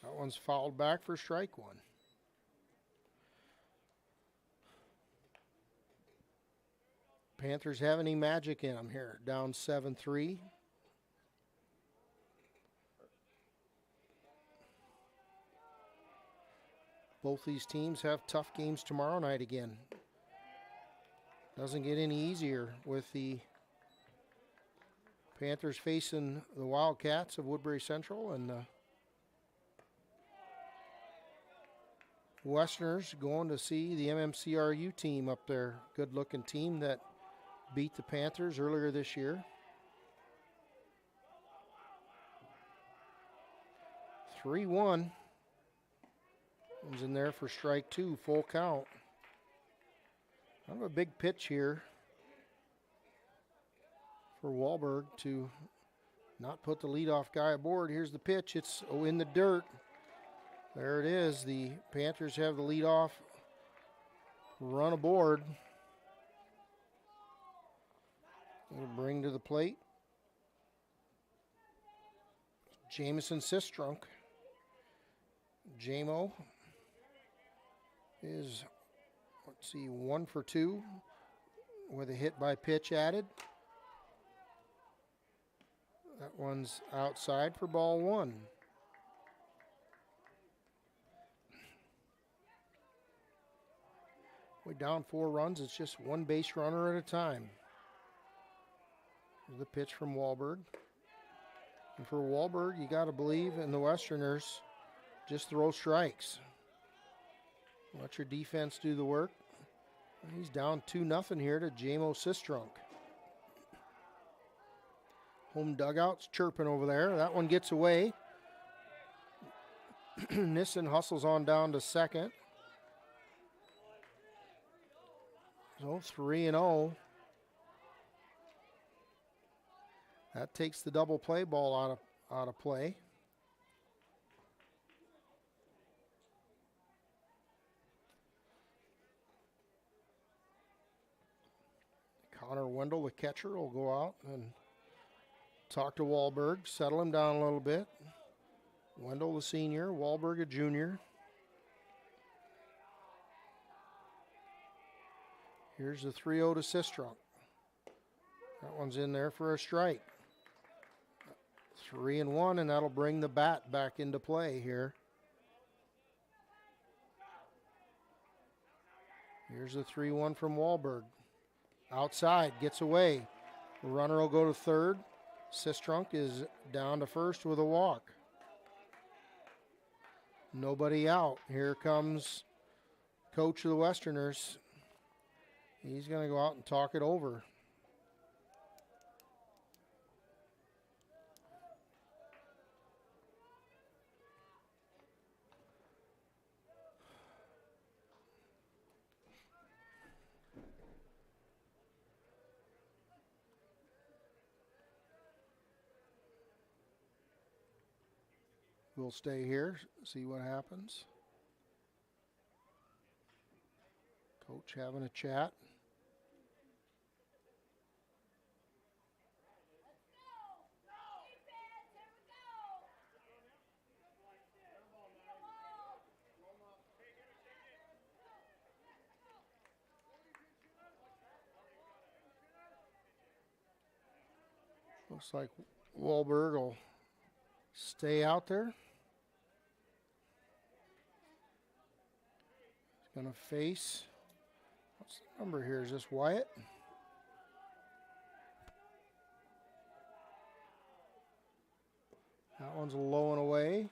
That one's fouled back for strike 1. Panthers have any magic in them here. Down 7-3. Both these teams have tough games tomorrow night again. Doesn't get any easier with the Panthers facing the Wildcats of Woodbury Central and the Westerners going to see the MMCRU team up there. Good-looking team that beat the Panthers earlier this year. 3-1. One's in there for strike 2, full count. Kind of a big pitch here for Wahlberg to not put the leadoff guy aboard. Here's the pitch. It's in the dirt. There it is. The Panthers have the leadoff run aboard. It'll bring to the plate Jamison Sistrunk. Jamo is, 1 for 2 with a hit by pitch added. That one's outside for ball 1. We're down 4 runs. It's just one base runner at a time. Here's the pitch from Wahlberg. And for Wahlberg, you got to believe in the Westerners. Just throw strikes. Let your defense do the work. He's down 2-0 here to Jamo Sistrunk. Home dugout's chirping over there. That one gets away. Nissen hustles on down to second. So 3-0. That takes the double play ball out of play. Connor Wendell, the catcher, will go out and talk to Wahlberg, settle him down a little bit. Wendell, the senior, Wahlberg, a junior. Here's the 3-0 to Sistrunk. That one's in there for a strike. 3-1, and that'll bring the bat back into play here. Here's the 3-1 from Wahlberg. Outside, gets away. The runner will go to third. Sistrunk is down to first with a walk. Nobody out. Here comes coach of the Westerners. He's going to go out and talk it over. We'll stay here, see what happens. Coach having a chat. Looks like Wahlberg will stay out there. He's going to face, what's the number here? Is this Wyatt? That one's low and away.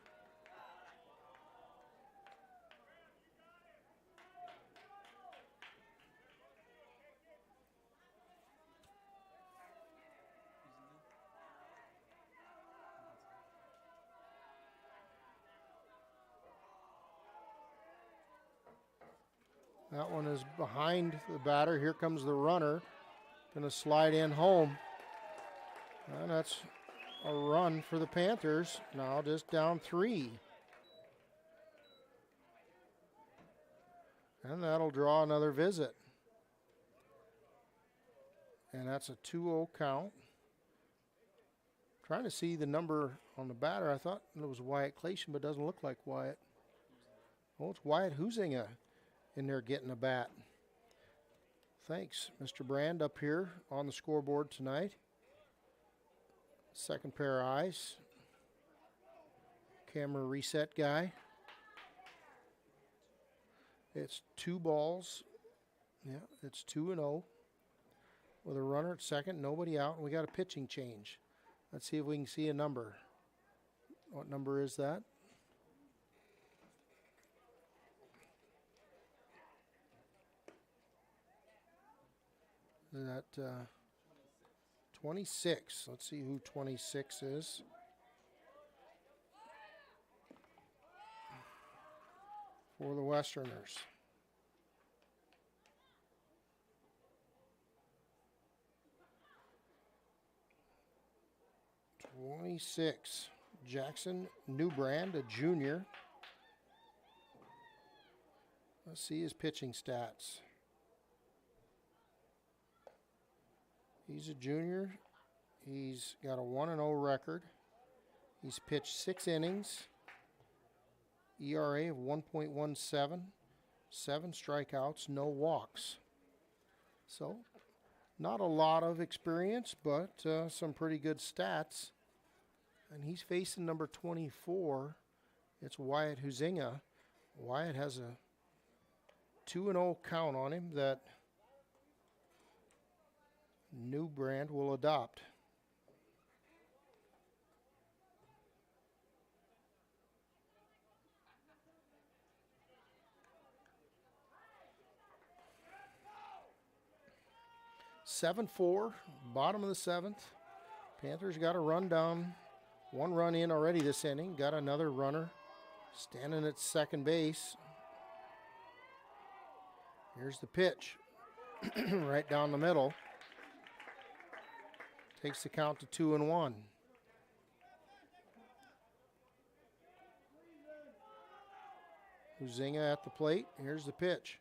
That one is behind the batter. Here comes the runner. Going to slide in home. And that's a run for the Panthers. Now just down 3. And that'll draw another visit. And that's a 2-0 count. Trying to see the number on the batter. I thought it was Wyatt Clation, but it doesn't look like Wyatt. Oh, it's Wyatt Huizinga in there getting a bat. Thanks, Mr. Brand, up here on the scoreboard tonight. Second pair of eyes. Camera reset guy. It's 2 balls. Yeah, it's 2-0. With a runner at second, nobody out, and we got a pitching change. Let's see if we can see a number. What number is that? Is that 26? Let's see who 26 is. For the Westerners. Jackson Newbrand, a junior. Let's see his pitching stats. He's a junior. He's got a 1-0 record. He's pitched 6 innings. ERA of 1.17. 7 strikeouts, no walks. So, not a lot of experience, but some pretty good stats. And he's facing number 24. It's Wyatt Huizinga. Wyatt has a 2-0 count on him that Newbrand will adopt. (7-4), bottom of the 7th. Panthers got a run down. 1 run in already this inning. Got another runner standing at second base. Here's the pitch. Right down the middle. Takes the count to 2-1. Huizinga at the plate. Here's the pitch.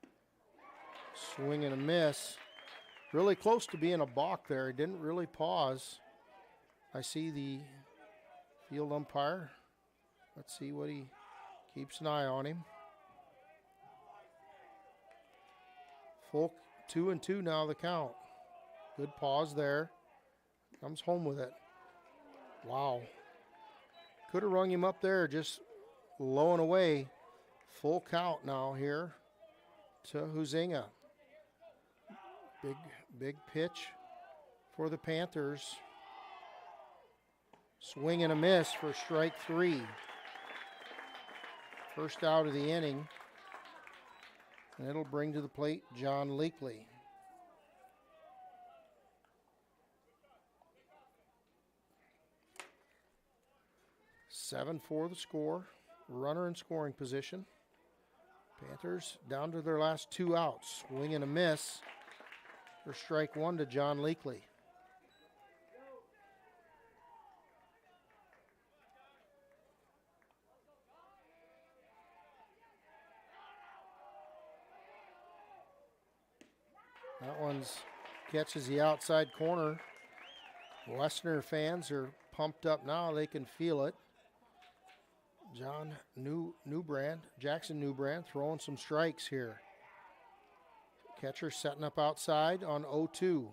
Swing and a miss. Really close to being a balk there. He didn't really pause. I see the field umpire. Let's see what he keeps an eye on him. Full 2-2 now the count. Good pause there. Comes home with it. Wow. Could have rung him up there, just low and away. Full count now here to Huizinga. Big pitch for the Panthers. Swing and a miss for strike 3. First out of the inning. And it'll bring to the plate John Leakley. (7-4) the score. Runner in scoring position. Panthers down to their last 2 outs. Swing and a miss for strike 1 to John Leakley. That one's catches the outside corner. Westerner fans are pumped up now. They can feel it. Jackson Newbrand throwing some strikes here. Catcher setting up outside on 0-2.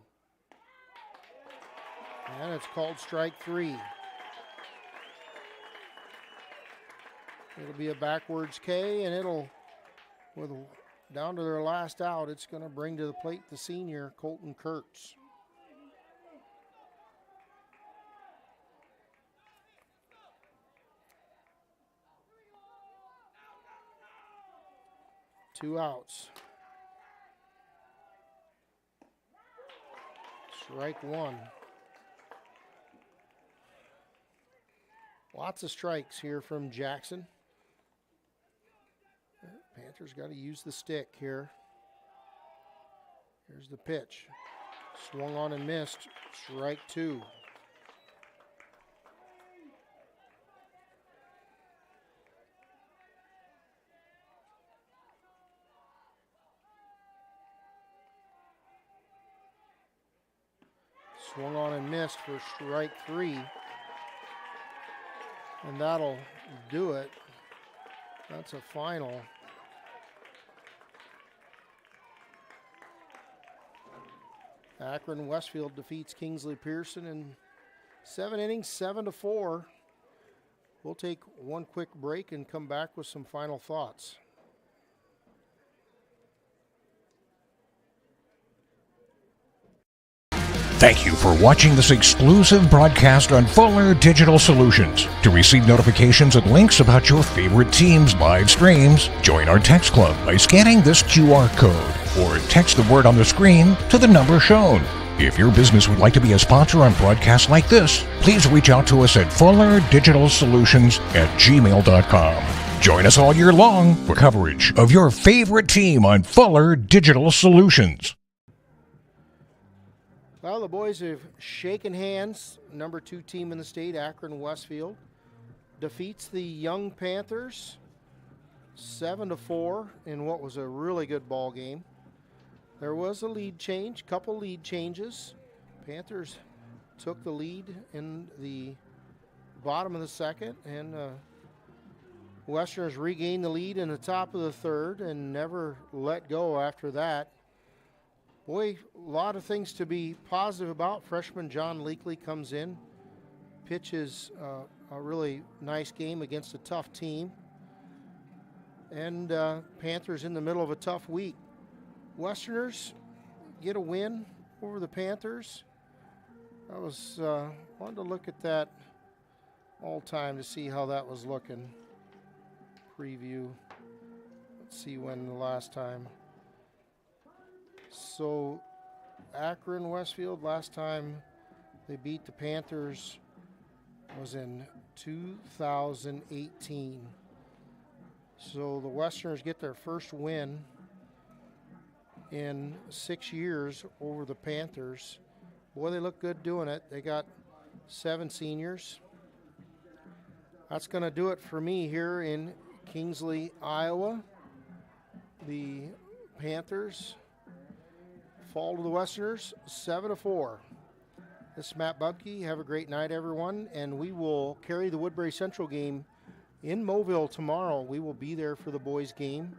And it's called strike 3. It'll be a backwards K, and it'll, down to their last out, it's going to bring to the plate the senior, Colton Kurtz. Two outs. Strike 1. Lots of strikes here from Jackson. Panthers got to use the stick here. Here's the pitch. Swung on and missed. Strike 2. Swung on and missed for strike 3. And that'll do it. That's a final. Akron-Westfield defeats Kingsley Pearson in 7 innings, 7-4. We'll take one quick break and come back with some final thoughts. Thank you for watching this exclusive broadcast on Fuller Digital Solutions. To receive notifications and links about your favorite team's live streams, join our text club by scanning this QR code or text the word on the screen to the number shown. If your business would like to be a sponsor on broadcasts like this, please reach out to us at fullerdigitalsolutions@gmail.com. Join us all year long for coverage of your favorite team on Fuller Digital Solutions. Well, the boys have shaken hands. Number 2 team in the state, Akron-Westfield, defeats the Young Panthers 7-4 in what was a really good ball game. There was a lead change, couple lead changes. Panthers took the lead in the bottom of the second, and Westerners regained the lead in the top of the third and never let go after that. Boy, a lot of things to be positive about. Freshman John Leakley comes in, pitches a really nice game against a tough team. And Panthers in the middle of a tough week. Westerners get a win over the Panthers. I was wanted to look at that all time to see how that was looking. Preview. Let's see when the last time. So Akron-Westfield, last time they beat the Panthers was in 2018. So the Westerners get their first win in 6 years over the Panthers. Boy, they look good doing it. They got 7 seniors. That's going to do it for me here in Kingsley, Iowa. The Panthers fall to the Westerners 7-4. This is Matt Bubke. Have a great night, everyone. And we will carry the Woodbury Central game in Mobile tomorrow. We will be there for the boys' game.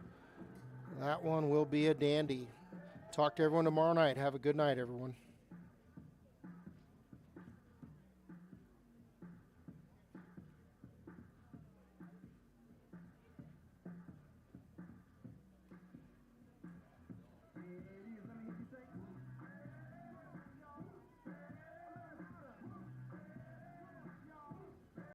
That one will be a dandy. Talk to everyone tomorrow night. Have a good night, everyone.